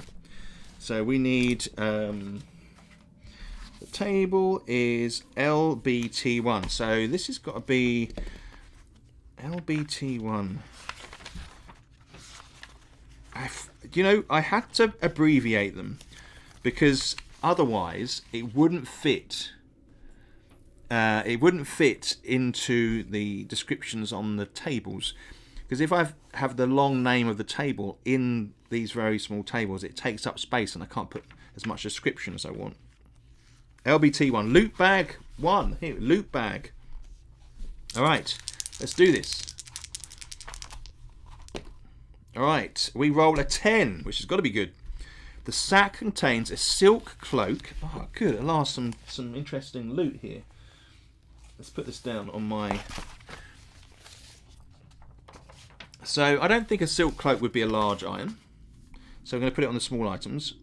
So we need... the table is LBT1. So this has got to be LBT1. I had to abbreviate them because otherwise it wouldn't fit. It wouldn't fit into the descriptions on the tables. Because if I have the long name of the table in these very small tables, it takes up space and I can't put as much description as I want. LBT1, loot bag 1. Here, loot bag. Alright, let's do this. Alright, we roll a 10, which has got to be good. The sack contains a silk cloak. Oh, good, at last some interesting loot here. Let's put this down on my... So, I don't think a silk cloak would be a large item. So, I'm going to put it on the small items.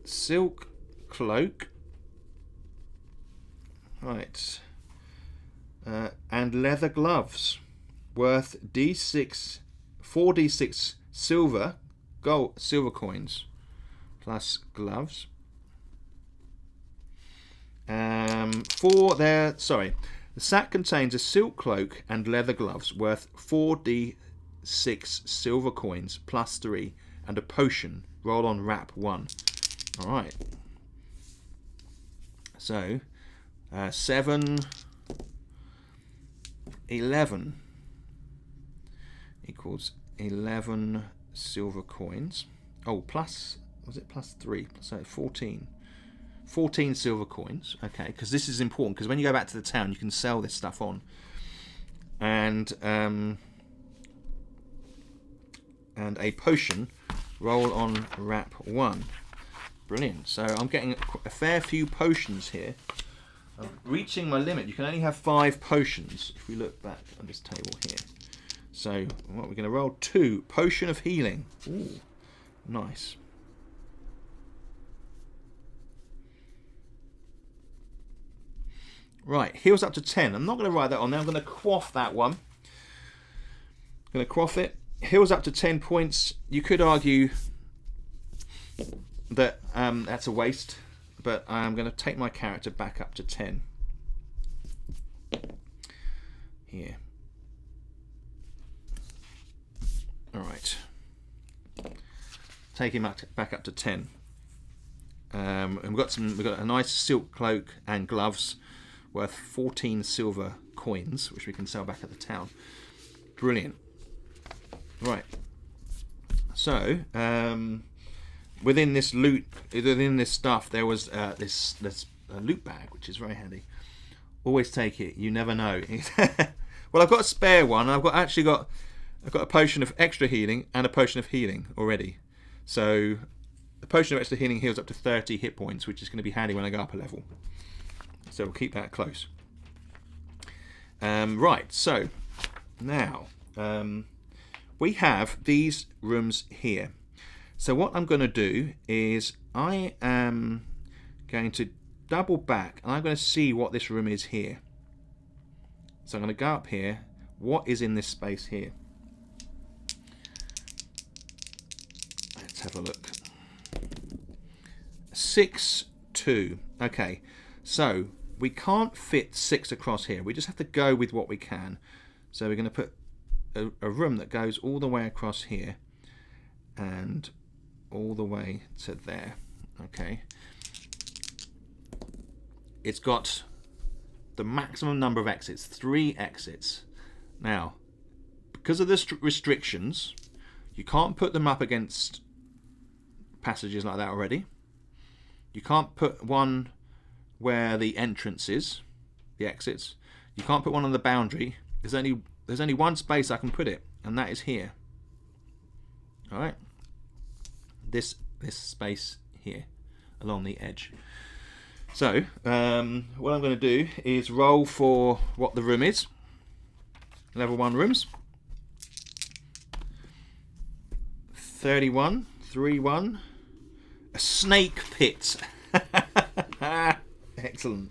Silk cloak. Right. And leather gloves. Worth D6... 4d6 silver coins. Plus gloves. The sack contains a silk cloak and leather gloves worth 4d6 silver coins plus 3 and a potion. Roll on wrap 1. Alright. So, 7, 11 equals 11 silver coins. Oh, plus, was it plus 3? So 14. 14 silver coins, okay, because this is important, because when you go back to the town you can sell this stuff on. And a potion. Roll on wrap 1. Brilliant. So I'm getting a fair few potions here. I'm reaching my limit. You can only have 5 potions if we look back on this table here. So what we're going to roll 2. Potion of healing. Ooh, nice. Right, heals up to 10. I'm not going to write that on there. I'm going to quaff that one. I'm going to quaff it. Heals up to 10 points. You could argue that that's a waste, but I'm going to take my character back up to 10. Here. Alright. Take him back up to 10. And we've got a nice silk cloak and gloves worth 14 silver coins, which we can sell back at the town. Brilliant. Right. So, within this stuff, there was this loot bag, which is very handy. Always take it. You never know. Well, I've got a spare one. I've got a potion of extra healing and a potion of healing already. So, the potion of extra healing heals up to 30 hit points, which is going to be handy when I go up a level. So we'll keep that close. Right, so now we have these rooms here. So what I'm going to do is I am going to double back and I'm going to see what this room is here. So I'm going to go up here. What is in this space here? Let's have a look. 6, 2. Okay, so we can't fit 6 across here. We just have to go with what we can. So we're going to put a room that goes all the way across here and all the way to there. Okay. It's got the maximum number of exits, 3 exits. Now, because of the restrictions, you can't put them up against passages like that already. You can't put one where the entrance is, the exits. You can't put one on the boundary. There's only one space I can put it, and that is here. All right. This space here, along the edge. So, what I'm going to do is roll for what the room is. Level 1 rooms. 31, 3-1. A snake pit. Excellent.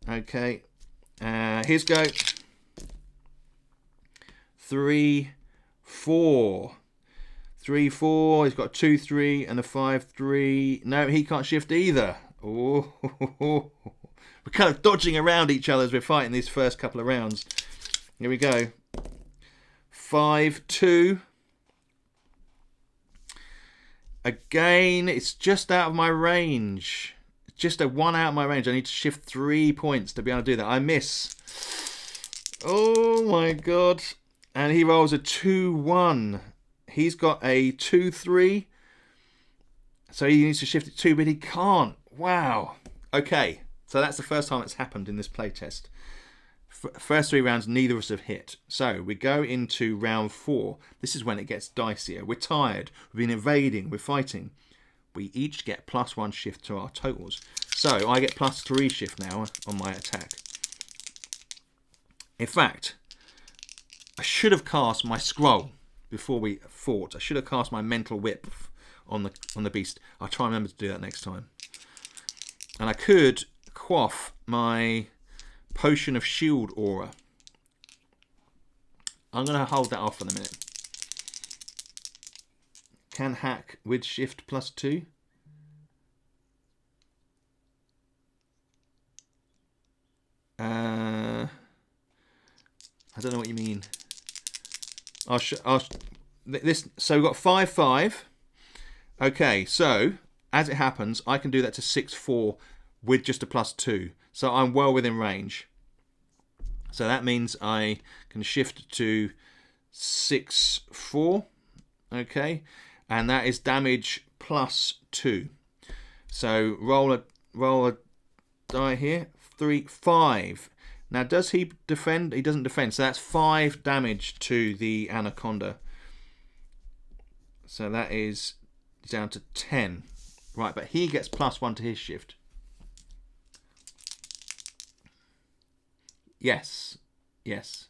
Okay. Here's go. 3, 4. 3, 4. He's got a 2, 3 and a 5, 3. No, he can't shift either. Oh, we're kind of dodging around each other as we're fighting these first couple of rounds. Here we go. 5, 2. Again, it's just out of my range. Just a 1 out of my range. I need to shift 3 points to be able to do that. I miss. Oh my god. And he rolls a 2, 1. He's got a 2, 3. So he needs to shift it 2, but he can't. Wow. Okay. So that's the first time it's happened in this playtest. First 3 rounds, neither of us have hit. So we go into round 4. This is when it gets dicier. We're tired. We've been invading. We're fighting. We each get +1 shift to our totals. So I get +3 shift now on my attack. In fact, I should have cast my scroll before we fought. I should have cast my mental whip on the beast. I'll try and remember to do that next time. And I could quaff my potion of shield aura. I'm going to hold that off for a minute. Can hack with shift +2. I don't know what you mean. So we've got 5, 5. Okay, so as it happens, I can do that to 6, 4 with just a +2. So I'm well within range. So that means I can shift to 6, 4. Okay, and that is damage +2. So roll a die here. 3, 5. Now, does he defend? He doesn't defend. So that's 5 damage to the anaconda. So that is down to 10. Right, but he gets +1 to his shift. Yes. Yes.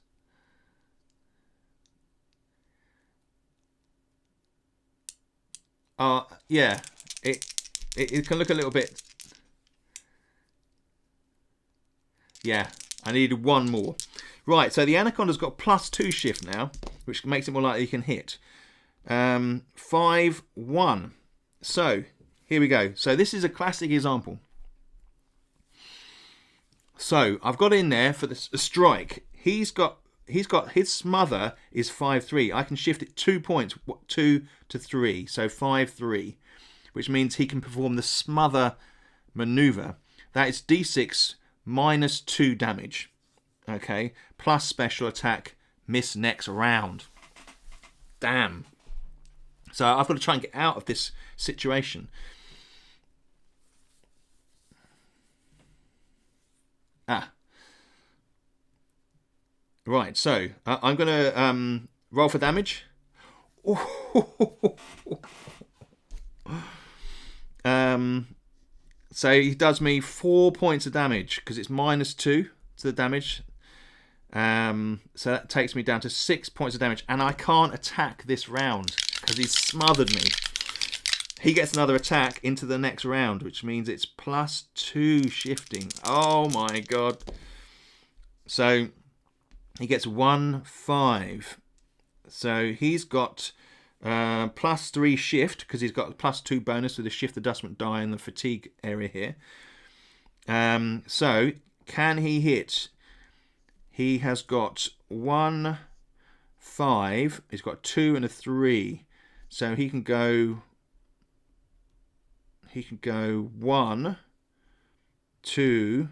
Yeah. It can look a little bit. Yeah. I needed 1 more. Right, so the anaconda's got +2 shift now, which makes it more likely he can hit. 5, 1. So here we go. So this is a classic example. So I've got in there for the strike. He's got his smother is 5, 3. I can shift it 2 points, 2 to 3. So 5, 3, which means he can perform the smother maneuver. That is D6 -2 damage. Okay, plus special attack, miss next round. Damn. So I've got to try and get out of this situation. Right, so I'm going to roll for damage. So he does me 4 points of damage because it's -2 to the damage. So that takes me down to 6 points of damage, and I can't attack this round because he's smothered me. He gets another attack into the next round, which means it's +2 shifting. Oh my god. So he gets 1, 5. So he's got +3 shift because he's got a +2 bonus with the shift adjustment die in the fatigue area here. So can he hit? He has got 1, 5. He's got 2 and a 3. So he can go 1, 2,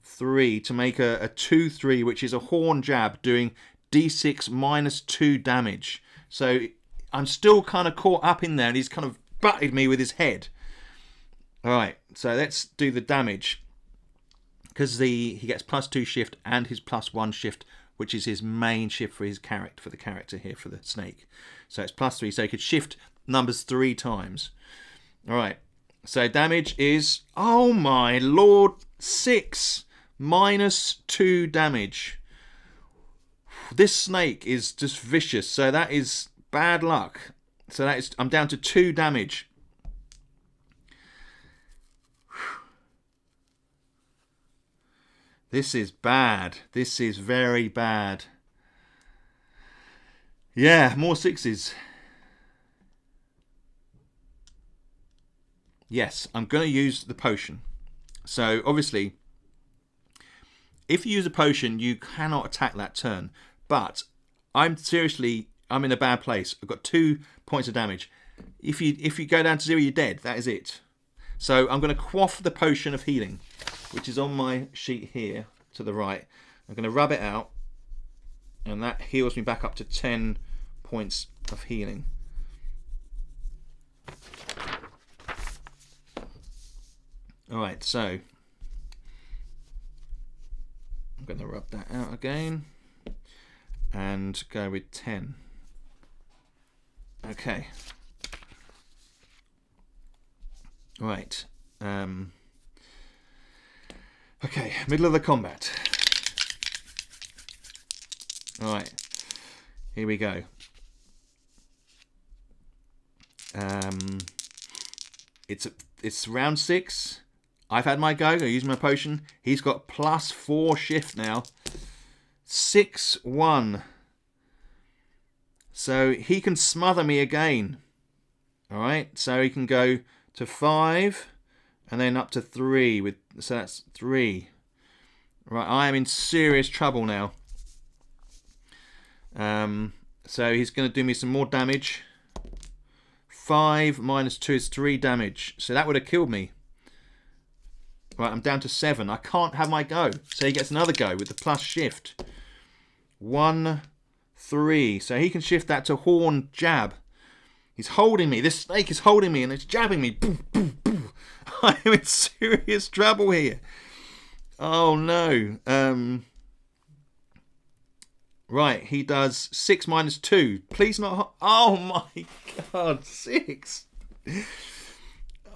3 to make a 2, 3, which is a horn jab doing D6 -2 damage. So I'm still kind of caught up in there, and he's kind of butted me with his head. All right, so let's do the damage. Because he gets +2 shift and his +1 shift, which is his main shift for his character, for the character here, for the snake. So it's +3, so he could shift numbers 3 times. All right, so damage is, oh my lord, 6 -2 damage. This snake is just vicious, so that is bad luck. So that is, I'm down to 2 damage. This is bad. This is very bad. Yeah, more sixes. Yes, I'm going to use the potion. So, obviously, if you use a potion, you cannot attack that turn. But I'm in a bad place. I've got 2 points of damage. If you go down to 0, you're dead. That is it. So I'm going to quaff the potion of healing, which is on my sheet here to the right. I'm going to rub it out, and that heals me back up to 10 points of healing. Alright, so I'm going to rub that out again and go with 10. Okay. Right. Okay, middle of the combat. Alright. Here we go. It's round 6. I've had my go. I use my potion. He's got +4 shift now. 6-1. So he can smother me again. Alright, so he can go to 5 and then up to 3. So that's 3. Right, I am in serious trouble now. So he's going to do me some more damage. 5 minus 2 is 3 damage. So that would have killed me. Right, I'm down to 7. I can't have my go. So he gets another go with the plus shift. 1, 3. So he can shift that to horn jab. He's holding me. This snake is holding me and it's jabbing me. Boom, boom, boom. I am in serious trouble here. Oh no. Right, he does 6 minus 2. Please not. Oh my god, 6.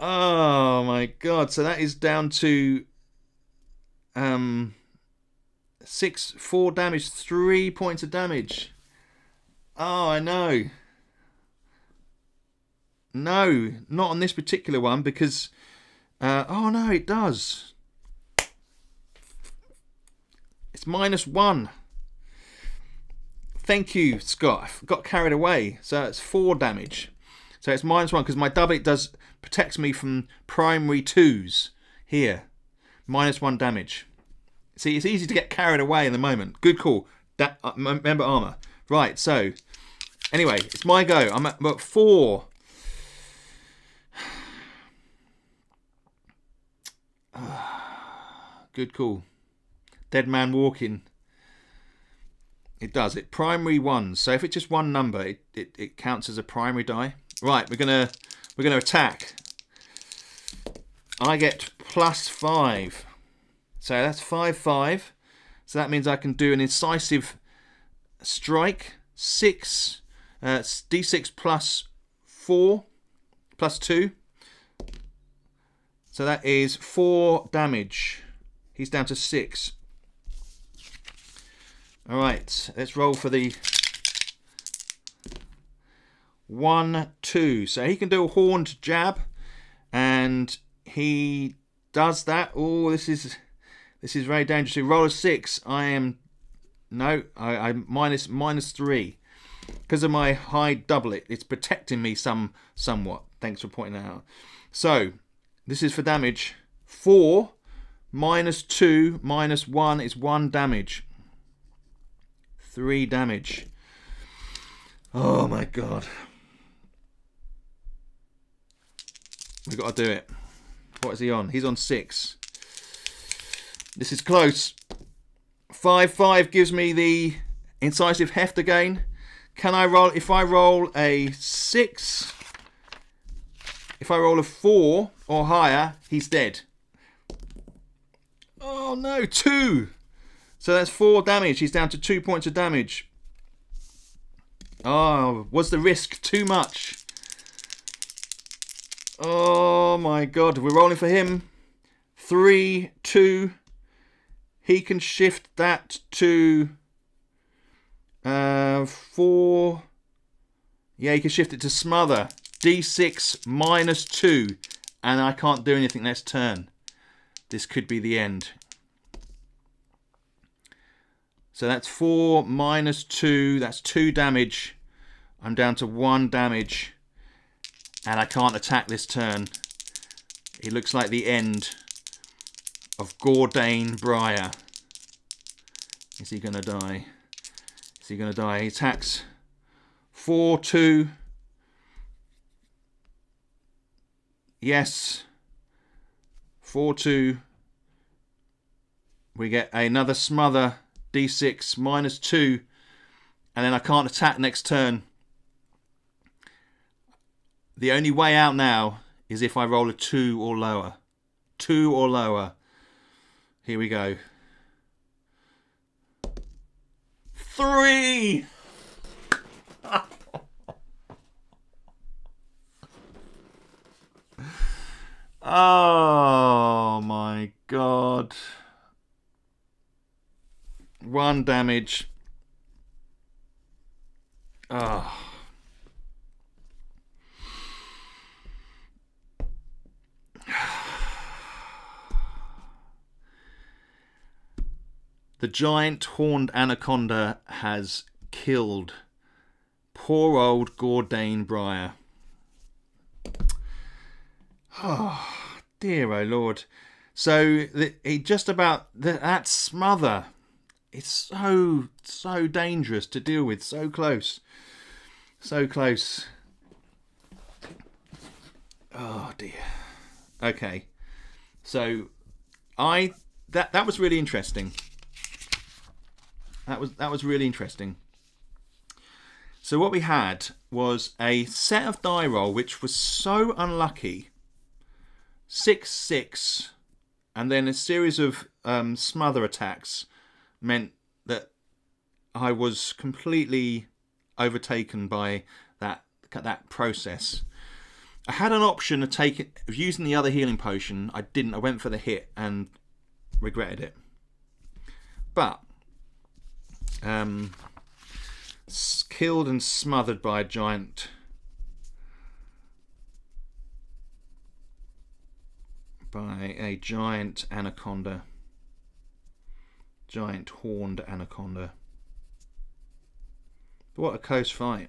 Oh my god. So that is down to 6, 4 damage, 3 points of damage. Oh, I know. No, not on this particular one because oh no, it does. It's -1. Thank you, Scott. I got carried away. So it's 4 damage. So it's -1 because my double protects me from primary 2s here. -1 damage. See, it's easy to get carried away in the moment. Good call. Remember armor. Right, so anyway, it's my go. I'm at 4. Good call. Dead man walking. It does. It primary 1. So if it's just one number, it counts as a primary die. Right, we're gonna attack. I get +5. So that's 5/5. So that means I can do an incisive strike. 6 d6 +4 +2. So that is 4 damage. He's down to 6. Alright, let's roll for the 1, 2. So he can do a horned jab. And he does that. Oh, this is very dangerous. So roll a 6. I'm -3. Because of my high doublet, it's protecting me somewhat. Thanks for pointing that out. So this is for damage. 4 -2 -1 is 1 damage. 3 damage. Oh my god. We've got to do it. What is he on? He's on 6. This is close. 5/5 gives me the incisive heft again. Can I roll? If I roll a 6, if I roll a 4 or higher, he's dead. Oh no, 2. So that's 4 damage. He's down to 2 points of damage. Oh, was the risk too much? Oh my god, we're rolling for him. 3, 2. He can shift that to 4. Yeah, he can shift it to smother. D6 -2. And I can't do anything next turn. This could be the end. So that's 4 minus 2. That's 2 damage. I'm down to 1 damage. And I can't attack this turn. It looks like the end of Gordane Briar. Is he going to die? Is he going to die? He attacks 4, 2. Yes. 4, 2. We get another smother. D6 minus 2. And then I can't attack next turn. The only way out now is if I roll a 2 or lower. 2 or lower. Here we go. 3! Oh my god. 1 damage. Oh. The giant horned anaconda has killed poor old Gordane Briar. Oh, dear oh Lord. So he just about that smother. It's so dangerous to deal with. So close. So close. Oh dear. Okay. So that was really interesting. That was really interesting. So what we had was a set of die roll which was so unlucky. 6, 6, and then a series of smother attacks meant that I was completely overtaken by that process. I had an option of using the other healing potion. I didn't. I went for the hit and regretted it. But killed and smothered by a giant anaconda, giant horned anaconda. What a close fight.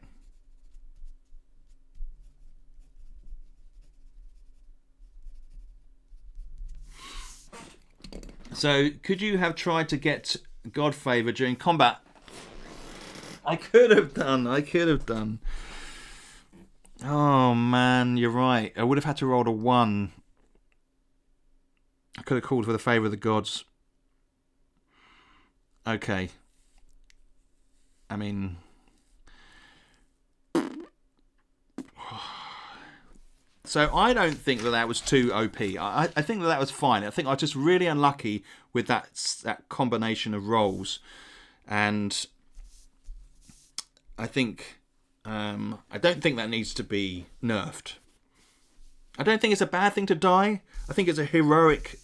So could you have tried to get God Favor during combat? I could have done. Oh man, you're right. I would have had to roll a 1. I could have called for the favour of the gods. Okay. I mean, so I don't think that was too OP. I think that was fine. I think I was just really unlucky with that combination of rolls, and I think I don't think that needs to be nerfed. I don't think it's a bad thing to die. I think it's a heroic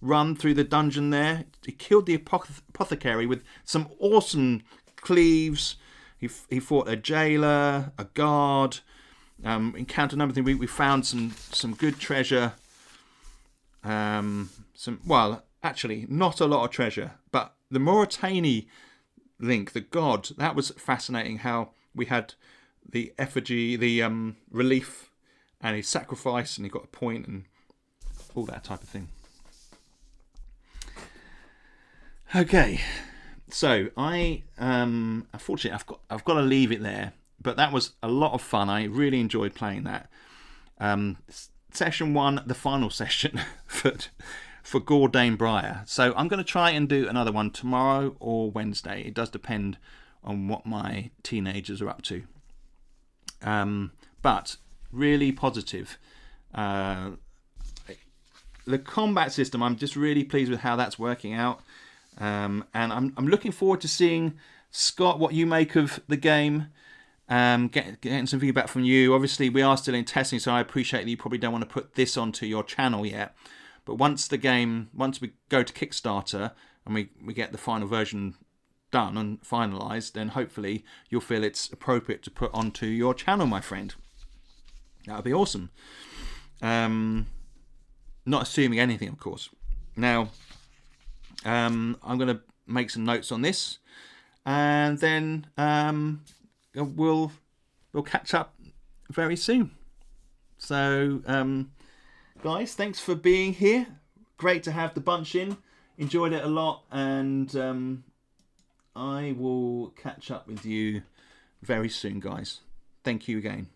run through the dungeon there. He killed the apothecary with some awesome cleaves. He fought a jailer, a guard. Encountered another thing. We found some good treasure. Actually, not a lot of treasure, but the Mauritani link, the god, that was fascinating. How we had the effigy, the relief, and he sacrificed, and he got a point, and all that type of thing. Okay, so I unfortunately I've got to leave it there. But that was a lot of fun. I really enjoyed playing that. Session 1, the final session for Gordane Briar. So I'm going to try and do another one tomorrow or Wednesday. It does depend on what my teenagers are up to. But really positive. The combat system, I'm just really pleased with how that's working out. And I'm looking forward to seeing, Scott, what you make of the game. Getting some feedback from you. Obviously, we are still in testing, so I appreciate that you probably don't want to put this onto your channel yet. But once we go to Kickstarter and we get the final version done and finalised, then hopefully you'll feel it's appropriate to put onto your channel, my friend. That would be awesome. Not assuming anything, of course. Now, I'm going to make some notes on this, and then we'll catch up very soon. So, guys, thanks for being here. Great to have the bunch in. Enjoyed it a lot, and I will catch up with you very soon, guys. Thank you again.